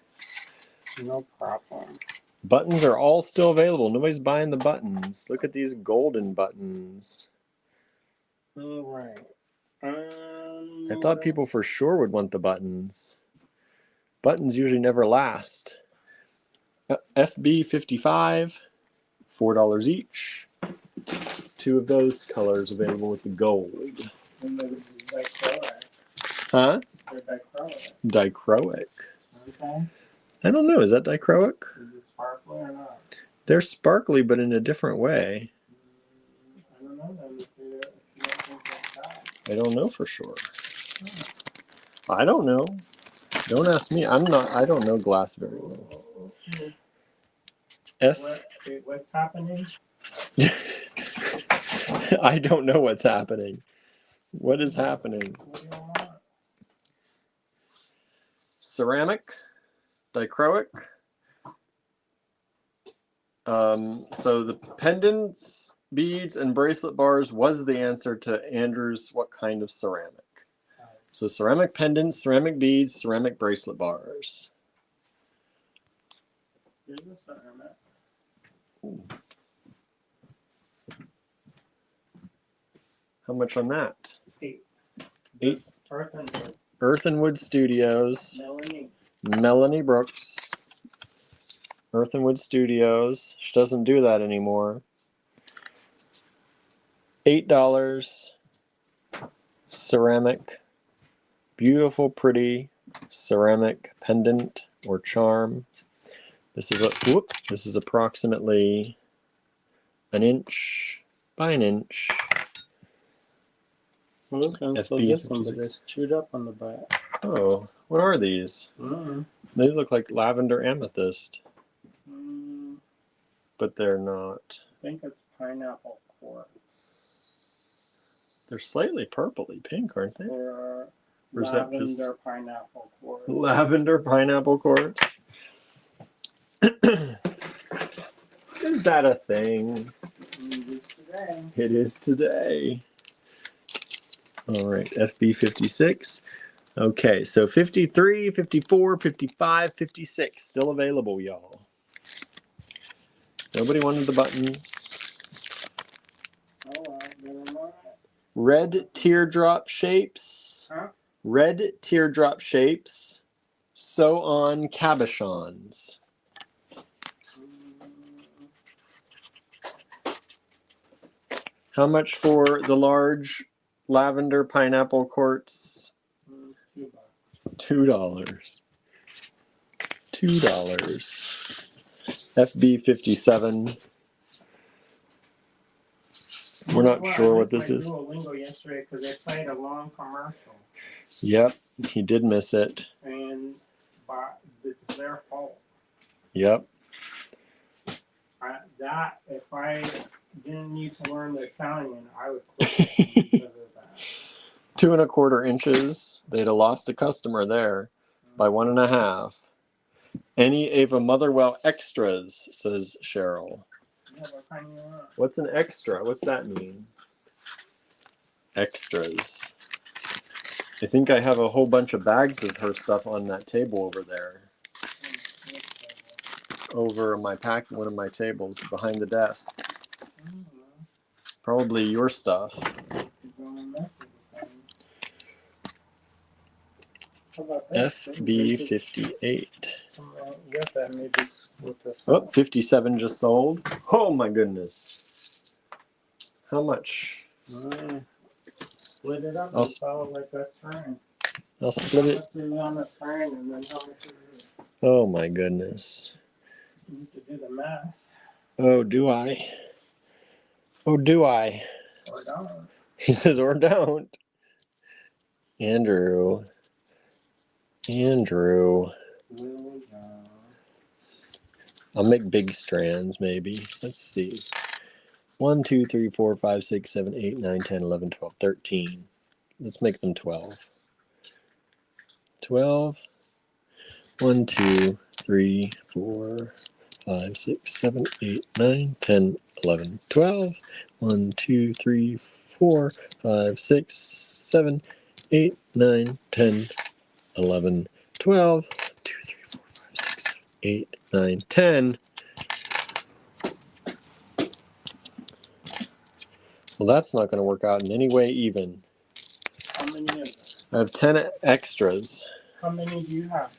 S2: No problem.
S1: Buttons are all still available. Nobody's buying the buttons. Look at these golden buttons.
S2: All right.
S1: I thought people for sure would want the buttons. Buttons usually never last. FB 55, $4 each. 2 of those colors available with the gold. Huh? Dichroic.
S2: Okay.
S1: I don't know. Is that dichroic?
S2: Is it sparkly or not?
S1: They're sparkly, but in a different way.
S2: I don't know then if you don't think it's that.
S1: I don't know for sure. I don't know. Don't ask me. I don't know glass very well.
S2: What's happening?
S1: I don't know what's happening. What is happening?
S2: What do you want?
S1: Ceramic, dichroic. So the pendants, beads, and bracelet bars was the answer to Andrew's what kind of ceramic. So ceramic pendants, ceramic beads, ceramic bracelet bars.
S2: Here's the ceramic.
S1: Ooh. How much on that?
S2: 8.
S1: 8.
S2: Earthenwood
S1: Studios. Melanie Brooks. Earthenwood Studios. She doesn't do that anymore. $8. Ceramic. Beautiful, pretty ceramic pendant or charm. This is approximately 1 inch by 1 inch.
S2: I was going to sell this one, but it's chewed up on the back.
S1: Oh, what are these? They look like lavender amethyst. But they're not.
S2: I think it's pineapple quartz.
S1: They're slightly purpley pink, aren't they?
S2: Or
S1: is that just
S2: lavender pineapple quartz.
S1: Lavender pineapple quartz? Is that a thing?
S2: It is today.
S1: It is today. All right, FB 56. Okay, so 53, 54, 55, 56. Still available, y'all. Nobody wanted the buttons.
S2: Oh, well,
S1: Red teardrop shapes.
S2: huh?
S1: Red teardrop shapes. Sew on cabochons. How much for the large lavender pineapple quartz? $2. $2. FB 57. We're not sure what this is.
S2: Duolingo yesterday because they played a long commercial.
S1: Yep, he did miss it.
S2: And it's their fault.
S1: Yep.
S2: If I didn't need to learn the Italian, I would quit because of that.
S1: 2 1/4 inches. They'd have lost a customer there by 1 1/2. Any Ava Motherwell extras, says Cheryl.
S2: Yeah, what kind you want?
S1: What's an extra? What's that mean? Extras. I think I have a whole bunch of bags of her stuff on that table over there. Over my one of my tables behind the desk. Probably your stuff. FB 58. Oh, 57 just sold. Oh my goodness. How much?
S2: Split it up
S1: I'll
S2: and follow like that's fine.
S1: I'll split it.
S2: On the sign and then how much is it?
S1: Oh my goodness.
S2: You need to do the math.
S1: Oh, do I? Oh, do I?
S2: Or don't.
S1: He says, or don't. Andrew. I'll make big strands, maybe. Let's see. 1, 2, 3, 4, 5, 6, 7, 8, 9, 10, 11, 12, 13. Let's make them 12. 12. 1, 2, 3, 4, 5, 6, 7, 8, 9, 10, 11, 12. 1, 2, 3, 4, 5, 6, 7, 8, 9, 10, 11, 12. 2, 3, 4, 5, 6, 7, 8, 9, 10. Well, that's not going to work out in any way even.
S2: How many is
S1: I have 10 extras.
S2: How many do you have?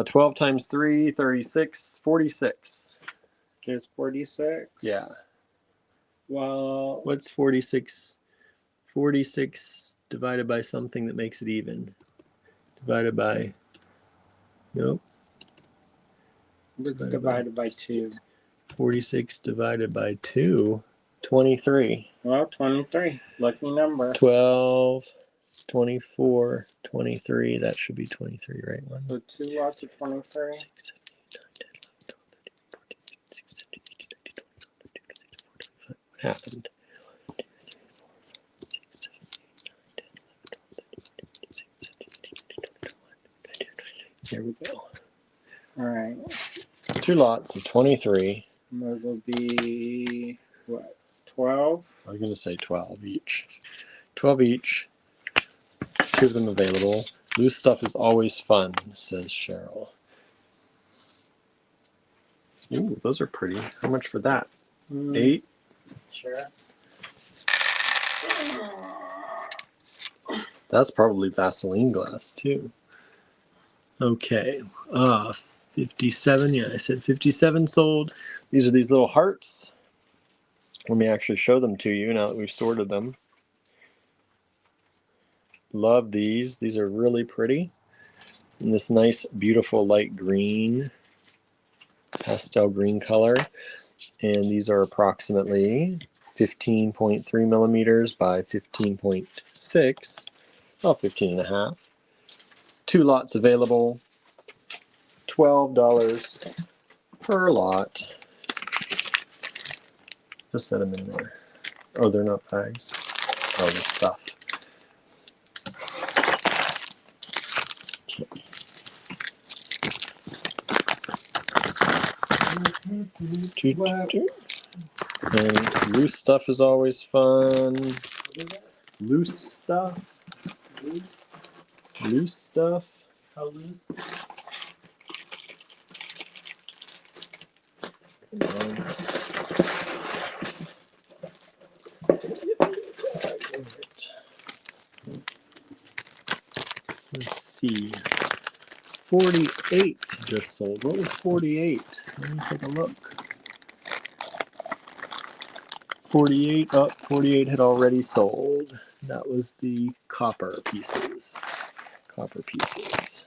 S1: 12 times 3, 36, 46.
S2: There's 46?
S1: Yeah.
S2: Well,
S1: What's 46? 46 divided by something that makes it even. Divided by, nope.
S2: it's divided by 2.
S1: 46 divided by 2, 23.
S2: Well, 23. Lucky number.
S1: 12, 24, 23. That should be 23, right?
S2: So 2 lots of 23.
S1: 6, 7, 8, 9, 10, 11, 12, 13, 14, 15, 16, 17, 18, 19, 20, 21, 22, 23, 24, 25. What happened? 1, 2, 3, 4, 5, 6, 7, 8, 9, 10, 11, 12, 13, 14, 15, 16, 17, 18, 19, 20, 21, 22, 23. There we go.
S2: All right.
S1: 2 lots of 23.
S2: And those will be, what, 12?
S1: I was going to say 12 each. 12 each. 2 of them available. Loose stuff is always fun, says Cheryl. Ooh, those are pretty. How much for that? 8?
S2: Sure.
S1: That's probably Vaseline glass, too. Okay. 57. Yeah, I said 57 sold. These are these little hearts. Let me actually show them to you now that we've sorted them. Love these. These are really pretty. In this nice, beautiful light green, pastel green color. And these are approximately 15.3 millimeters by 15.6. Oh, 15 and a half. 2 lots available. $12 per lot. Just set them in there. Oh, they're not bags. Oh, they're stuff. And loose stuff is always fun. loose stuff.
S2: Loose?
S1: Loose stuff.
S2: How loose?
S1: Come on. Let's see. 48 just sold. What was 48? Let me take a look. 48 up. 48 had already sold. That was the copper pieces. Copper pieces.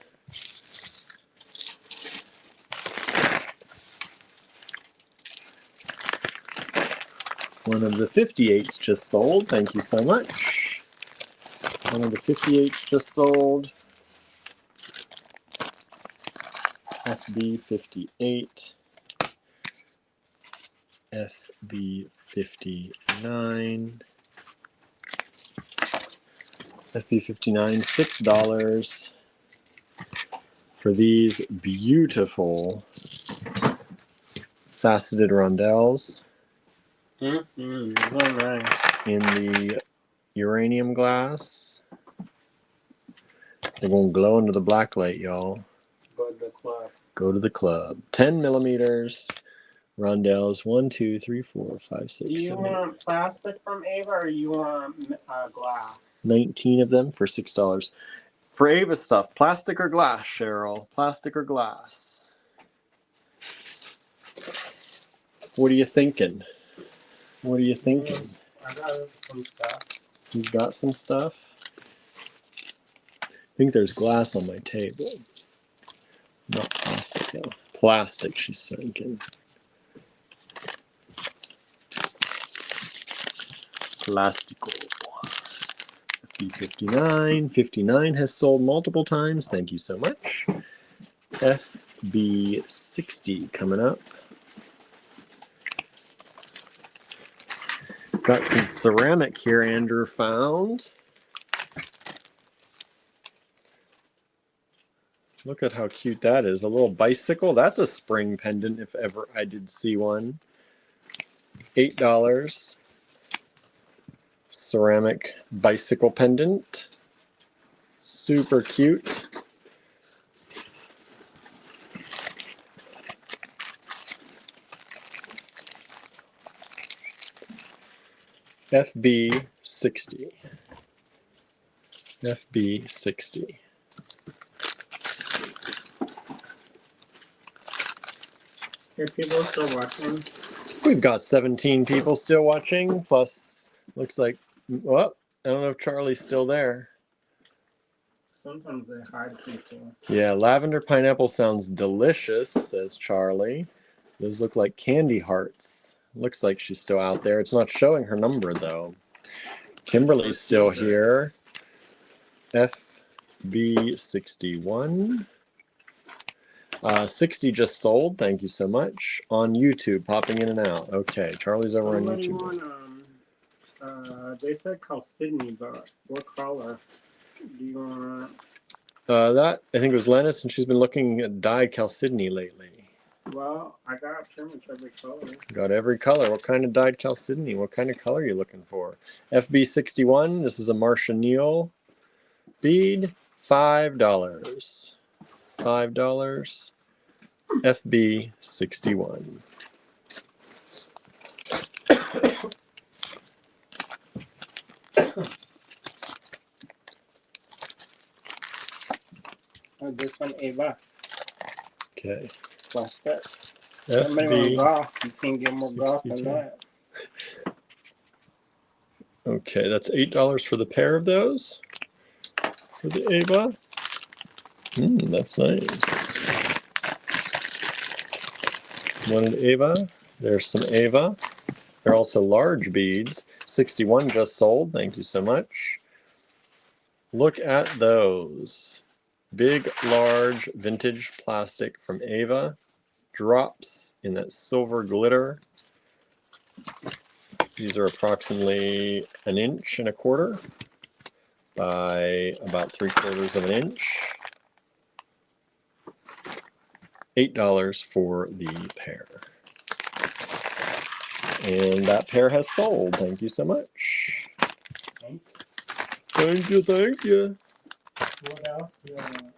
S1: One of the 58s just sold. Thank you so much. One of the 58s just sold. FB58. FB59. FB59, $6 for these beautiful faceted rondelles
S2: Very nice.
S1: in the uranium glass. They're going to glow under the black light, y'all.
S2: Go to the club.
S1: Go to the club. 10 millimeters rondelles. 1, 2, 3, 4, 5, 6,
S2: Do you
S1: 7, 8.
S2: want plastic from Ava or you want glass?
S1: 19 of them for $6. For Ava stuff, plastic or glass, Cheryl? Plastic or glass? What are you thinking? What are you thinking?
S2: I got some stuff.
S1: He's got some stuff. I think there's glass on my table. Not plastic though. Plastic, she's thinking. Plastico. FB59. 59 has sold multiple times. Thank you so much. FB60 coming up. Got some ceramic here Andrew found. Look at how cute that is. A little bicycle. That's a spring pendant if ever I did see one. $8. Ceramic bicycle pendant. Super cute. FB60. FB60.
S2: Are people still watching?
S1: We've got 17 people still watching, plus looks like, well, I don't know if Charlie's still there.
S2: Sometimes they hide people.
S1: Yeah, lavender pineapple sounds delicious, says Charlie. Those look like candy hearts. Looks like she's still out there. It's not showing her number, though. Kimberly's still here. FB61. 60 just sold. Thank you so much. On YouTube, popping in and out. Okay, Charlie's over on
S2: Somebody
S1: YouTube.
S2: want, they said Chalcedony, but what color do you want?
S1: That, I think it was Lennis, and she's been looking at dyed chalcedony lately.
S2: Well, I got pretty much every color.
S1: Got every color. What kind of dyed chalcedony? What kind of color are you looking for? FB61. This is a Marcia Neal bead. $5. $5. FB61.
S2: Oh, this one, Ava.
S1: Okay.
S2: Plastic. Somebody want
S1: FB.
S2: golf. You can't get more golf than
S1: 62.
S2: that.
S1: Okay, that's $8 for the pair of those. For the Ava. That's nice. Wanted Ava. There's some Ava. They're also large beads. 61 just sold. Thank you so much. Look at those. Big, large, vintage plastic from Ava. Drops in that silver glitter. These are approximately 1 1/4 inches by about 3/4 of an inch. $8 for the pair. And that pair has sold. Thank you so much. Thank you, thank you.
S2: What else do you want?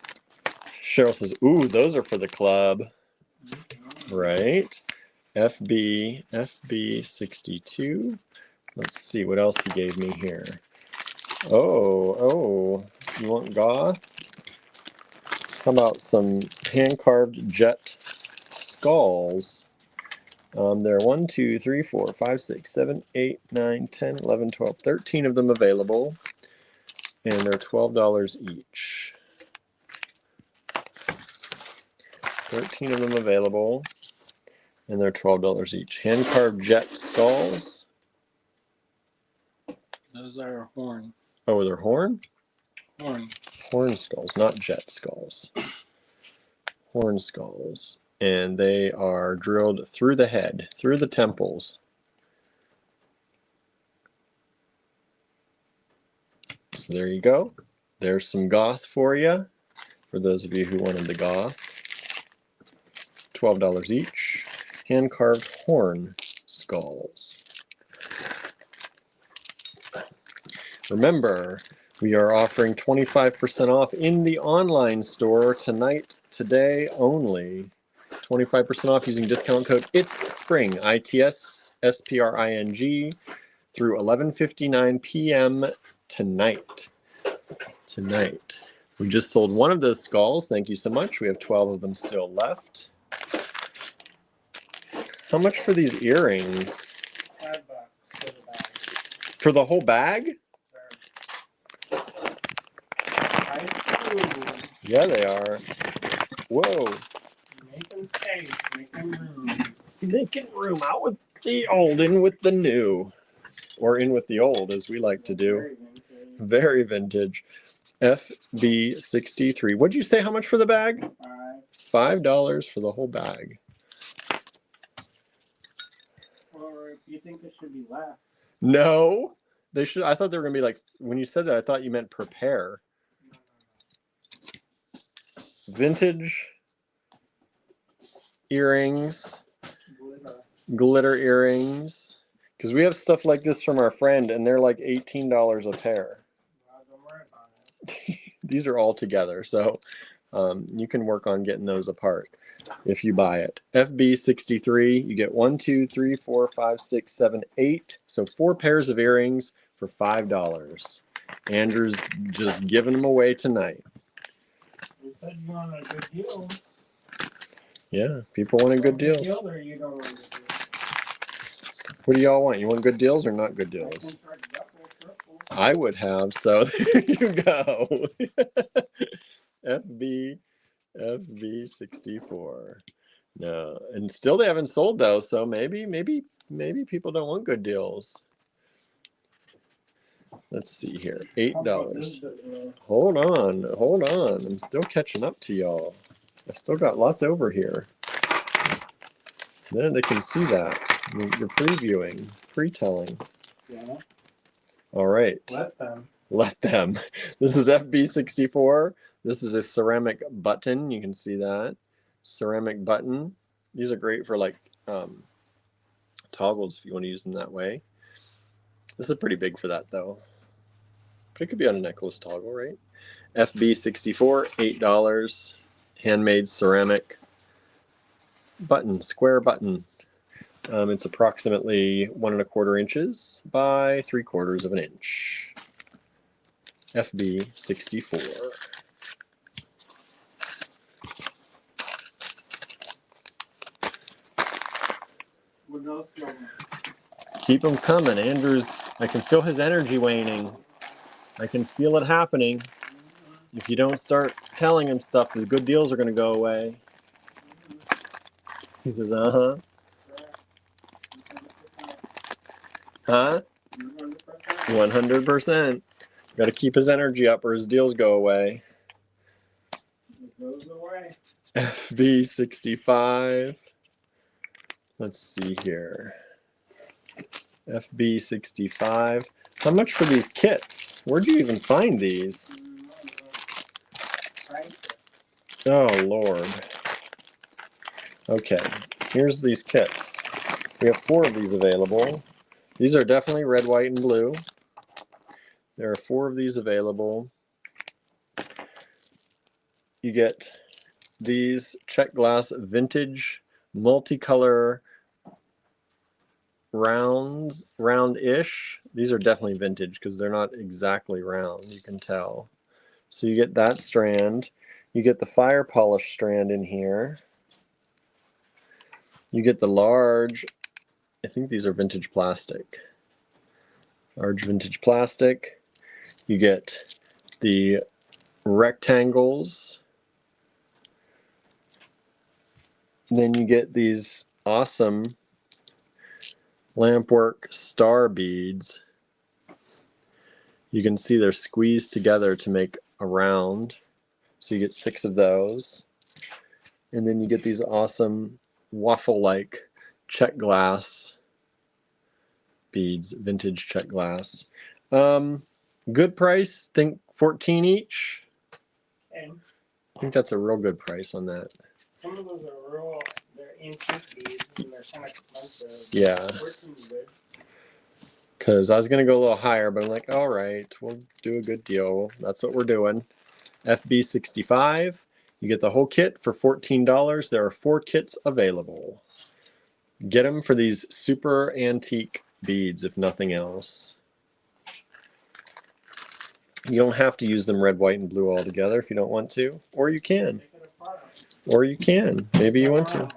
S1: Cheryl says, ooh, those are for the club. Right. FB 62. Let's see what else he gave me here. Oh, you want goth? How about some hand-carved jet skulls? There are 1, 2, 3, 4, 5, 6, 7, 8, 9, 10, 11, 12, 13 of them available. And they're $12 each. 13 of them available. And they're $12 each. Hand-carved jet skulls.
S2: Those are horn.
S1: Oh, they're horn?
S2: Horn.
S1: Horn skulls, not jet skulls. Horn skulls. And they are drilled through the head, through the temples. So there you go. There's some goth for you, for those of you who wanted the goth. $12 each. Hand-carved horn skulls. Remember, we are offering 25% off in the online store tonight, today only. 25% off using discount code ITSSPRING, ITSSPRING, through 11:59 p.m. tonight. We just sold one of those skulls. Thank you so much. We have 12 of them still left. How much for these earrings?
S2: $5 for the bag.
S1: For the whole bag? Yeah, they are. Whoa.
S2: Making space, making room.
S1: Making room, out with the old, in with the new. Or in with the old, as we like to do. Very vintage. FB63. What'd you say, how much for the bag? $5 for the whole bag.
S2: Or you think it should be less?
S1: No. They should. I thought they were going to be like, when you said that, I thought you meant per pair. Vintage earrings, glitter earrings, because we have stuff like this from our friend and they're like $18 a pair.
S2: Well, don't worry about it.
S1: These are all together, so you can work on getting those apart if you buy it. FB63, you get 1, 2, 3, 4, 5, 6, 7, 8, so 4 pairs of earrings for $5. Andrew's just giving them away tonight.
S2: You said you want a good deal.
S1: Yeah, people want good deals.
S2: Good deal or you don't want a good deal?
S1: What do y'all want? You want good deals or not good deals? I would have, so there you go. FB64. No, and still they haven't sold though, so maybe people don't want good deals. Let's see here. $8. Hold on. I'm still catching up to y'all. I still got lots over here. Then they can see that. You're previewing, pre-telling.
S2: Yeah.
S1: All right. Let them. This is FB64. This is a ceramic button. You can see that. Ceramic button. These are great for like toggles if you want to use them that way. This is pretty big for that though. But it could be on a necklace toggle, right? FB64, $8. Handmade ceramic button, square button. It's approximately 1 1/4 inches by 3/4 of an inch. FB64.
S2: What else you want?
S1: Keep them coming. Andrew's, I can feel his energy waning. I can feel it happening. If you don't start telling him stuff, the good deals are going to go away. He says, uh-huh. Huh? 100%. Got to keep his energy up or his deals go away.
S2: It goes away.
S1: FB65. Let's see here. FB65. How much for these kits? Where'd you even find these? Oh, Lord. Okay, here's these kits. We have 4 of these available. These are definitely red, white, and blue. There are 4 of these available. You get these check glass vintage multicolor round-ish. These are definitely vintage because they're not exactly round, you can tell. So you get that strand. You get the fire polish strand in here. You get the large, I think these are vintage plastic. Large vintage plastic. You get the rectangles. Then you get these awesome lampwork star beads. You can see they're squeezed together to make a round. So you get 6 of those. And then you get these awesome waffle-like check glass beads, vintage check glass. Good price, think 14 each.
S2: Okay.
S1: I think that's a real good price on that.
S2: Some of those are real, they're antique beads and they're kind of expensive.
S1: Yeah.
S2: 14's good.
S1: Because I was going to go a little higher, but I'm like, all right, we'll do a good deal. That's what we're doing. FB65. You get the whole kit for $14. There are 4 kits available. Get them for these super antique beads, if nothing else. You don't have to use them red, white, and blue all together if you don't want to. Or you can. Or you can. Maybe you want to.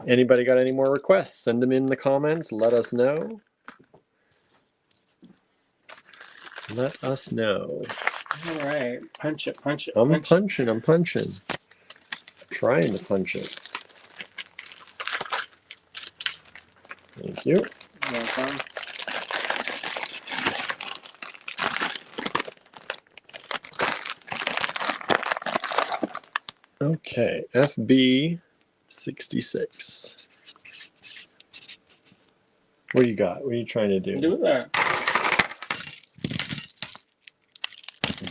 S1: Anybody got any more requests? Send them in the comments. Let us know. Let us know.
S2: All right. Punch it, punch it.
S1: I'm punching. I'm trying to punch it. Thank you.
S2: Welcome.
S1: Okay, FB 66. What do you got? What are you trying to do?
S2: Do that.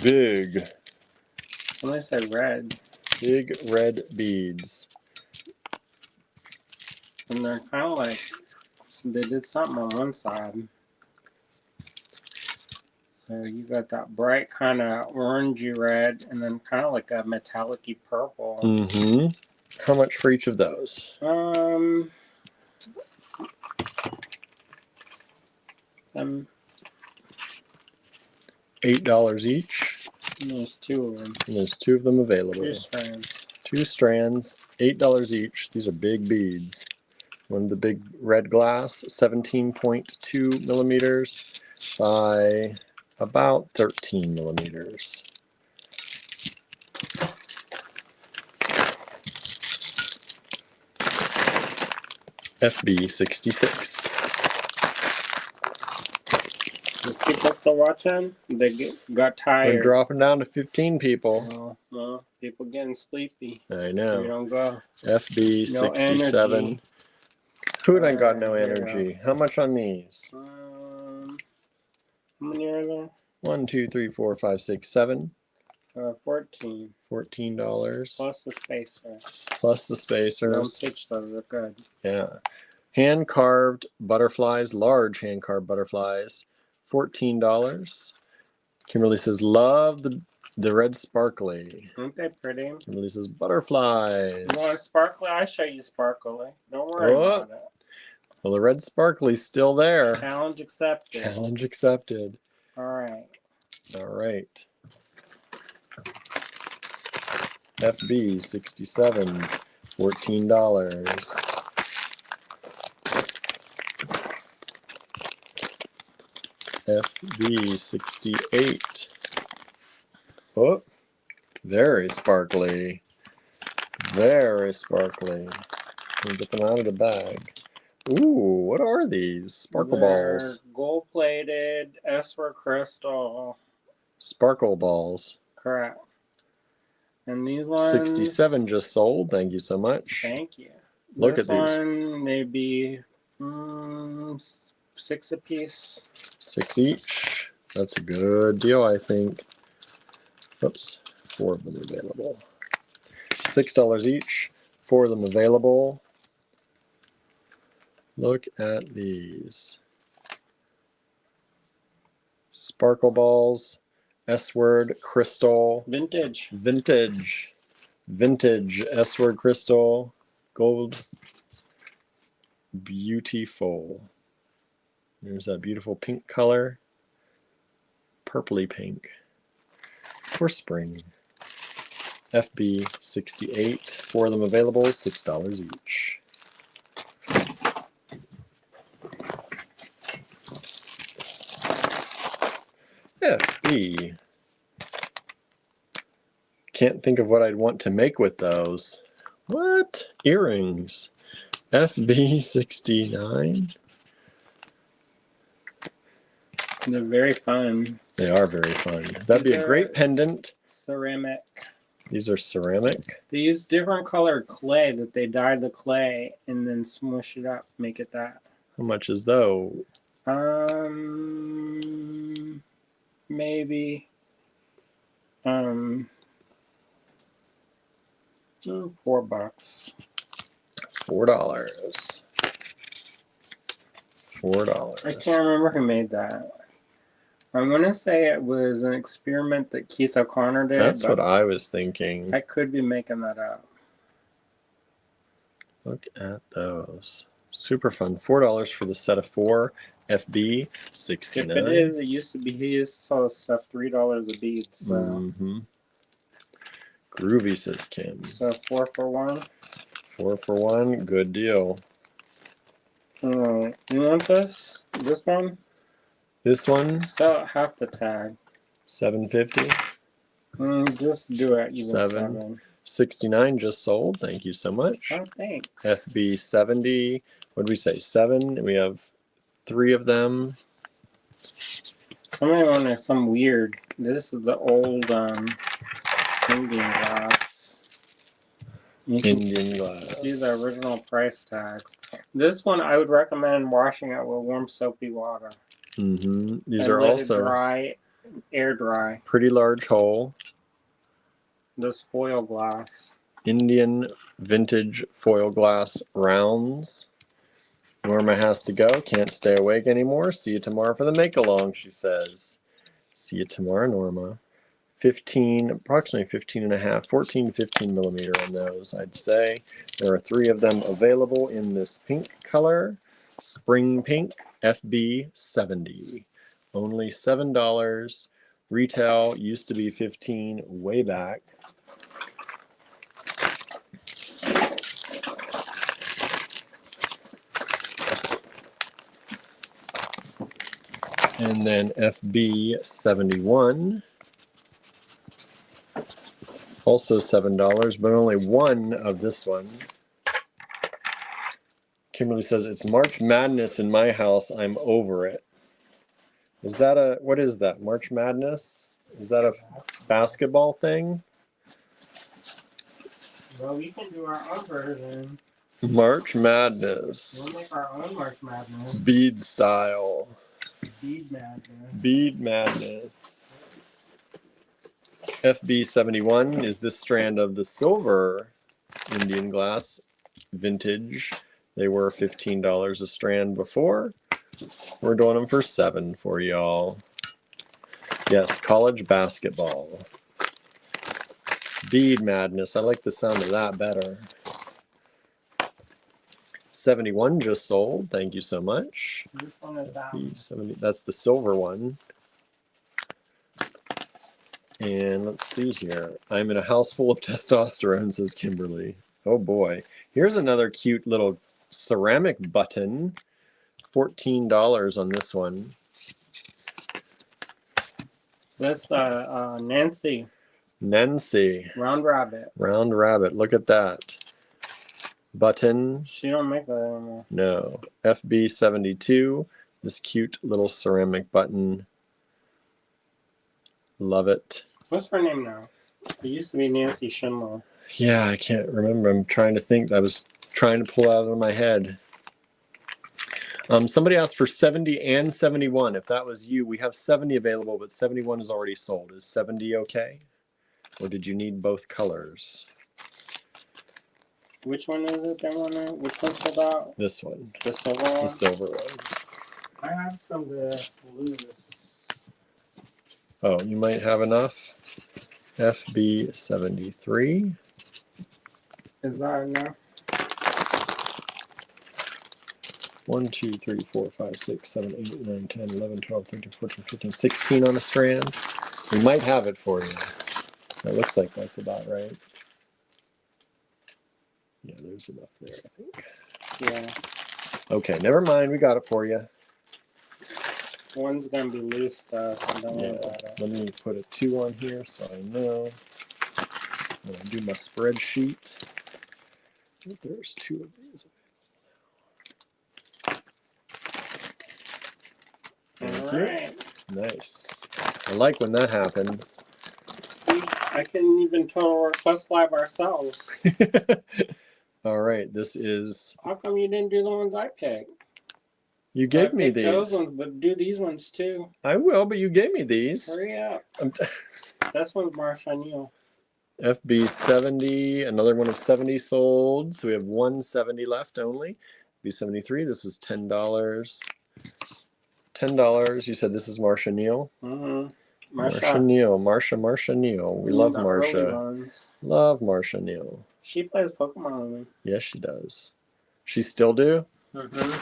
S1: Big.
S2: Somebody said red.
S1: Big red beads.
S2: And they're kind of like, they did something on one side. So you got that bright kind of orangey red and then kind of like a metallic-y purple.
S1: Mm-hmm. How much for each of those?
S2: $8
S1: each.
S2: And there's 2 of them.
S1: And there's 2 of them available.
S2: 2 strands.
S1: 2 strands, $8 each. These are big beads. One of the big red glass, 17.2 millimeters by about 13 millimeters. FB 66.
S2: The people still watching? They got tired.
S1: We're dropping down to 15 people.
S2: Oh, well, people getting sleepy.
S1: I
S2: We
S1: know.
S2: don't go.
S1: FB
S2: No
S1: 67.
S2: energy.
S1: Who ain't got no
S2: There you
S1: energy? How much on these?
S2: How many are there?
S1: 1, 2, 3, 4, 5, 6, 7.
S2: 14.
S1: $14.
S2: Plus the spacers.
S1: Plus the
S2: Don't
S1: spacers.
S2: pitch those. They're good.
S1: Yeah. Hand carved butterflies, large hand carved butterflies, $14. Kimberly says, love the red sparkly.
S2: Aren't they pretty?
S1: Kimberly says, butterflies.
S2: You want sparkly? I show you sparkly. Don't worry about it.
S1: Well, the red sparkly's still there.
S2: Challenge accepted.
S1: Challenge accepted.
S2: All right.
S1: All right. FB 67, $14. FB 68. Oh, very sparkly. Very sparkly. Let me get them out of the bag. Ooh, what are these? Sparkle balls.
S2: Gold-plated Esper crystal.
S1: Sparkle balls.
S2: Correct. And these ones.
S1: 67 just sold. Thank you so much.
S2: Thank you.
S1: Look
S2: this
S1: at these.
S2: One maybe 6 a piece.
S1: 6 each. That's a good deal, I think. Oops, 4 of them available. $6 each. 4 of them available. Look at these. Sparkle balls, S-word crystal,
S2: Vintage.
S1: vintage S-word crystal, gold, beautiful. There's that beautiful pink color, purpley pink for spring. FB 68, 4 of them available, $6 each. FB. Can't think of what I'd want to make with those. What? Earrings. FB 69.
S2: They're very fun.
S1: They are very fun. That'd be a great pendant.
S2: Ceramic.
S1: These are ceramic.
S2: They use different colored clay that they dye the clay and then smush it up, make it that.
S1: How much is those?
S2: Maybe $4.
S1: $4. $4.
S2: I can't remember who made that. I'm gonna say it was an experiment that Keith O'Connor did.
S1: That's what I was thinking.
S2: I could be making that up.
S1: Look at those. Super fun. $4 for the set of 4. FB 69.
S2: If it is, it used to be. He used to sell this stuff $3 a bead. So,
S1: Groovy, says Kim.
S2: so 4 for 1.
S1: 4 for 1. Good deal.
S2: You want this? This one?
S1: This one,
S2: Sell it half the tag.
S1: $7.50.
S2: Just do it. Even
S1: 7. 69 just sold. Thank you so much.
S2: Oh, thanks.
S1: FB 70. What did we say? 7. We have 3 of them.
S2: Somebody wanted some weird. This is the old Indian glass. You can
S1: Indian glass.
S2: see the original price tags. This one I would recommend washing it with warm soapy water.
S1: These
S2: And
S1: are
S2: let
S1: also
S2: it dry, air dry.
S1: pretty large hole.
S2: This foil glass.
S1: Indian vintage foil glass rounds. Norma has to go. Can't stay awake anymore. See you tomorrow for the make-along, she says. See you tomorrow, Norma. 15, approximately 15 and a half, 14, 15 millimeter on those, I'd say. There are 3 of them available in this pink color. Spring pink, FB 70. Only $7. Retail used to be 15 way back. And then FB 71. Also $7, but only 1 of this one. Kimberly says, it's March Madness in my house. I'm over it. Is that a, what is that? March Madness? Is that a basketball thing?
S2: Well, we can do our own version.
S1: March Madness.
S2: We'll make our own March Madness.
S1: Bead style.
S2: Bead Madness.
S1: Bead Madness. FB 71 is this strand of the silver Indian glass vintage. They were $15 a strand before. We're doing them for $7 for y'all. Yes, college basketball. Bead Madness. I like the sound of that better. 71 just sold. Thank you so much.
S2: Which one is that?
S1: 70, that's the silver one. And let's see here. I'm in a house full of testosterone, says Kimberly. Oh boy. Here's another cute little ceramic button. $14 on this one.
S2: This Nancy.
S1: Nancy.
S2: Round Rabbit.
S1: Round Rabbit. Look at that. Button.
S2: She don't make that anymore.
S1: No. FB 72. This cute little ceramic button. Love it.
S2: What's her name now? It used to be Nancy Schindler.
S1: Yeah, I can't remember. I'm trying to think. I was trying to pull it out of my head. Somebody asked for 70 and 71. If that was you, we have 70 available, but 71 is already sold. Is 70 okay? Or did you need both colors?
S2: Which one is it? That one? Which one sold out?
S1: This one.
S2: The silver
S1: The
S2: one?
S1: silver one.
S2: I have some to lose.
S1: Oh, you might have enough. FB73.
S2: Is that enough?
S1: 1, 2, 3, 4, 5, 6, 7, 8, 9, 10, 11, 12, 13, 14, 15, 16 on a strand. We might have it for you. That looks like that's about right. Yeah, there's enough there, I think.
S2: Yeah.
S1: Okay, never mind. We got it for you.
S2: One's gonna be loose though, so don't worry
S1: Yeah.
S2: about it.
S1: Let me put a 2 on here so I know. When I do my spreadsheet. There's 2 of these. Thank you.
S2: Alright.
S1: Nice. I like when that happens.
S2: See, I couldn't even total request live ourselves.
S1: All right, this is.
S2: How come you didn't do the ones I picked?
S1: You gave me
S2: picked
S1: these.
S2: those ones, but do these ones too.
S1: I will, but you gave me these.
S2: Hurry up. This one's Marsha Neal.
S1: FB70, another one of 70 sold. So we have 170 left only. B73, this is $10. $10. You said this is Marsha Neal?
S2: Mm-hmm.
S1: Marsha Neal. Marsha Neal. We love Marsha. Love Marsha Neal.
S2: She plays Pokemon with me.
S1: Yes, she does. She still do?
S2: Mm-hmm.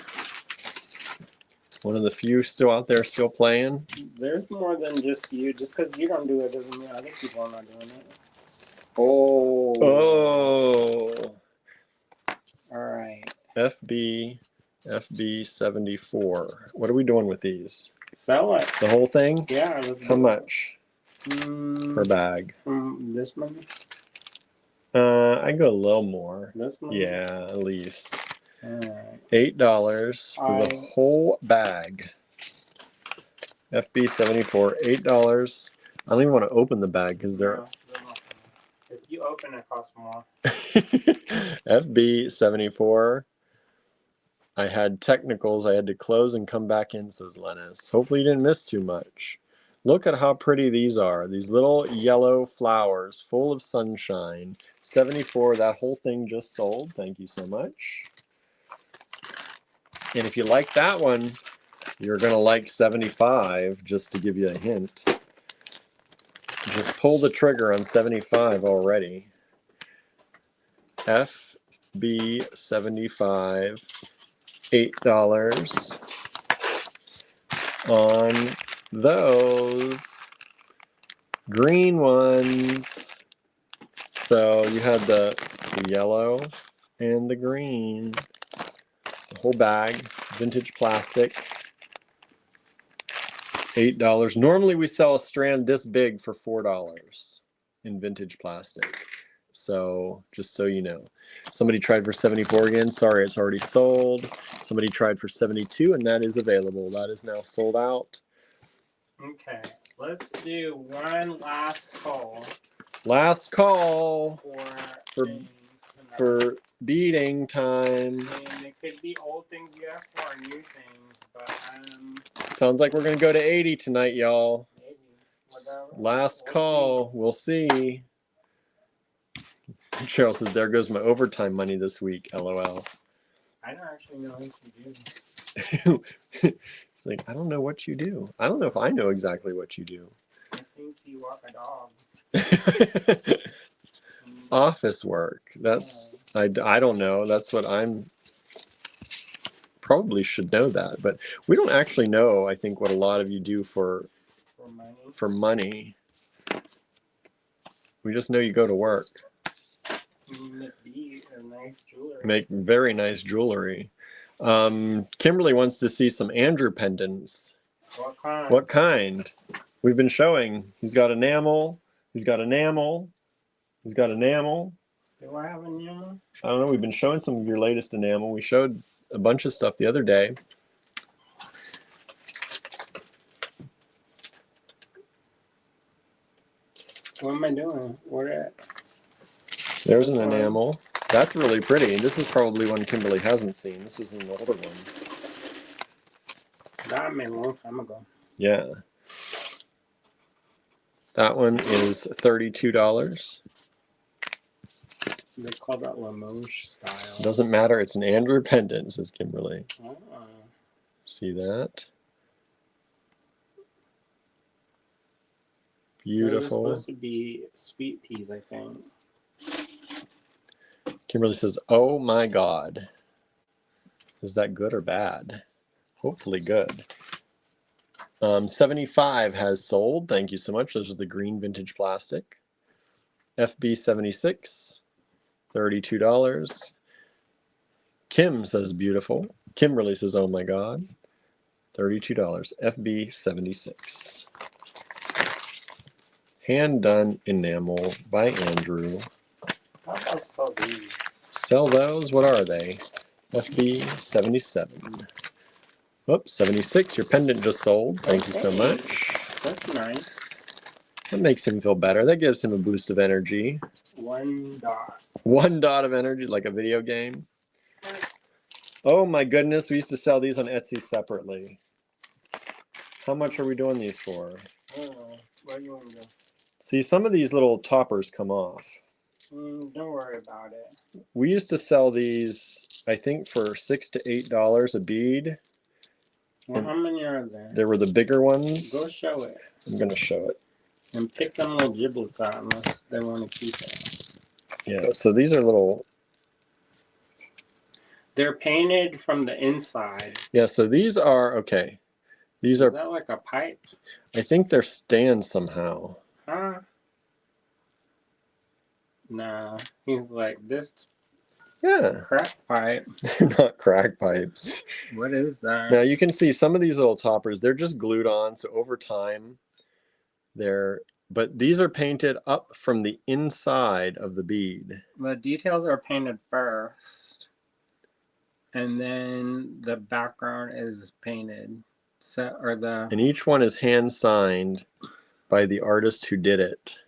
S1: One of the few still out there still playing?
S2: There's more than just you. Just because you don't do it doesn't mean other people are not doing it.
S1: Oh.
S2: All right.
S1: FB74. What are we doing with these?
S2: Sell it.
S1: The whole thing?
S2: Yeah.
S1: How much per bag?
S2: This one?
S1: I go a little more.
S2: This one?
S1: Yeah, at least.
S2: All right.
S1: $8 for the whole bag. FB74, $8. I don't even want to open the bag because they're.
S2: No, if you open it, costs more.
S1: FB74. I had technicals. I had to close and come back in, says Lennis. Hopefully you didn't miss too much. Look at how pretty these are. These little yellow flowers full of sunshine. 74, that whole thing just sold. Thank you so much. And if you like that one, you're going to like 75, just to give you a hint. Just pull the trigger on 75 already. FB75, $8 on those green ones. So you had the yellow and the green. The whole bag, vintage plastic. $8. Normally we sell a strand this big for $4 in vintage plastic. So just so you know. Somebody tried for 74 again. Sorry, it's already sold. Somebody tried for 72 and that is available. That is now sold out.
S2: Okay, let's do one last call.
S1: Last call for beading time.
S2: I mean, it could be old things you asked for or new things, but
S1: sounds like we're gonna go to 80 tonight, y'all.
S2: maybe. Whatever.
S1: Last call. We'll see. Cheryl says, there goes my overtime money this week, LOL.
S2: I don't actually know what you do.
S1: It's like, I don't know what you do. I don't know if I know exactly what you do.
S2: I think you walk a dog.
S1: Office work. That's, I don't know. That's what I'm, probably should know that. But we don't actually know, I think, what a lot of you do for money. We just know you go to work. Make very nice jewelry. Kimberly wants to see some Andrew pendants.
S2: What kind?
S1: What kind? We've been showing. He's got enamel. He's got enamel. He's got enamel.
S2: Do I have enamel?
S1: I don't know. We've been showing some of your latest enamel. We showed a bunch of stuff the other day.
S2: What am I doing?
S1: There's an enamel. That's really pretty. This is probably one Kimberly hasn't seen. This was an older one.
S2: That made a long time ago.
S1: Yeah. That one is $32.
S2: They call that Limoges style.
S1: Doesn't matter. It's an Andrew pendant, says Kimberly. See that? Beautiful.
S2: Those are supposed to be sweet peas, I think.
S1: Kimberly says, "Oh my God." Is that good or bad? Hopefully good. 75 has sold. Thank you so much. Those are the green vintage plastic. FB 76, $32. Kim says beautiful. Kimberly says, "Oh my God." $32. FB 76. Hand done enamel by Andrew.
S2: How about sell these?
S1: Sell those? What are they? FB 77. Oops, 76. Your pendant just sold. Thank you so much.
S2: That's nice.
S1: That makes him feel better. That gives him a boost of energy.
S2: 1 dot.
S1: 1 dot of energy, like a video game. Oh my goodness, we used to sell these on Etsy separately. How much are we doing these for?
S2: What do you want to do?
S1: See, some of these little toppers come off.
S2: Don't worry about it.
S1: We used to sell these, I think, for $6 to $8 a bead.
S2: Well, how many are there?
S1: There were the bigger ones.
S2: Go show it.
S1: I'm going to show it.
S2: And pick them little giblets out unless they want to keep it.
S1: Yeah, so these are little...
S2: They're painted from the inside.
S1: Yeah, so these are, okay. These are...
S2: Is that like a pipe?
S1: I think they're stands somehow.
S2: Huh? Nah. He's like, this
S1: Yeah.
S2: crack pipe.
S1: They're not crack pipes.
S2: What is that?
S1: Now you can see some of these little toppers, they're just glued on, so over time but these are painted up from the inside of the bead.
S2: The details are painted first, and then the background is painted.
S1: And each one is hand signed by the artist who did it.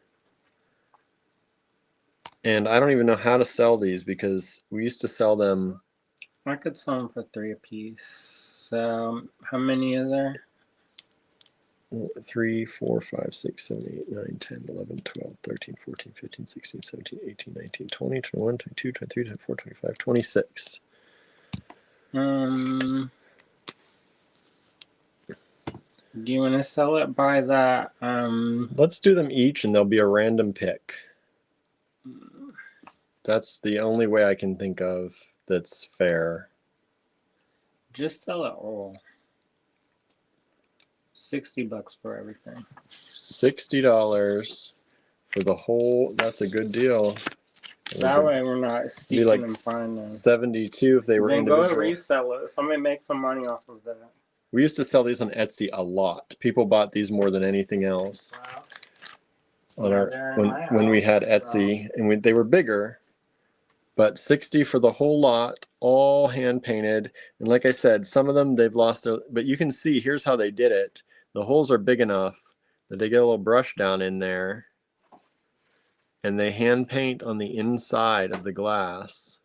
S1: And I don't even know how to sell these because we used to sell them.
S2: I could sell them for $3 a piece. So how many is there?
S1: 3, 4, 5, 6, 7, 8, 9, 10, 11, 12, 13, 14, 15, 16, 17, 18, 19, 20, 21, 22, 23, 24, 25, 26.
S2: Do you want to sell it by that?
S1: Let's do them each and there'll be a random pick. That's the only way I can think of that's fair.
S2: Just sell it all. $60 for everything.
S1: $60 for the whole. That's a good deal.
S2: That way we're not stealing
S1: like
S2: and finding.
S1: 72 if they were
S2: then
S1: individual.
S2: Go and resell it. Somebody make some money off of that.
S1: We used to sell these on Etsy a lot. People bought these more than anything else.
S2: Wow.
S1: On our when we had Etsy, and they were bigger. But 60 for the whole lot, all hand painted. And like I said, some of them they've lost their, but you can see here's how they did it. The holes are big enough that they get a little brush down in there and they hand paint on the inside of the glass.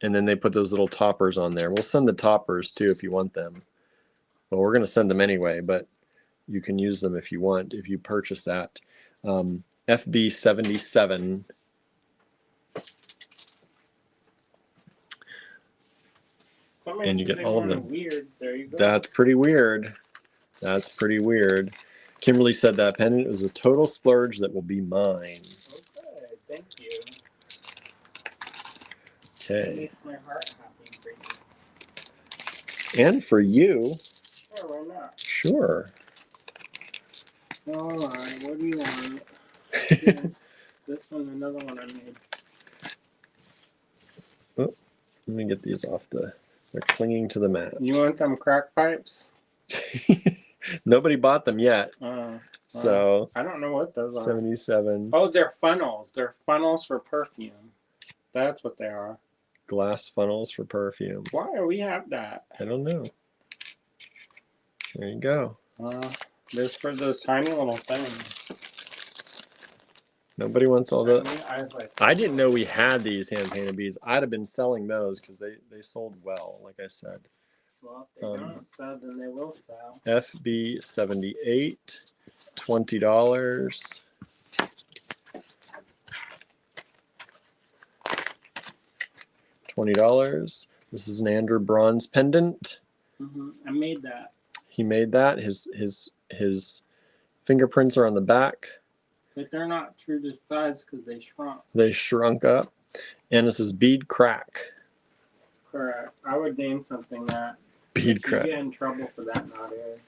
S1: And then they put those little toppers on there. We'll send the toppers too if you want them. Well, we're going to send them anyway, but you can use them if you want, if you purchase that. FB 77. And you get all of them.
S2: Weird. There you go.
S1: That's pretty weird. That's pretty weird. Kimberly said that pendant was a total splurge that will be mine.
S2: Okay, thank you.
S1: Okay.
S2: It makes my heart happy for you.
S1: And for you.
S2: Sure, why not?
S1: Sure.
S2: All right, what do you want? This one, another one I made.
S1: Oh, let me get these off the... They're clinging to the mat.
S2: You want them crack pipes?
S1: Nobody bought them yet. So
S2: I don't know what those
S1: 77.
S2: are. Oh, they're funnels. They're funnels for perfume. That's what they are.
S1: Glass funnels for perfume.
S2: Why do we have that?
S1: I don't know. There you go.
S2: There's for those tiny little things.
S1: Nobody wants all the...
S2: Like,
S1: I didn't know we had these hand-painted beads. I'd have been selling those because they sold well, like I said.
S2: Well, if they don't sell, then they will sell.
S1: FB 78, $20. $20. This is an Andrew bronze pendant.
S2: I made that.
S1: He made that. His fingerprints are on the back.
S2: But they're not true to size because they shrunk.
S1: They shrunk up. And this is bead crack.
S2: Correct. I would name something that.
S1: Bead crack.
S2: You get in trouble for that nowadays.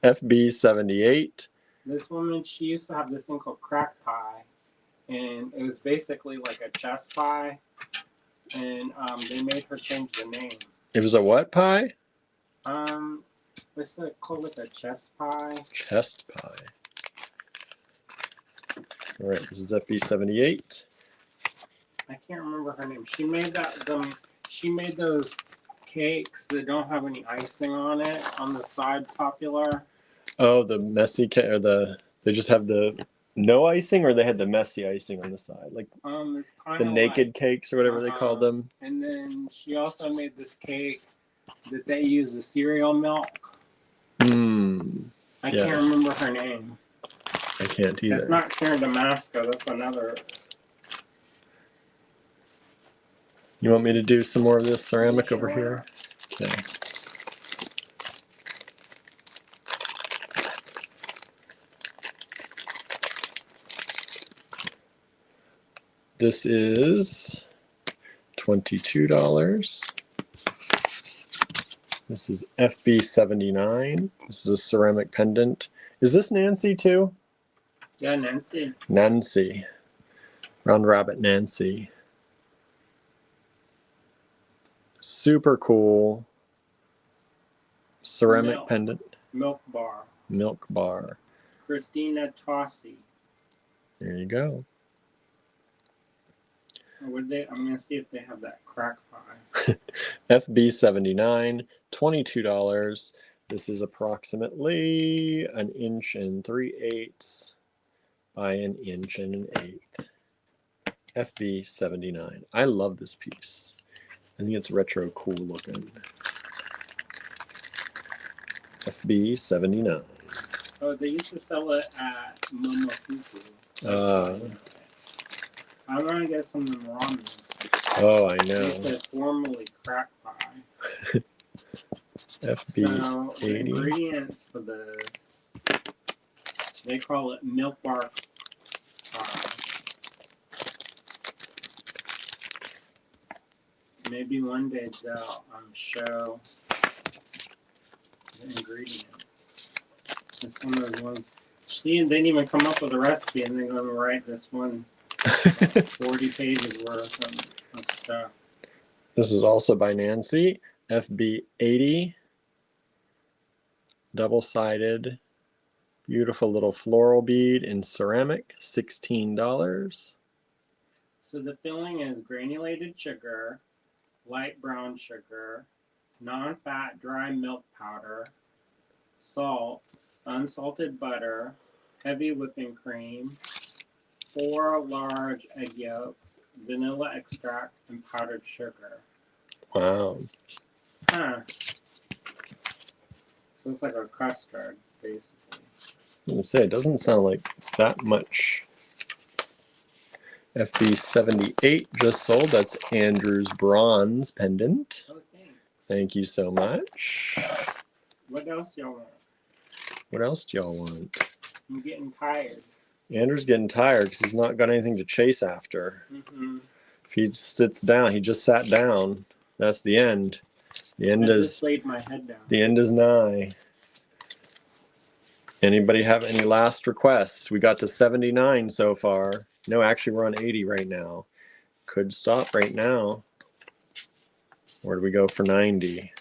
S1: FB78.
S2: This woman, she used to have this thing called crack pie. And it was basically like a chess pie. And they made her change the name.
S1: It was a what pie?
S2: What's it called? Like a chess pie?
S1: Chest pie. All right, this is FB78.
S2: I can't remember her name. She made she made those cakes that don't have any icing on it on the side popular.
S1: Oh, the messy cake, or they just have the no icing, or they had the messy icing on the side, like
S2: It's
S1: the naked cakes or whatever they called them.
S2: And then she also made this cake that they use the cereal milk. I can't remember her name.
S1: I can't either.
S2: It's not Karen Damasco. That's another.
S1: You want me to do some more of this ceramic over here? Okay. This is $22. This is FB79. This is a ceramic pendant. Is this Nancy too?
S2: Yeah, Nancy.
S1: Nancy. Round Rabbit Nancy. Super cool. Ceramic pendant.
S2: Milk bar.
S1: Milk bar.
S2: Christina Tossi.
S1: There you go.
S2: I'm going to see if they have that crack pie.
S1: FB79, $22. This is approximately 1 3/8 by 1 1/8. FB79. I love this piece. I think it's retro cool looking. FB79.
S2: Oh, they used to sell it at Momofuku. I want to get some of them ramen.
S1: Oh, I know.
S2: They said formerly crack pie.
S1: FB80.
S2: So the ingredients for this, they call it milk bar pie. Maybe one day they'll show the ingredients. It's one of those ones. She didn't even come up with a recipe, and they're going to write this one 40 pages worth of stuff.
S1: This is also by Nancy. FB80. Double-sided. Beautiful little floral bead in ceramic. $16.
S2: So the filling is granulated sugar, light brown sugar, non-fat dry milk powder, salt, unsalted butter, heavy whipping cream, 4 large egg yolks, vanilla extract, and powdered sugar.
S1: Wow.
S2: Huh. So it's like a custard, basically.
S1: I was going to say, it doesn't sound like it's that much. FB78 just sold. That's Andrew's bronze pendant.
S2: Oh, thanks.
S1: Thank you so much.
S2: What else y'all want?
S1: What else do y'all want?
S2: I'm getting tired.
S1: Andrew's getting tired because he's not got anything to chase after. If he sits down, he just sat down. That's the end. The end
S2: I
S1: is
S2: just laid my head down.
S1: the end is nigh. Anybody have any last requests? We got to 79 so far. No, actually we're on 80 right now. Could stop right now. Where do we go for 90?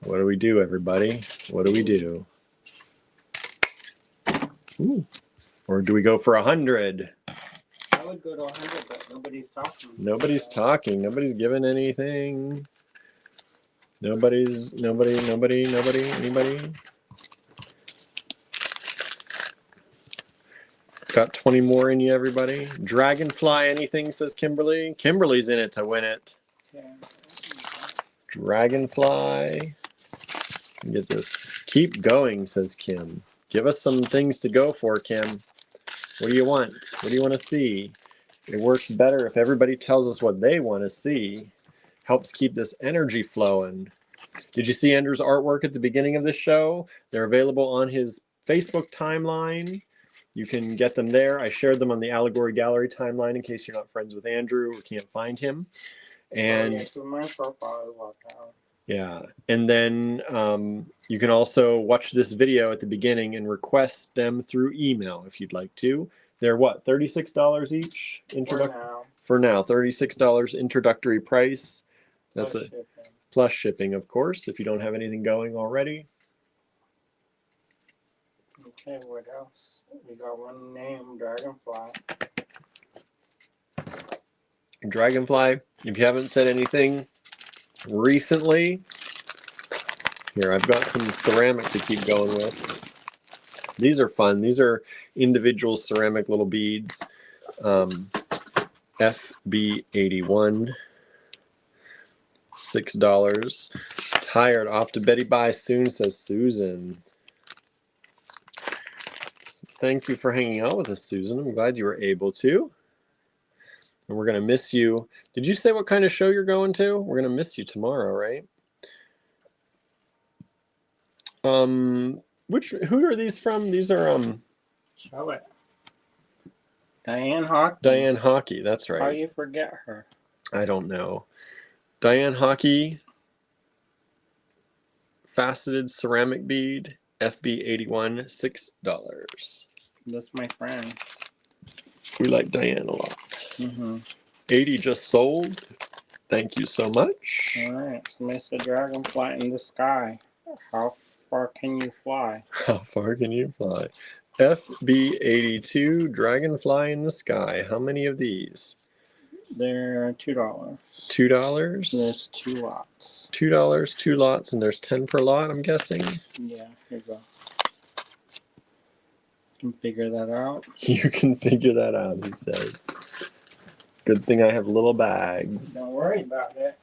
S1: What do we do, everybody? What do we do? Ooh. Or do we go for 100?
S2: I would go to 100, but nobody's talking.
S1: Nobody's talking. Nobody's giving anything. Nobody. Anybody? Got 20 more in you, everybody. Dragonfly anything, says Kimberly. Kimberly's in it to win it.
S2: Okay.
S1: Dragonfly. Get this. Keep going, says Kim. Give us some things to go for, Kim. What do you want? What do you want to see? It works better if everybody tells us what they want to see. Helps keep this energy flowing. Did you see Andrew's artwork at the beginning of this show? They're available on his Facebook timeline. You can get them there. I shared them on the Allegory Gallery timeline in case you're not friends with Andrew or can't find him. And
S2: my profile is locked out.
S1: yeah, and then you can also watch this video at the beginning and request them through email if you'd like to. They're what, $36 each? For now, $36 introductory price. That's a plus shipping, of course, if you don't have anything going already.
S2: Okay, what else? We got one name, Dragonfly.
S1: Dragonfly, if you haven't said anything recently, here, I've got some ceramic to keep going with. These are fun. These are individual ceramic little beads. FB81, $6. Tired, off to Betty Bye soon, says Susan. Thank you for hanging out with us, Susan. I'm glad you were able to. And we're going to miss you. Did you say what kind of show you're going to? We're going to miss you tomorrow, right? Who are these from? These are
S2: Show it. Diane Hockey.
S1: Diane Hockey, that's right.
S2: How do you forget her?
S1: I don't know. Diane Hockey, faceted ceramic bead, FB81, $6.
S2: That's my friend.
S1: We like Diane a lot. 80 just sold. Thank you so much.
S2: All right, so Mr. Dragonfly in the sky. How far can you fly?
S1: How far can you fly? FB82, Dragonfly in the Sky. How many of these?
S2: They're $2.
S1: $2?
S2: There's 2 lots.
S1: $2, 2 lots, and there's 10 per lot, I'm guessing.
S2: Yeah, here you go. You can figure that out.
S1: You can figure that out, he says. Good thing I have little bags.
S2: Don't worry about it.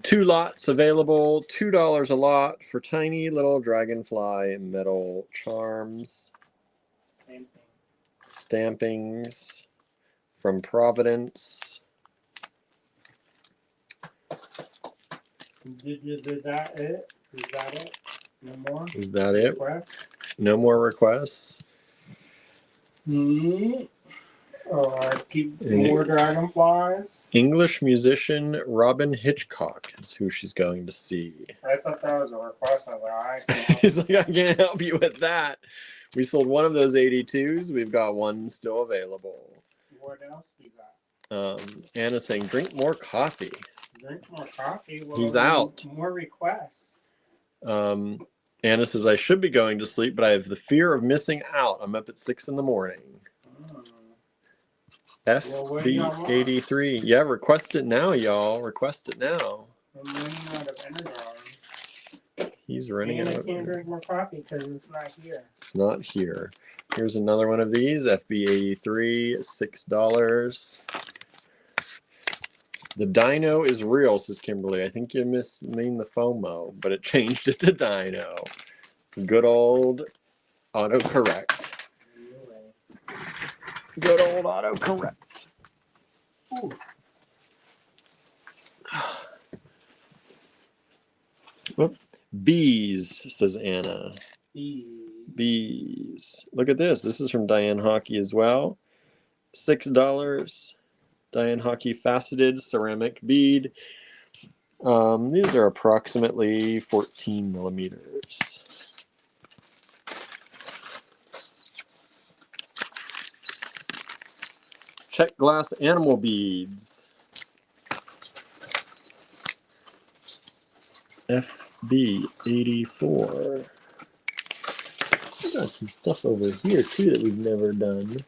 S1: 2 lots available, $2 a lot for tiny little dragonfly metal charms. Stampings from Providence.
S2: Is that it? Is that it? No more?
S1: Is that it?
S2: Requests?
S1: No more requests?
S2: Keep more dragonflies.
S1: English musician Robin Hitchcock is who she's going to see.
S2: I thought that was a request. I was like,
S1: He's like, I can't help you with that. We sold one of those 82s. We've got one still available.
S2: What else we got?
S1: Anna's saying, drink more coffee.
S2: Drink more coffee? Well,
S1: He's out.
S2: More requests.
S1: Anna says, I should be going to sleep, but I have the fear of missing out. I'm up at 6 in the morning. FB83. Yeah, request it now, y'all. Request it now.
S2: I'm running out of energon.
S1: He's running out.
S2: I can't drink more coffee because it's not here.
S1: It's not here. Here's another one of these. FB83, $6. The Dino is real, says Kimberly. I think you mean the FOMO, but it changed it to Dino. Good old autocorrect. Good old autocorrect. Ooh. Whoop. Bees, says Anna. Bees. Look at this. This is from Diane Hockey as well. $6. Diane Hockey faceted ceramic bead. These are approximately 14 millimeters. Check glass animal beads. FB84. We got some stuff over here too that we've never done.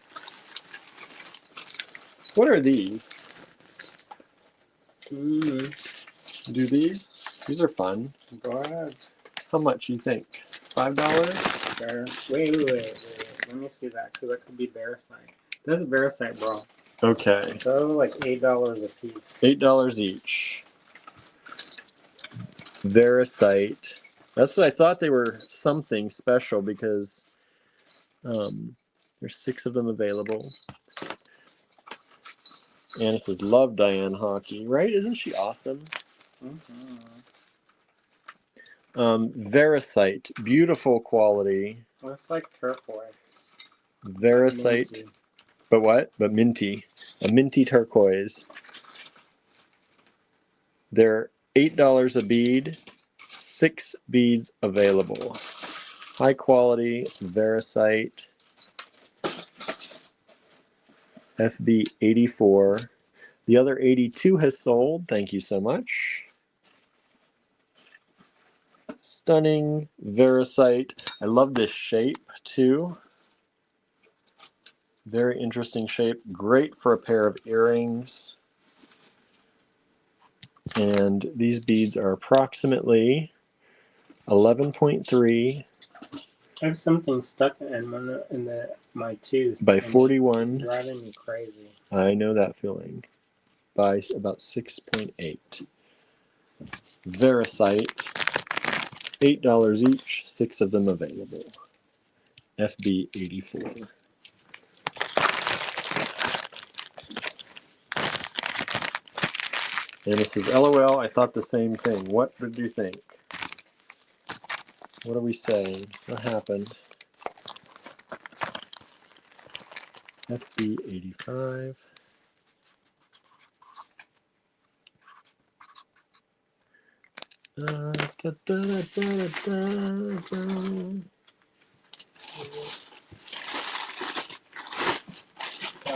S1: What are these? Do these? These are fun.
S2: Go ahead.
S1: How much you think? $5?
S2: Bear. Wait. Let me see that because that could be Bearsite. That's Bearsite, bro.
S1: Okay.
S2: Those are like $8 a piece.
S1: $8 each. Verisite. That's what I thought they were something special because there's 6 of them available. Anna says, love Diane Hockey, right? Isn't she awesome?
S2: Mm-hmm.
S1: Veracite, beautiful quality.
S2: Looks like turquoise.
S1: Veracite,
S2: Minty.
S1: but what? But minty. A minty turquoise. They're $8 a bead, 6 beads available. High quality Veracite FB 84. The other 82 has sold. Thank you so much. Stunning Veracite. I love this shape too. Very interesting shape. Great for a pair of earrings. And these beads are approximately 11.3
S2: I have something stuck in my tooth.
S1: by
S2: and
S1: 41.
S2: It's driving me crazy.
S1: I know that feeling. By about 6.8. Veracite, $8 each, 6 of them available. FB 84. And this is LOL. I thought the same thing. What did you think? What are we saying? What happened? FB 85.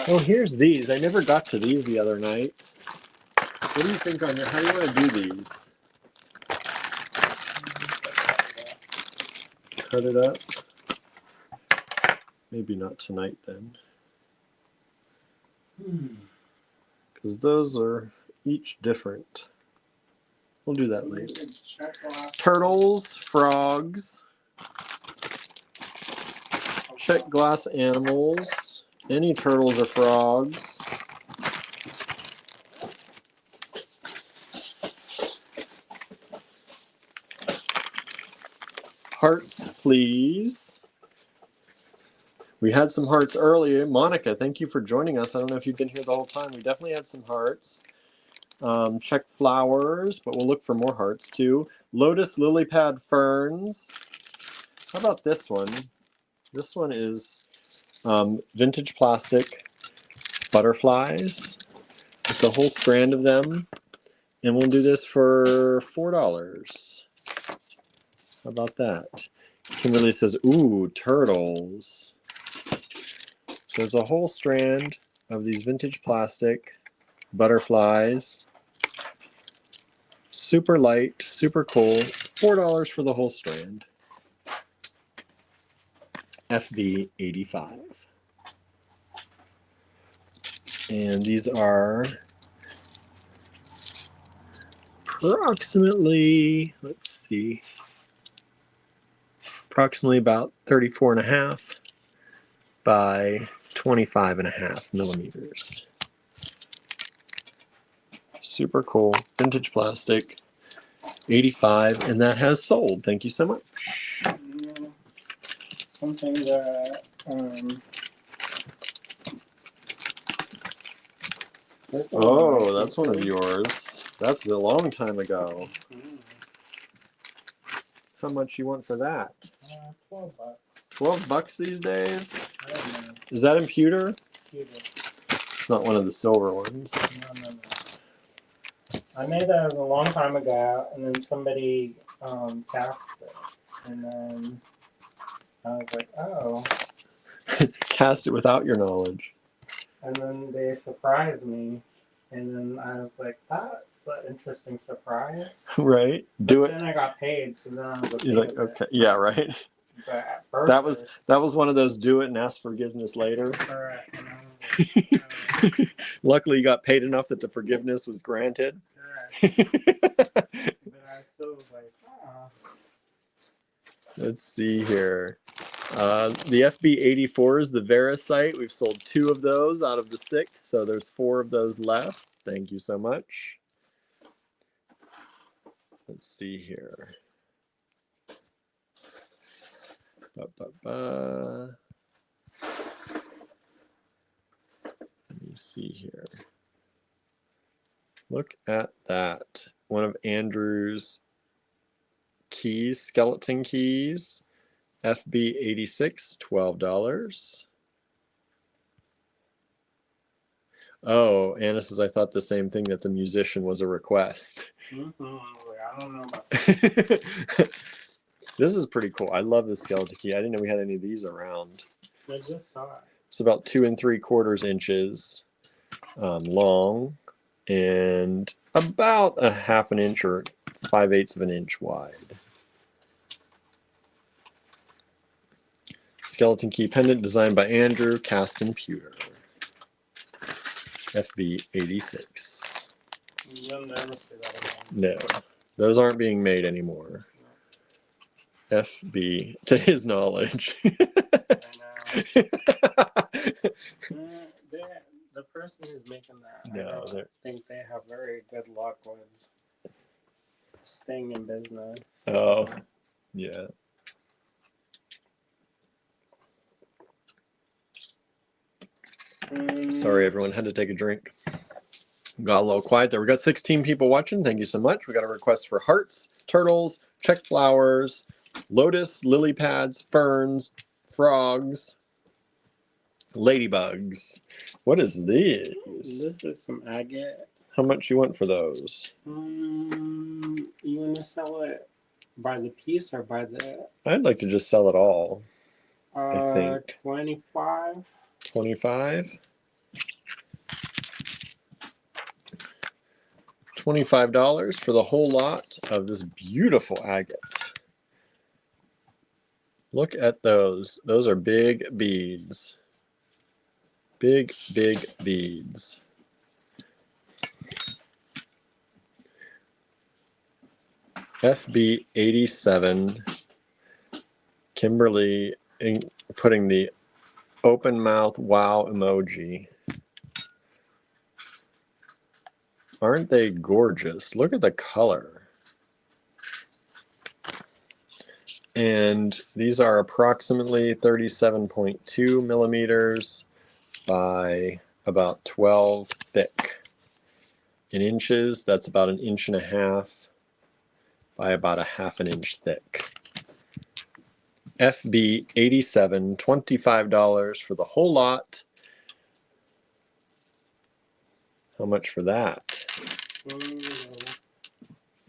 S1: Oh, here's these. I never got to these the other night. What do you think on your? How do you want to do these? Cut it up. Maybe not tonight then, because those are each different. We'll do that later. Turtles, frogs, check glass animals, any turtles or frogs. Hearts, please. We had some hearts earlier. Monica, thank you for joining us. I don't know if you've been here the whole time. We definitely had some hearts. Check flowers, but we'll look for more hearts too. Lotus lily pad ferns. How about this one? This one is vintage plastic butterflies. It's a whole strand of them. And we'll do this for $4. How about that? Kimberly says, ooh, turtles. So there's a whole strand of these vintage plastic butterflies. Super light, super cool. $4 for the whole strand. FB 85. And these are approximately, let's see, approximately about 34.5 by 25.5 millimeters. Super cool, vintage plastic, 85, and that has sold. Thank you so much.
S2: Something that
S1: oh, that's one of yours. That's a long time ago. How much you want for that?
S2: $12.
S1: 12 bucks these days?
S2: I don't know.
S1: Is that in pewter?
S2: Pewter.
S1: It's not one of the silver ones.
S2: No. I made that a long time ago, and then somebody cast it, and then I was like, oh.
S1: Cast it without your knowledge.
S2: And then they surprised me, and then I was like, that's an interesting surprise.
S1: Right? Do it.
S2: Then I got paid, so then I was okay.
S1: You're like,
S2: with
S1: okay,
S2: it.
S1: yeah, right.
S2: But at first,
S1: that was one of those do it and ask forgiveness later.
S2: correct. And I was like,
S1: Luckily, you got paid enough that the forgiveness was granted.
S2: correct. But I still was like,
S1: Let's see here. The FB 84 is the Veracite. We've sold 2 of those out of the 6, so there's 4 of those left. Thank you so much. Let's see here. Let me see here. Look at that. One of Andrew's keys, skeleton keys. FB86, $12. Oh, Anna says, I thought the same thing, that the musician was a request.
S2: I don't know about that.
S1: This is pretty cool. I love the skeleton key. I didn't know we had any of these around.
S2: I just saw it.
S1: It's about 2 3/4 inches long and about a 1/2 inch or 5/8 of an inch wide. Skeleton key pendant designed by Andrew, cast in pewter. FB86.
S2: You'll never see that again.
S1: No, those aren't being made anymore. FB, to his knowledge.
S2: I know. The person who's making that,
S1: No,
S2: I don't think they have very good luck with staying in business.
S1: Oh, yeah. Sorry, everyone. Had to take a drink. Got a little quiet there. We got 16 people watching. Thank you so much. We got a request for hearts, turtles, check flowers, lotus, lily pads, ferns, frogs, ladybugs. What is these?
S2: This is some agate.
S1: How much you want for those?
S2: You want to sell it by the piece or by the?
S1: I'd like to just sell it all. I think
S2: 25.
S1: 25. $25 for the whole lot of this beautiful agate. Look at those. Those are big beads. Big, big beads. FB87. Kimberly putting the open mouth wow emoji. Aren't they gorgeous? Look at the color. And these are approximately 37.2 millimeters by about 12 thick. In inches, that's about 1.5 inches by about 1/2 inch thick. FB87, $25 for the whole lot. How much for that?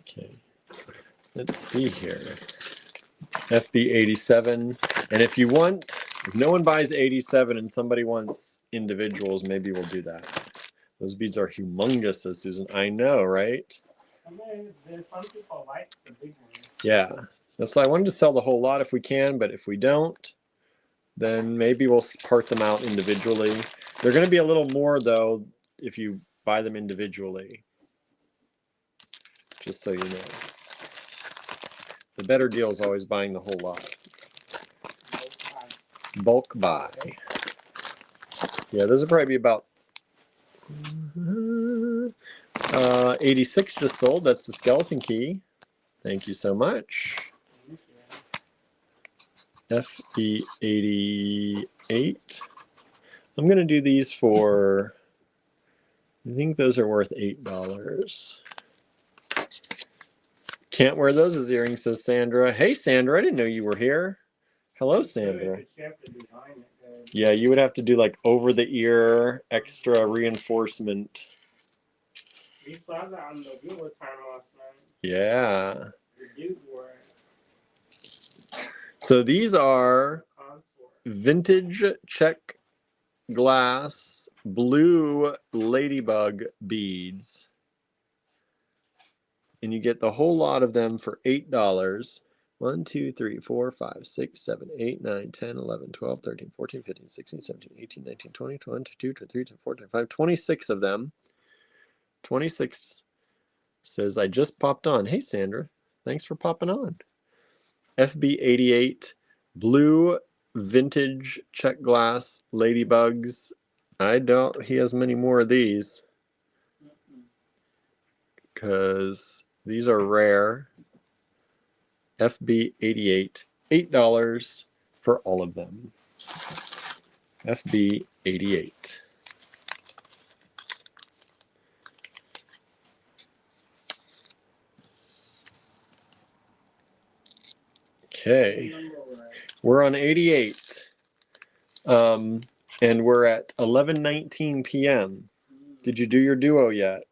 S1: Okay, let's see here. FB87, and if no one buys 87 and somebody wants individuals, maybe we'll do that. Those beads are humongous, says Susan. I know, right?
S2: Some people like the big ones.
S1: Yeah, that's why I wanted to sell the whole lot if we can, but if we don't, then maybe we'll part them out individually. They're going to be a little more, though, if you buy them individually. Just so you know. The better deal is always buying the whole lot. Bulk buy. Yeah, those will probably be about 86 just sold. That's the skeleton key. Thank you so much. FB88. I'm going to do these for, I think those are worth $8. Can't wear those as earrings, says Sandra. Hey, Sandra, I didn't know you were here. Hello, Sandra. Yeah, you would have to do like over the ear, extra reinforcement.
S2: We saw that on the Google time last night.
S1: Yeah.
S2: The dude wore it.
S1: So these are vintage check glass blue ladybug beads. And you get the whole lot of them for $8. 1, 2, 3, 4, 5, 6, 7, 8, 9, 10, 11, 12, 13, 14, 15, 16, 17, 18, 19, 20, 22, 23, 24, 25, 26 of them. 26 says, I just popped on. Hey, Sandra, thanks for popping on. FB88 blue vintage check glass ladybugs. I doubt he has many more of these because these are rare. FB88, $8 for all of them. FB88. Okay. We're on 88. And we're at 11:19 p.m. Did you do your duo yet?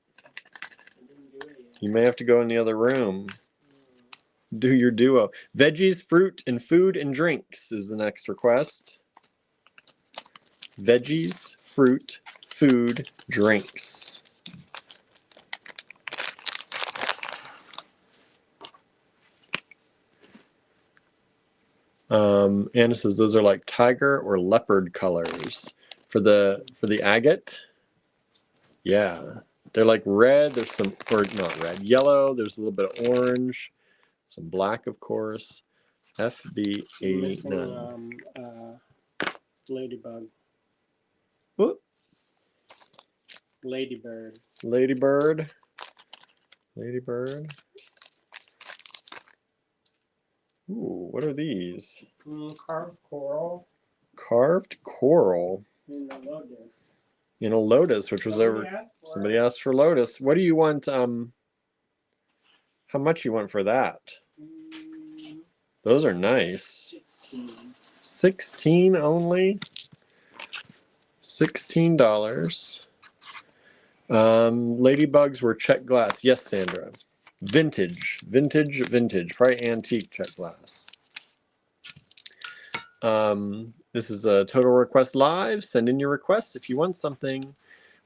S1: You may have to go in the other room. Do your duo. Veggies, fruit, and food and drinks is the next request. Veggies, fruit, food, drinks. Anna says those are like tiger or leopard colors for the agate. Yeah, they're like red. There's some, or not red, yellow. There's a little bit of orange, some black, of course. FB89.
S2: Ladybug.
S1: Whoop.
S2: Ladybird.
S1: Ladybird. Ladybird. Ooh, what are these?
S2: Carved coral.
S1: Carved coral.
S2: In a lotus.
S1: In a lotus, which was over. Somebody asked for lotus. What do you want? How much you want for that? Those are nice. 16 only. $16. Ladybugs were check glass. Yes, Sandra. Vintage. Probably antique check glass. This is a Total Request Live. Send in your requests if you want something.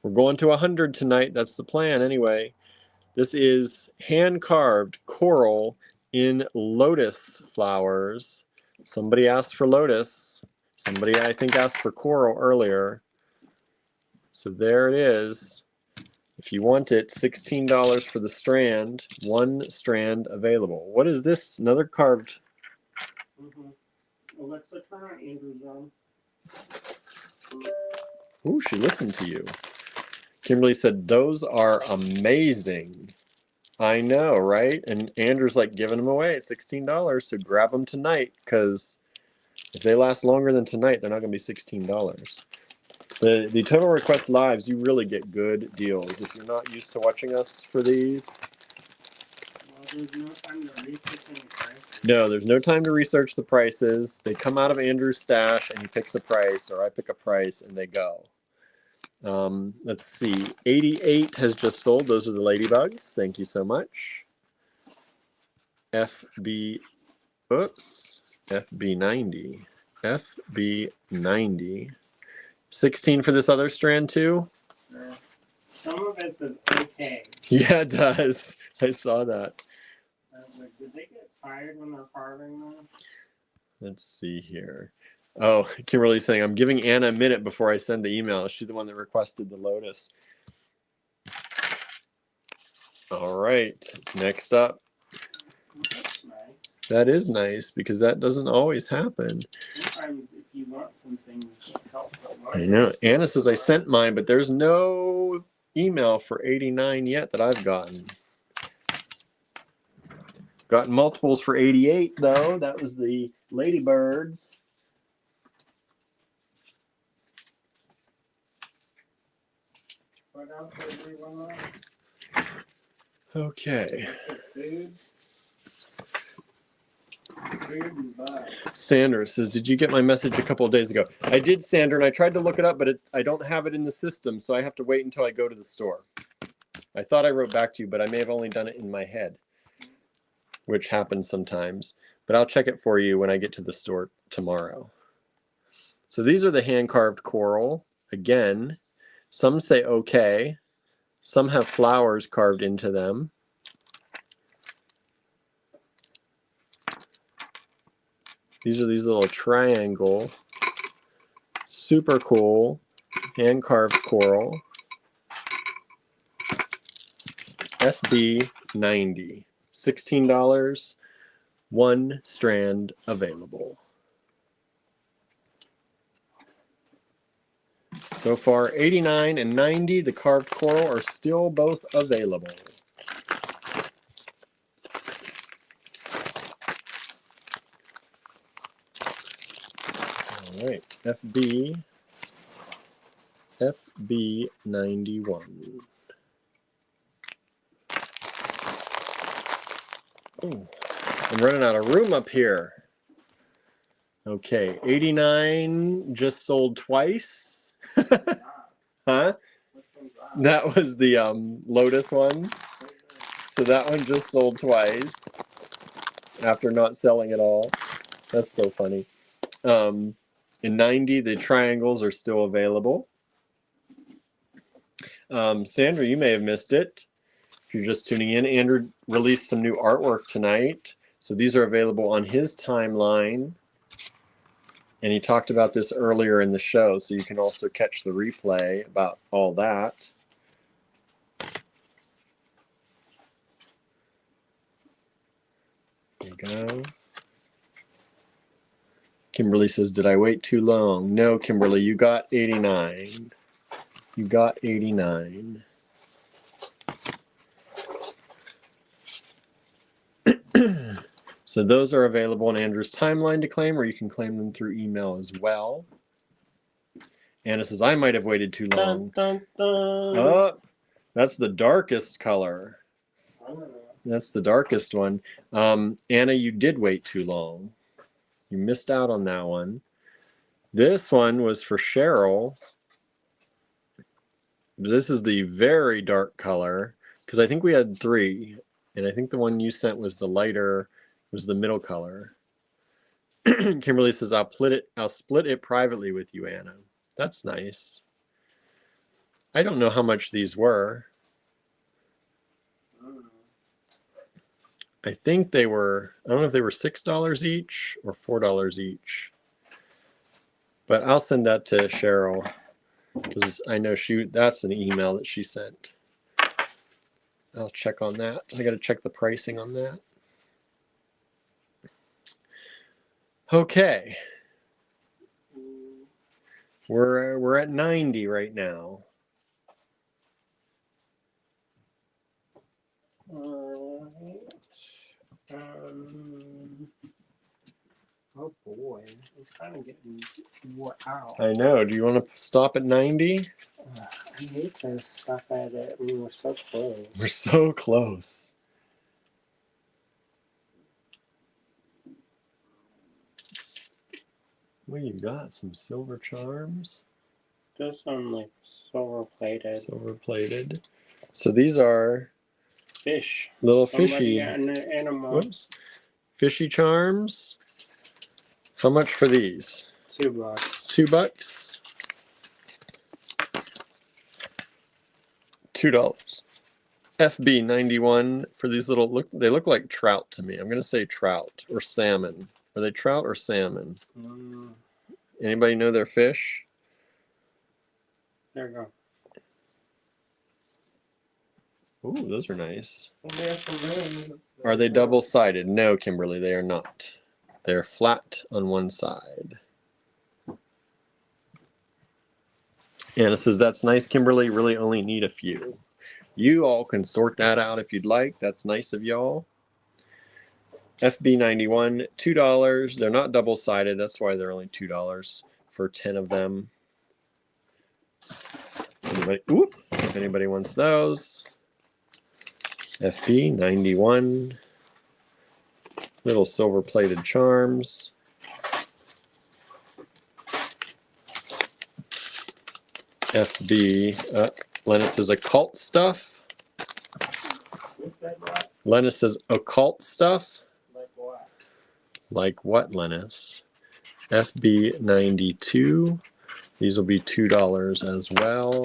S1: We're going to 100 tonight. That's the plan anyway. This is hand-carved coral in lotus flowers. Somebody asked for lotus. Somebody, I think, asked for coral earlier. So there it is. If you want it, $16 for the strand. One strand available. What is this? Another carved.
S2: Alexa, turn on Andrew's on.
S1: Ooh, she listened to you. Kimberly said, those are amazing. I know, right? And Andrew's like giving them away at $16, so grab them tonight, because if they last longer than tonight, they're not going to be $16. The Total Request Lives, you really get good deals. If you're not used to watching us for these.
S2: Well, there's no time to research any prices.
S1: No, there's no time to research the prices. They come out of Andrew's stash, and he picks a price, or I pick a price, and they go. Let's see. 88 has just sold. Those are the ladybugs. Thank you so much. FB90. FB90. 16 for this other strand too?
S2: Some of it says okay.
S1: Yeah, it does. I saw that.
S2: Did they get tired when they're carving them?
S1: Let's see here. Oh, Kimberly's saying, I'm giving Anna a minute before I send the email. She's the one that requested the lotus. All right, next up.
S2: That's nice.
S1: That is nice, because that doesn't always happen.
S2: Sometimes if you want something, help.
S1: I know. Anna says, I sent mine, but there's no email for 89 yet that I've gotten. Gotten multiples for 88, though. That was the ladybirds.
S2: What else did we want?
S1: Okay.
S2: Food and bugs.
S1: Sandra says, did you get my message a couple of days ago? I did, Sandra, and I tried to look it up, but I don't have it in the system, so I have to wait until I go to the store. I thought I wrote back to you, but I may have only done it in my head, which happens sometimes. But I'll check it for you when I get to the store tomorrow. So these are the hand-carved coral. Again, some say okay. Some have flowers carved into them. These are these little triangle, super cool, hand-carved coral. FB90, $16, one strand available. So far, 89 and 90, the carved coral, are still both available. All right, FB91. Oh, I'm running out of room up here. Okay, 89 just sold twice. Huh? That was the Lotus ones. So that one just sold twice after not selling at all. That's so funny. In 90, the triangles are still available. Sandra, you may have missed it. If you're just tuning in, Andrew released some new artwork tonight. So these are available on his timeline. And he talked about this earlier in the show, so you can also catch the replay about all that. There you go. Kimberly says, did I wait too long? No, Kimberly, you got 89. You got 89. So those are available on Andrew's timeline to claim, or you can claim them through email as well. Anna says, I might have waited too long.
S2: Dun, dun, dun.
S1: Oh, that's the darkest color. That's the darkest one. Anna, you did wait too long. You missed out on that one. This one was for Cheryl. This is the very dark color, because I think we had 3. And I think the one you sent was the lighter, was the middle color. Kimberly says, I'll split it privately with you, Anna. That's nice. I don't know how much these were. I think they were, I don't know if they were $6 each or $4 each. But I'll send that to Cheryl, because I know that's an email that she sent. I'll check on that. I got to check the pricing on that. Okay. We're at 90 right now.
S2: Oh boy, it's kind of getting wore out.
S1: I know. Do you want to stop at 90?
S2: I hate to stop at it. I mean, we're so close.
S1: We're so close. What you got? Some silver charms?
S2: Those some like silver plated.
S1: Silver plated. So these are
S2: Fish.
S1: little
S2: Somebody
S1: fishy.
S2: got an animal.
S1: Whoops. Fishy charms. How much for these?
S2: $2.
S1: $2. $2. FB 91 for these little they look like trout to me. I'm gonna say trout or salmon. Are they trout or salmon? Anybody know their fish?
S2: There you go.
S1: Ooh, those are nice. Are they double-sided? No, Kimberly, they are not. They're flat on one side. Anna says, that's nice, Kimberly. Really only need a few. You all can sort that out if you'd like. That's nice of y'all. FB91, $2. They're not double-sided. That's why they're only $2 for 10 of them. If anybody wants those. FB91. Little silver-plated charms. FB. Lennis says occult stuff. Lennis says occult stuff.
S2: Like what?
S1: Like what, Lennis? FB92. These will be $2 as well.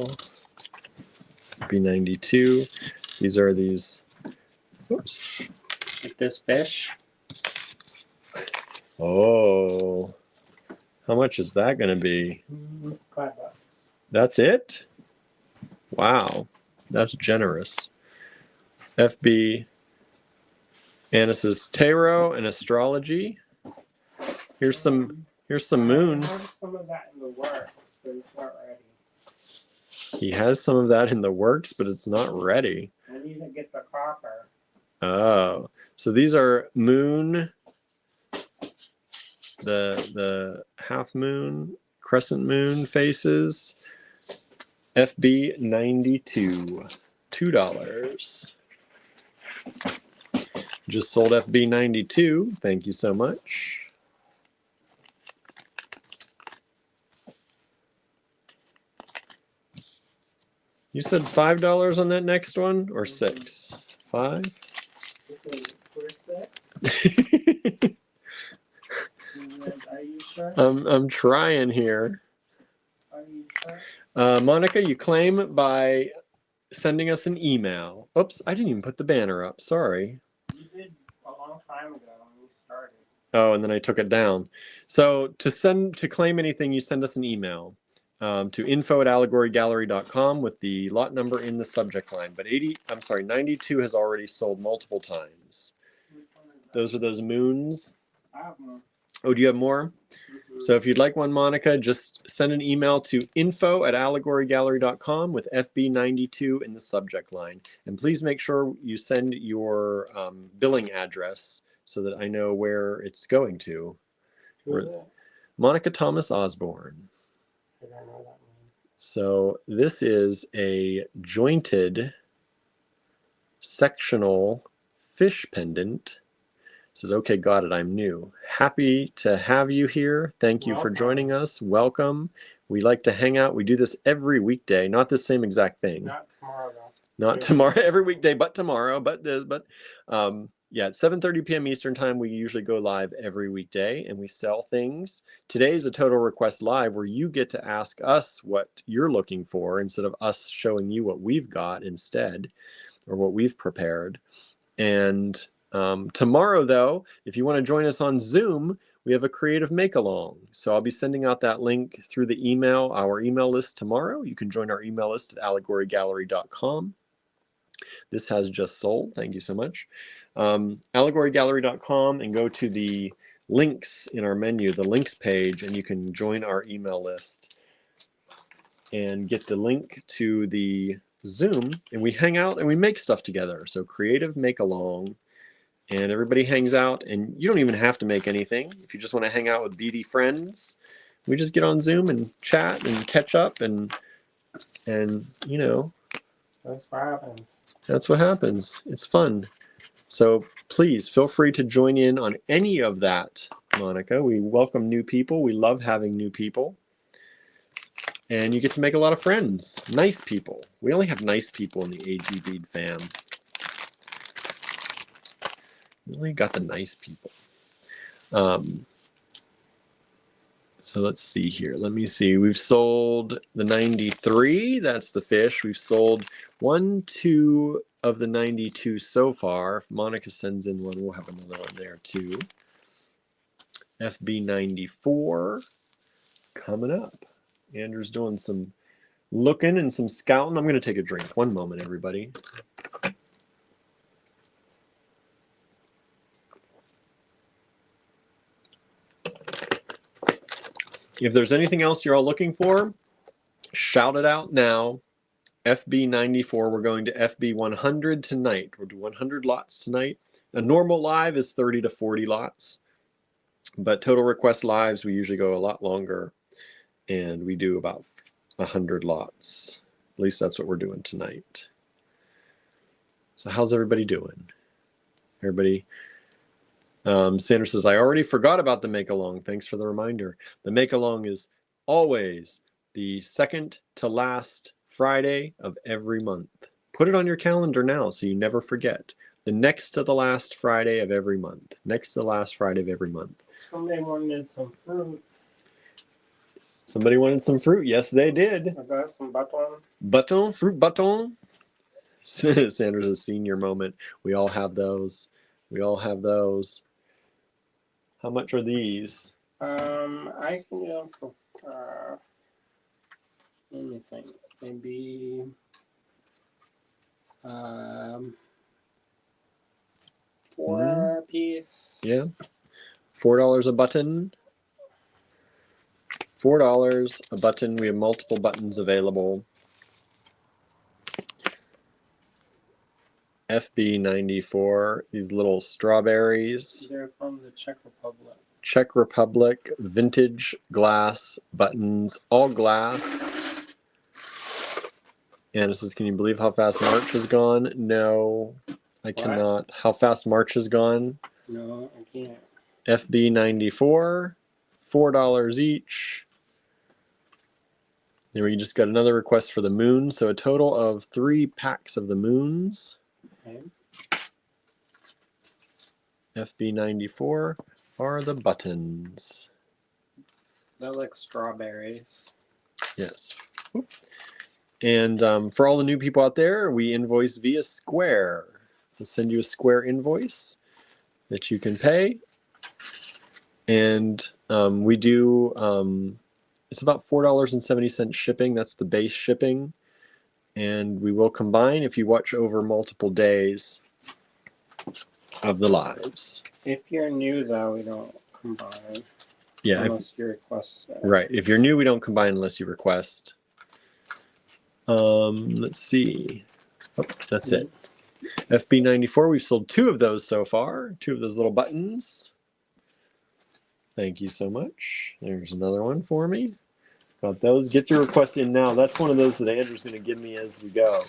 S1: FB92. These are these. Oops.
S2: Like this fish.
S1: Oh. How much is that going to be?
S2: $5.
S1: That's it? Wow. That's generous. FB. Anna says tarot and astrology. Here's some moons.
S2: I have some of that in the works, but it's not ready.
S1: He has some of that in the works, but it's not ready.
S2: I need to get the copper.
S1: Oh. So these are moon, the half moon, crescent moon faces. FB92, $2. Just sold FB92. Thank you so much. You said $5 on that next one, or $6? 5?
S2: Are you sure?
S1: I'm trying here.
S2: Are you sure?
S1: Monica, you claim by sending us an email. Oops, I didn't even put the banner up. Sorry.
S2: You did a long time ago when we started.
S1: Oh, and then I took it down. So to claim anything, you send us an email to info@allegorygallery.com with the lot number in the subject line. But 92 has already sold multiple times. Those are those moons.
S2: I have more.
S1: Oh, do you have more? So if you'd like one, Monica, just send an email to info@allegorygallery.com with FB92 in the subject line. And please make sure you send your billing address so that I know where it's going to. Monica Thomas Osborne.
S2: I don't know that name.
S1: So this is a jointed sectional fish pendant. It says, okay, got it, I'm new. Happy to have you here. Thank you for joining us. Welcome. We like to hang out. We do this every weekday, not the same exact thing.
S2: Not tomorrow, though.
S1: Not tomorrow, every weekday, but tomorrow. Yeah, at 7:30 p.m. Eastern time, we usually go live every weekday and we sell things. Today's a Total Request Live where you get to ask us what you're looking for instead of us showing you what we've got instead or what we've prepared. And tomorrow, though, if you want to join us on Zoom, we have a creative make-along. So I'll be sending out that link through the email, our email list tomorrow. You can join our email list at allegorygallery.com. This has just sold. Thank you so much. Allegorygallery.com and go to the links in our menu, the links page, and you can join our email list and get the link to the Zoom, and we hang out and we make stuff together. So creative make-along. And everybody hangs out, and you don't even have to make anything. If you just want to hang out with beady friends, we just get on Zoom and chat and catch up, and you know,
S2: That's what happens.
S1: That's what happens. It's fun. So please feel free to join in on any of that, Monica. We welcome new people. We love having new people. And you get to make a lot of friends. Nice people. We only have nice people in the AG Bead fam. We only got the nice people. So let's see here. Let me see. We've sold the 93. That's the fish. We've sold 1, 2 of the 92 so far. If Monica sends in one, we'll have another one there too. FB 94 coming up. Andrew's doing some looking and some scouting. I'm going to take a drink. One moment, everybody. If there's anything else you're all looking for, shout it out now. FB 94, we're going to FB 100 tonight. We'll do 100 lots tonight. A normal live is 30 to 40 lots, but total request lives, we usually go a lot longer, and we do about 100 lots. At least that's what we're doing tonight. So how's everybody doing? Everybody? Sandra says, I already forgot about the make-along. Thanks for the reminder. The make-along is always the second to last Friday of every month. Put it on your calendar now so you never forget. The next to the last Friday of every month. Next to the last Friday of every month.
S2: Somebody wanted some fruit.
S1: Somebody wanted some fruit. Yes, they did.
S2: I got some bâton.
S1: Bâton, fruit bâton. Sandra's a senior moment. We all have those. We all have those. How much are these?
S2: I can get them for, let me think, maybe, $4 piece.
S1: Yeah. $4 a button. $4 a button. We have multiple buttons available. FB 94, these little strawberries.
S2: They're from the Czech Republic.
S1: Czech Republic vintage glass buttons, all glass. And it says, can you believe how fast March has gone? No, I cannot. How fast March has gone?
S2: No, I can't.
S1: FB 94, $4 each. Then we just got another request for the moon, so a total of 3 packs of the moons.
S2: Okay.
S1: FB94 are the buttons.
S2: They're like strawberries.
S1: Yes. Whoop. And for all the new people out there, we invoice via Square. We'll send you a Square invoice that you can pay. And we do, it's about $4.70 shipping. That's the base shipping. And we will combine if you watch over multiple days of the lives.
S2: If you're new, though, we don't combine.
S1: Yeah.
S2: Unless you request it.
S1: Right. If you're new, we don't combine unless you request. Let's see. Oh, that's it. FB94, we've sold 2 of those so far. 2 of those little buttons. Thank you so much. There's another one for me. Got those. Get your requests in now. That's one of those that Andrew's going to give me as we go.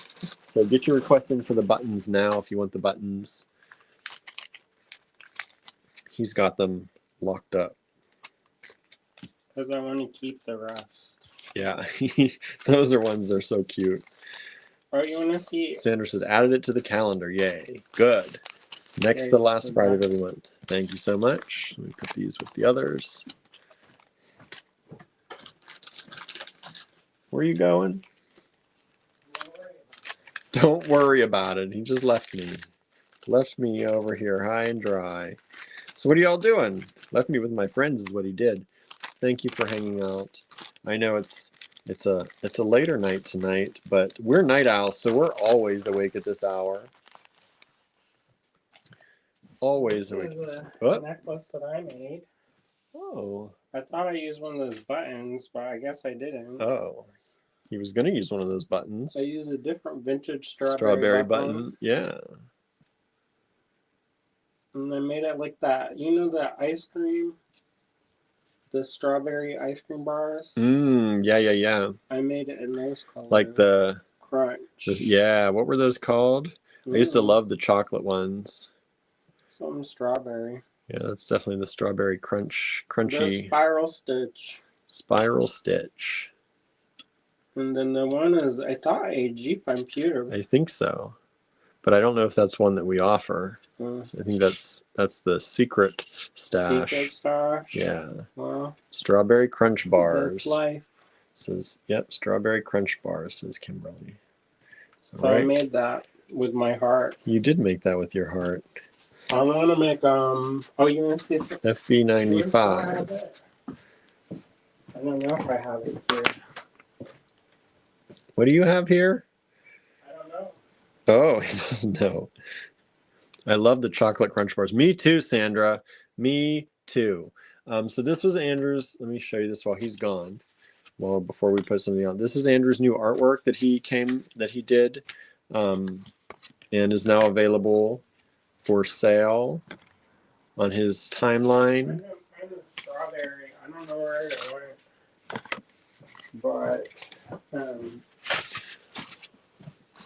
S1: So get your requests in for the buttons now if you want the buttons. He's got them locked up.
S2: Because I want to keep the rest.
S1: Yeah, those are ones that are so cute.
S2: Oh, you want to see?
S1: Sandra says, added it to the calendar. Yay. Good. Next to the last Friday of every month. Thank you so much. Let me put these with the others. Where are you going? Don't worry about it. He just left me. Left me over here high and dry. So what are y'all doing? Left me with my friends is what he did. Thank you for hanging out. I know it's a later night tonight, but we're night owls, so we're always awake at this hour. Always awake.
S2: This is
S1: What?
S2: a necklace that I made.
S1: Oh.
S2: I thought I used one of those buttons, but I guess I didn't.
S1: Oh. He was going to use one of those buttons.
S2: I used a different vintage strawberry
S1: button. Yeah.
S2: And I made it like that. You know that ice cream? The strawberry ice cream bars?
S1: Yeah.
S2: I made it in those colors.
S1: Like the
S2: Crunch.
S1: Yeah, what were those called? I used to love the chocolate ones.
S2: Something strawberry.
S1: Yeah, that's definitely the strawberry crunchy.
S2: The spiral stitch.
S1: Spiral stitch.
S2: And then the one is, I thought, a Jeep computer.
S1: I think so. But I don't know if that's one that we offer.
S2: I
S1: think that's the secret stash.
S2: Secret stash?
S1: Yeah.
S2: Well,
S1: Strawberry crunch bars.
S2: That's life.
S1: Says, yep, strawberry crunch bars, says Kimberly.
S2: So I made that with my heart.
S1: You did make that with your heart.
S2: I want to make, oh, you want to see something?
S1: FB95.
S2: I don't know if I have it here.
S1: What do you have here?
S2: I don't know.
S1: Oh, he doesn't know. I love the chocolate crunch bars. Me too, Sandra. Me too. So this was Andrew's. Let me show you this while he's gone. Well, before we put something on. This is Andrew's new artwork that he did, and is now available for sale on his timeline.
S2: I'm kind of strawberry. I don't know where it went. But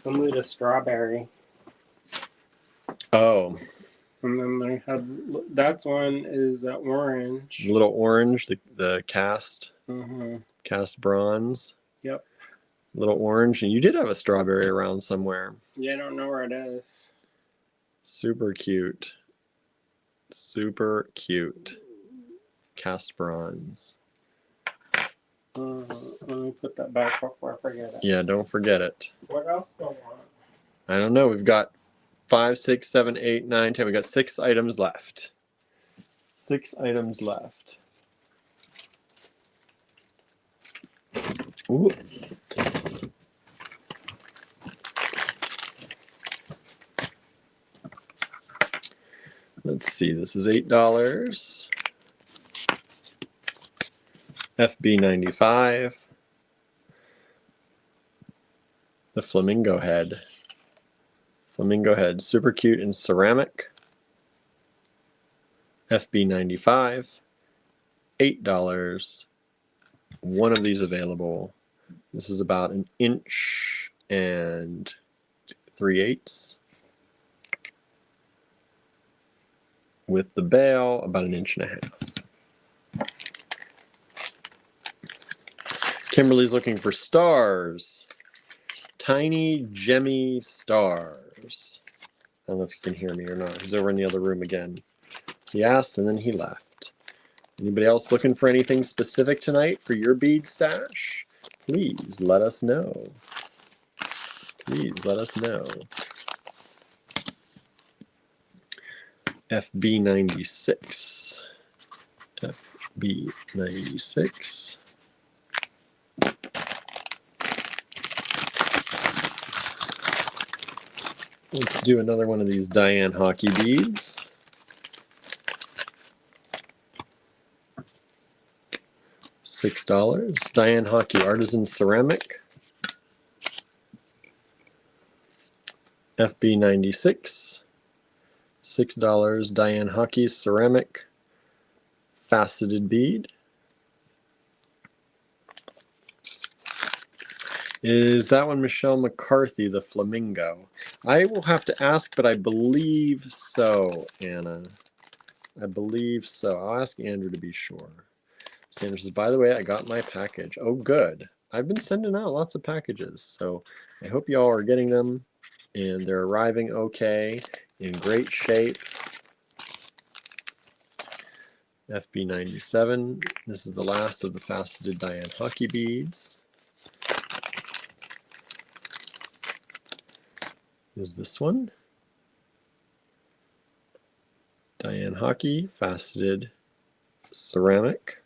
S2: only the strawberry.
S1: Oh.
S2: And then I have, that's one is that orange.
S1: The little orange, the cast.
S2: Mm-hmm.
S1: Cast bronze.
S2: Yep.
S1: Little orange. And you did have a strawberry around somewhere.
S2: Yeah, I don't know where it is.
S1: Super cute. Super cute. Cast bronze.
S2: Let me put that back before I forget it.
S1: Yeah, don't forget it.
S2: What else do I want?
S1: I don't know. We've got 5, 6, 7, 8, 9, 10. We got 6 items left. 6 items left. Ooh. Let's see. This is $8. FB95. The flamingo head. Flamingo head. Super cute in ceramic. FB95. $8. One of these available. This is about 1 inch and 3/8. With the bail, about 1.5 inches. Kimberly's looking for stars. Tiny gemmy stars. I don't know if you can hear me or not. He's over in the other room again. He asked and then he left. Anybody else looking for anything specific tonight for your bead stash? Please let us know. Please let us know. FB96. FB96. Let's do another one of these Diane hockey beads. $6. Diane Hockey Artisan Ceramic. FB96. $6. Diane Hockey Ceramic Faceted Bead. Is that one Michelle McCarthy, the Flamingo? I will have to ask, but I believe so, Anna. I believe so. I'll ask Andrew to be sure. Sandra says, by the way, I got my package. Oh, good. I've been sending out lots of packages, so I hope y'all are getting them, and they're arriving okay, in great shape. FB97. This is the last of the faceted Diane hockey beads. Is this one? Diane Hockey Faceted Ceramic.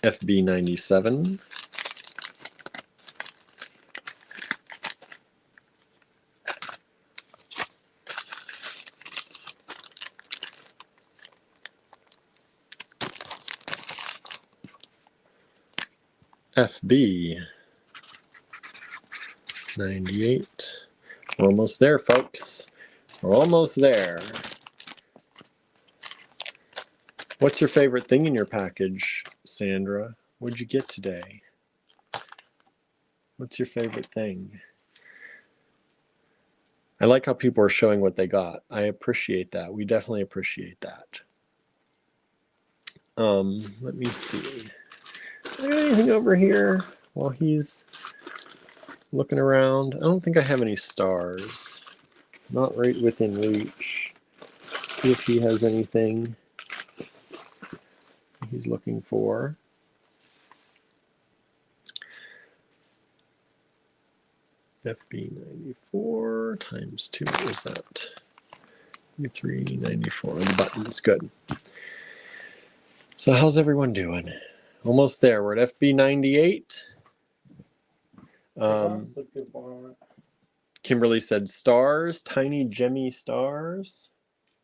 S1: FB97. FB 98. We're almost there, folks. We're almost there. What's your favorite thing in your package, Sandra? What'd you get today? What's your favorite thing? I like how people are showing what they got. I appreciate that. We definitely appreciate that. Let me see. Anything over here while he's looking around? I don't think I have any stars. Not right within reach. See if he has anything he's looking for. FB94 times 2, what is that? 394, the buttons, good. So how's everyone doing? Almost there, we're at FB98. Kimberly said stars, tiny gemmy stars.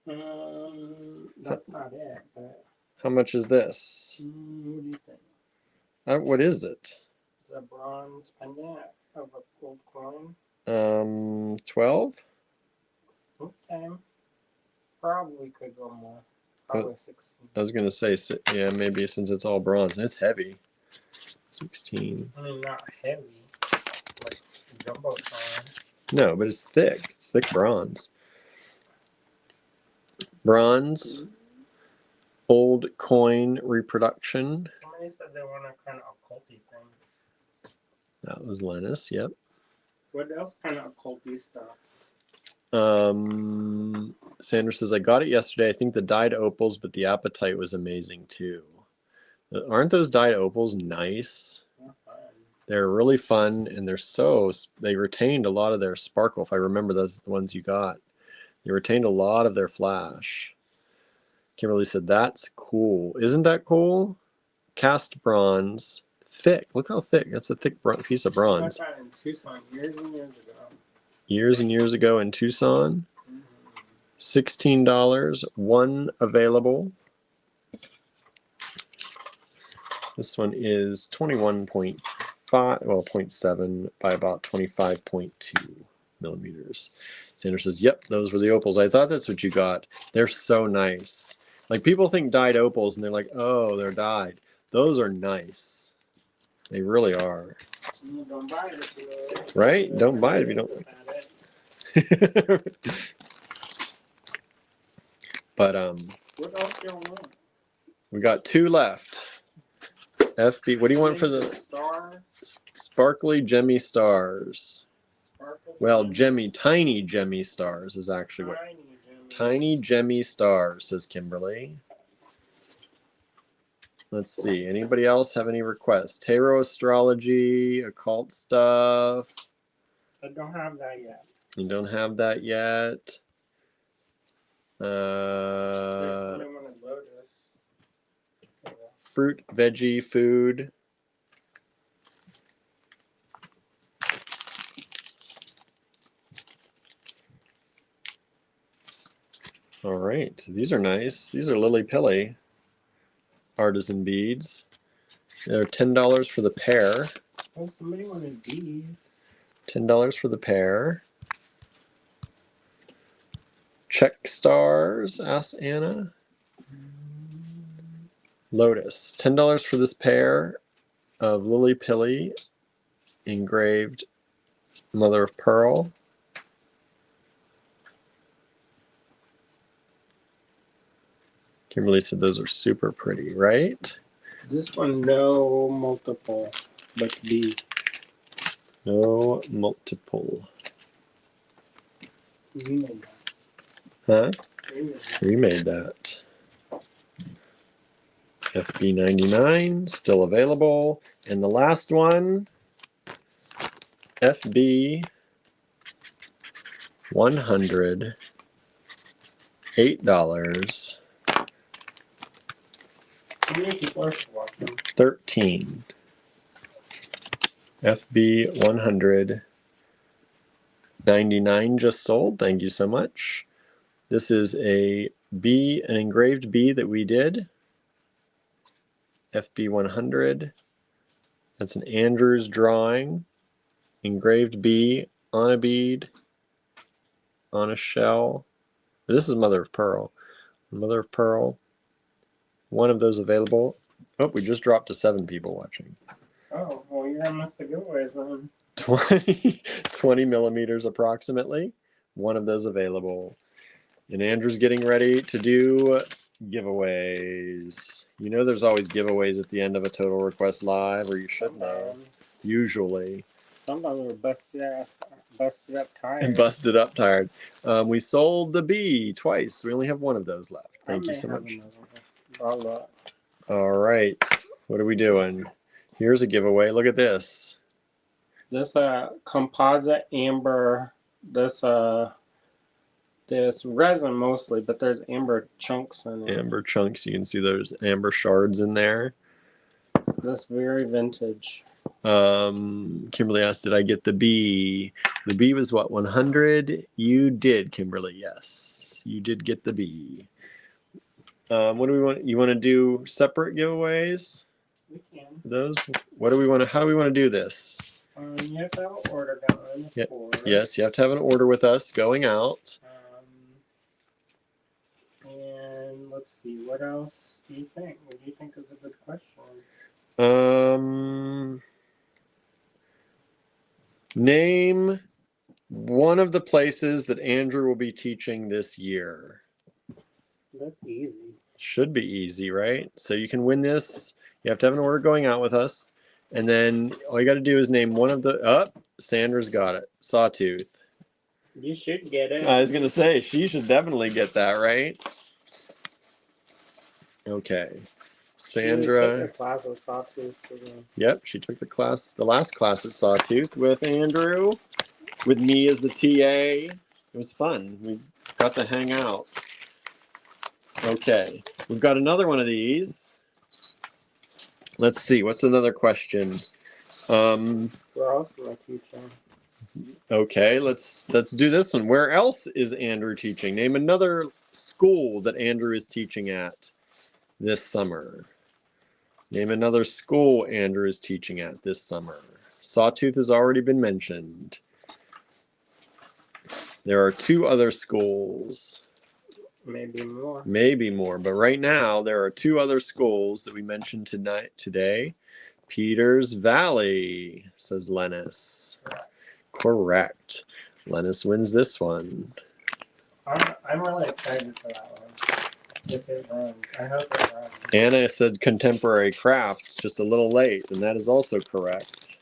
S2: That's not it, but
S1: How much is this?
S2: what do you think?
S1: What is it?
S2: The bronze pendant of a gold coin.
S1: 12?
S2: Okay. Probably could go more. Probably 16.
S1: I was going to say, yeah, maybe since it's all bronze. It's heavy. 16.
S2: I mean, not heavy. Like jumbo coin.
S1: No, but it's thick. It's thick bronze. Bronze. Old coin reproduction.
S2: Somebody said they want a kind of occulty thing.
S1: That was Lennis, yep.
S2: What else kind of occulty stuff?
S1: Sandra says, I got it yesterday. I think the dyed opals, but the apatite was amazing too. Aren't those dyed opals nice? They're really fun, and they retained a lot of their sparkle. If I remember those, the ones you got, they retained a lot of their flash. Kimberly said, that's cool. Isn't that cool? Cast bronze, thick. Look how thick. That's a thick piece of bronze.
S2: I got that in Tucson years and years ago.
S1: Years and years ago in Tucson. $16, one available. This one is 21.5, well, 0.7 by about 25.2 millimeters. Sandra says, yep, those were the opals. I thought that's what you got. They're so nice. Like, people think dyed opals, and they're like, oh, they're dyed. Those are nice. They really are.
S2: Don't buy it if you
S1: right? Don't buy it if you don't like it. But
S2: what else do you want?
S1: we got 2 left. FB. What do you want for the
S2: star?
S1: sparkly gemmy stars?
S2: Sparkle
S1: Well,
S2: gems?
S1: tiny gemmy stars is actually what.
S2: Tiny gems.
S1: Tiny gemmy stars, says Kimberly. Let's see. Anybody else have any requests? Tarot astrology, occult stuff.
S2: I don't have that yet.
S1: You don't have that yet. Fruit, veggie, food. All right, these are nice. These are Lily Pilly artisan beads. They're $10 for the pair.
S2: Oh, somebody wanted these.
S1: $10 for the pair. Check stars, asks Anna. Lotus, $10 for this pair of Lily Pilly engraved mother of pearl. Kimberly said those are super pretty, right?
S2: This one, no multiple, but B.
S1: No multiple.
S2: You made that.
S1: Huh?
S2: You made that.
S1: We made that. FB99, still available. And the last one, FB 100, $8,
S2: How many people are watching?
S1: 13. FB 100, 99 just sold. Thank you so much. This is an engraved bee that we did. FB 100. That's an Andrews drawing. Engraved bee on a bead, on a shell. This is mother of pearl. Mother of pearl. One of those available. Oh, we just dropped to 7 people watching.
S2: Oh, well, you're going to miss the giveaways then.
S1: 20 millimeters approximately. One of those available. And Andrew's getting ready to do giveaways. You know there's always giveaways at the end of a Total Request Live, or you should know. Usually.
S2: Sometimes we're busted up tired.
S1: And busted up tired. We sold the bee twice. We only have one of those left. Thank you so much. All right. What are we doing? Here's a giveaway. Look at this.
S2: This composite amber. This resin mostly, but there's amber chunks in it.
S1: Amber chunks. You can see there's amber shards in there.
S2: This very vintage.
S1: Kimberly asked, did I get the bee? The bee was what, 100? You did, Kimberly. Yes, you did get the bee. What do we want? You want to do separate giveaways?
S2: We can.
S1: Those? What do we want to? How do we want to do this?
S2: You have to have an order going.
S1: Yep. Yes, you have to have an order with us going out.
S2: And let's see, what else do you think? What do you think is a good question?
S1: Name one of the places that Andrew will be teaching this year.
S2: That's easy.
S1: Should be easy, right? So you can win this. You have to have an order going out with us. And then all you got to do is name one of the... Sandra's got it. Sawtooth.
S2: You should get it.
S1: I was going to say, she should definitely get that, right? Okay. Sandra.
S2: She took a class with Sawtooth.
S1: Yep, she took the last class at Sawtooth with Andrew, with me as the TA. It was fun. We got to hang out. Okay, we've got another one of these. Let's see, what's another question?
S2: Where else am I teaching?
S1: Okay, let's do this one. Where else is Andrew teaching? Name another school that Andrew is teaching at this summer. Name another school Andrew is teaching at this summer. Sawtooth has already been mentioned. There are 2 other schools.
S2: Maybe more.
S1: Maybe more, but right now there are 2 other schools that we mentioned today. Peters Valley, says Lennis. Correct. Lennis wins this one.
S2: I'm really excited for that one. If it runs. I hope it runs.
S1: Anna said contemporary crafts, just a little late, and that is also correct.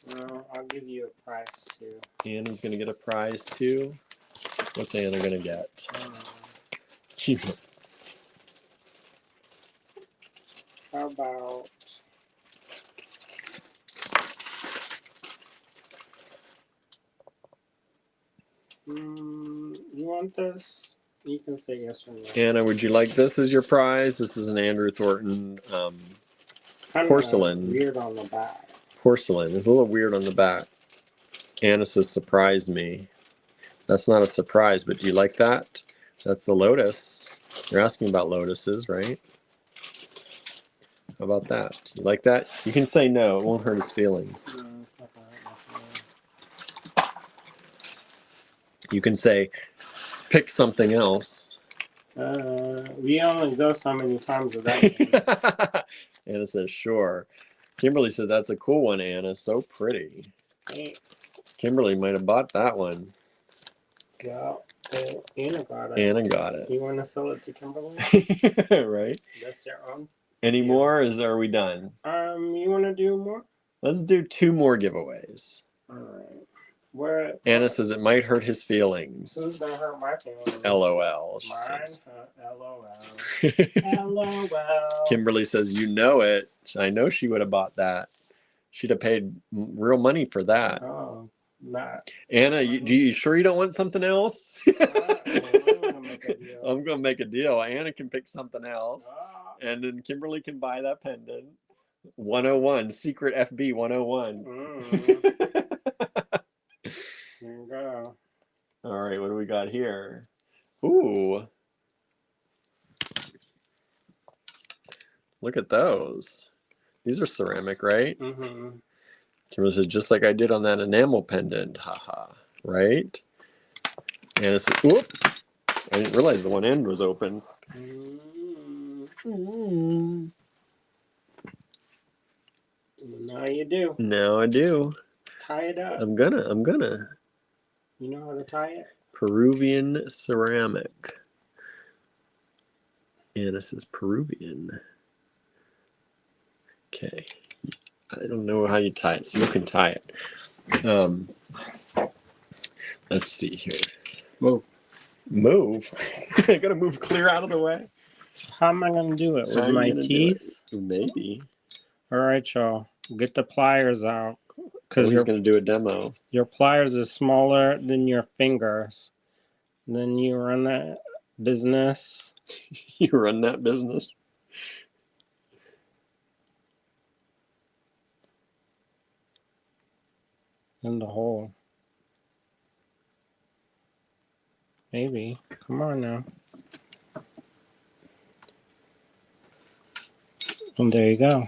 S2: Well, I'll give you a prize too.
S1: Anna's going to get a prize too. What's Anna going to get?
S2: How about you want this? You can say yes or no.
S1: Anna, would you like this as your prize? This is an Andrew Thornton porcelain.
S2: Weird on the back.
S1: Porcelain. It's a little weird on the back. Anna says, surprise me. That's not a surprise, but do you like that? That's the lotus. You're asking about lotuses, right? How about that? Do you like that? You can say no. It won't hurt his feelings.
S2: No, it's not gonna hurt my feelings.
S1: You can say, pick something else.
S2: We only go so many times a day.
S1: Anna says, sure. Kimberly said, that's a cool one, Anna. So pretty.
S2: Thanks.
S1: Kimberly might have bought that one.
S2: Yeah, Anna got it.
S1: Anna got it.
S2: You want to sell it to Kimberly?
S1: Right?
S2: That's your own.
S1: Any more? Are we done?
S2: You want to do more?
S1: Let's do 2 more giveaways.
S2: All right. Where?
S1: Anna says it might hurt his feelings.
S2: Who's gonna hurt my feelings?
S1: LOL. She
S2: Mine.
S1: says.
S2: LOL. LOL.
S1: Kimberly says, you know it. I know she would have bought that. She'd have paid real money for that.
S2: Oh, not.
S1: Anna, you sure you don't want something else? I'm gonna make a deal. Anna can pick something else, and then Kimberly can buy that pendant. 101 secret FB 101.
S2: There you go.
S1: All right, what do we got here? Ooh, look at those. These are ceramic, right?
S2: Mm-hmm.
S1: Kimberly says, just like I did on that enamel pendant. Haha. Right? Anna says, whoop. I didn't realize the one end was open.
S2: Now you do.
S1: Now I do.
S2: Tie it up.
S1: I'm gonna.
S2: You know how to tie it?
S1: Peruvian ceramic. Anna says Peruvian. Okay. I don't know how you tie it, so you can tie it. Let's see here. Move? I gotta move clear out of the way.
S2: How am I gonna do it? With my teeth?
S1: Maybe.
S2: All right, y'all. Get the pliers out.
S1: Because he's gonna do a demo.
S2: Your pliers is smaller than your fingers. Then you run that business.
S1: You run that business?
S2: In the hole. Maybe. Come on now. And there you go.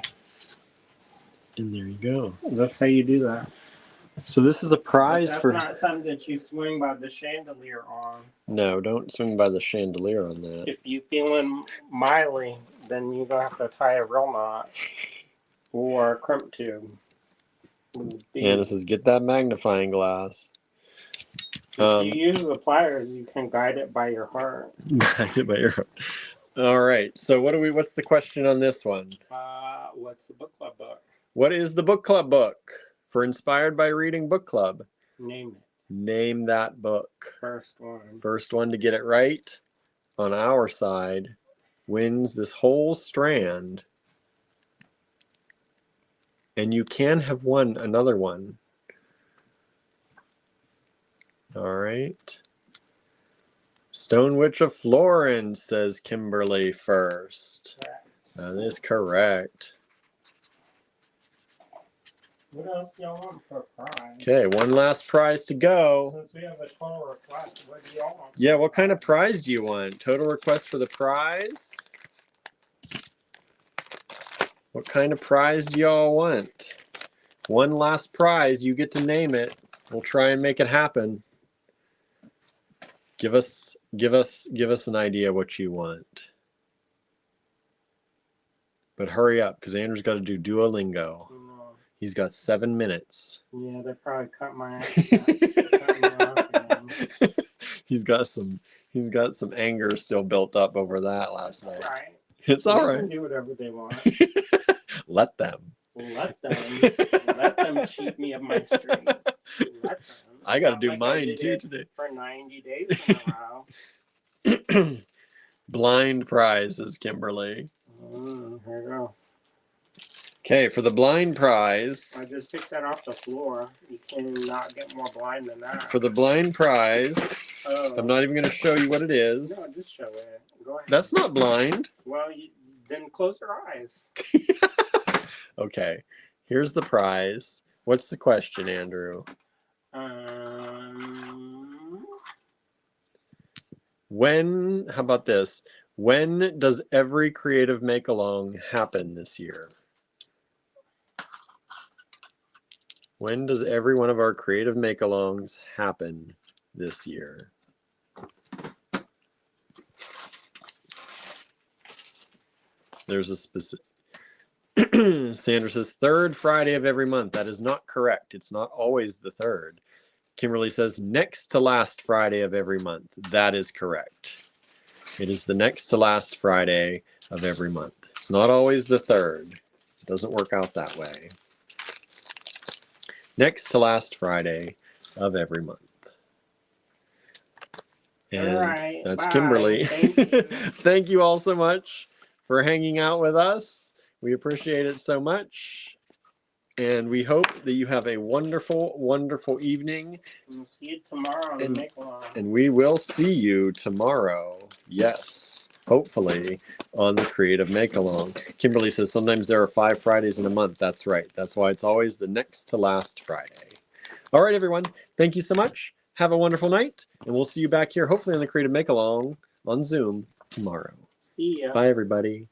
S1: And there you go.
S2: That's how you do that.
S1: So this is a prize for...
S2: That's not something that you swing by the chandelier on.
S1: No, don't swing by the chandelier on that.
S2: If you feeling mildly, then you're going to have to tie a real knot. Or a crimp tube.
S1: Anna says, get that magnifying glass.
S2: If you use the pliers, you can guide it by your heart.
S1: Guide it by your heart. All right. So what's the question on this one?
S2: What's the book club book?
S1: What is the book club book for Inspired by Reading Book Club?
S2: Name it.
S1: Name that book.
S2: First one.
S1: First one to get it right on our side wins this whole strand. And you can have won another one. All right. Stone Witch of Florence, says Kimberly first.
S2: Correct.
S1: That is correct.
S2: What else y'all want for a prize?
S1: Okay, one last prize to go.
S2: Since we have a total request, what do y'all want?
S1: Yeah, what kind of prize do you want? Total request for the prize? What kind of prize do y'all want? One last prize, you get to name it. We'll try and make it happen. Give us an idea what you want. But hurry up, because Andrew's got to do Duolingo.
S2: No.
S1: He's got 7 minutes.
S2: Yeah, they probably cut my ass.
S1: He's got some He's got some anger still built up over that last night.
S2: Right.
S1: It's all
S2: They can
S1: right.
S2: do whatever they want.
S1: Let them.
S2: Let them cheat me of my streak. Let them.
S1: I got to
S2: Not
S1: do
S2: like I
S1: mine
S2: did
S1: too
S2: it
S1: today.
S2: for 90 days in a row.
S1: Blind prize is Kimberly.
S2: Here we go.
S1: Okay, for the blind prize.
S2: I just picked that off the floor. You cannot get more blind than that.
S1: For the blind prize,
S2: Oh.
S1: I'm not even going to show you what it is.
S2: No, just show it. Go ahead.
S1: That's not blind.
S2: Well, then close your eyes.
S1: Okay, here's the prize. What's the question, Andrew? How about this? When does every creative make-along happen this year? When does every one of our creative make-alongs happen this year? There's a specific... Sandra says, third Friday of every month. That is not correct. It's not always the third. Kimberly says, next to last Friday of every month. That is correct. It is the next to last Friday of every month. It's not always the third. It doesn't work out that way. Next to last Friday of every month. And
S2: all right,
S1: that's
S2: bye.
S1: Kimberly.
S2: Thank you.
S1: Thank you all so much for hanging out with us. We appreciate it so much. And we hope that you have a wonderful, wonderful evening.
S2: We'll see you tomorrow on the make-along.
S1: And we will see you tomorrow. Yes, hopefully on the Creative Make-Along. Kimberly says sometimes there are 5 Fridays in a month. That's right. That's why it's always the next to last Friday. All right, everyone. Thank you so much. Have a wonderful night. And we'll see you back here, hopefully on the Creative Make-Along on Zoom tomorrow.
S2: See ya.
S1: Bye, everybody.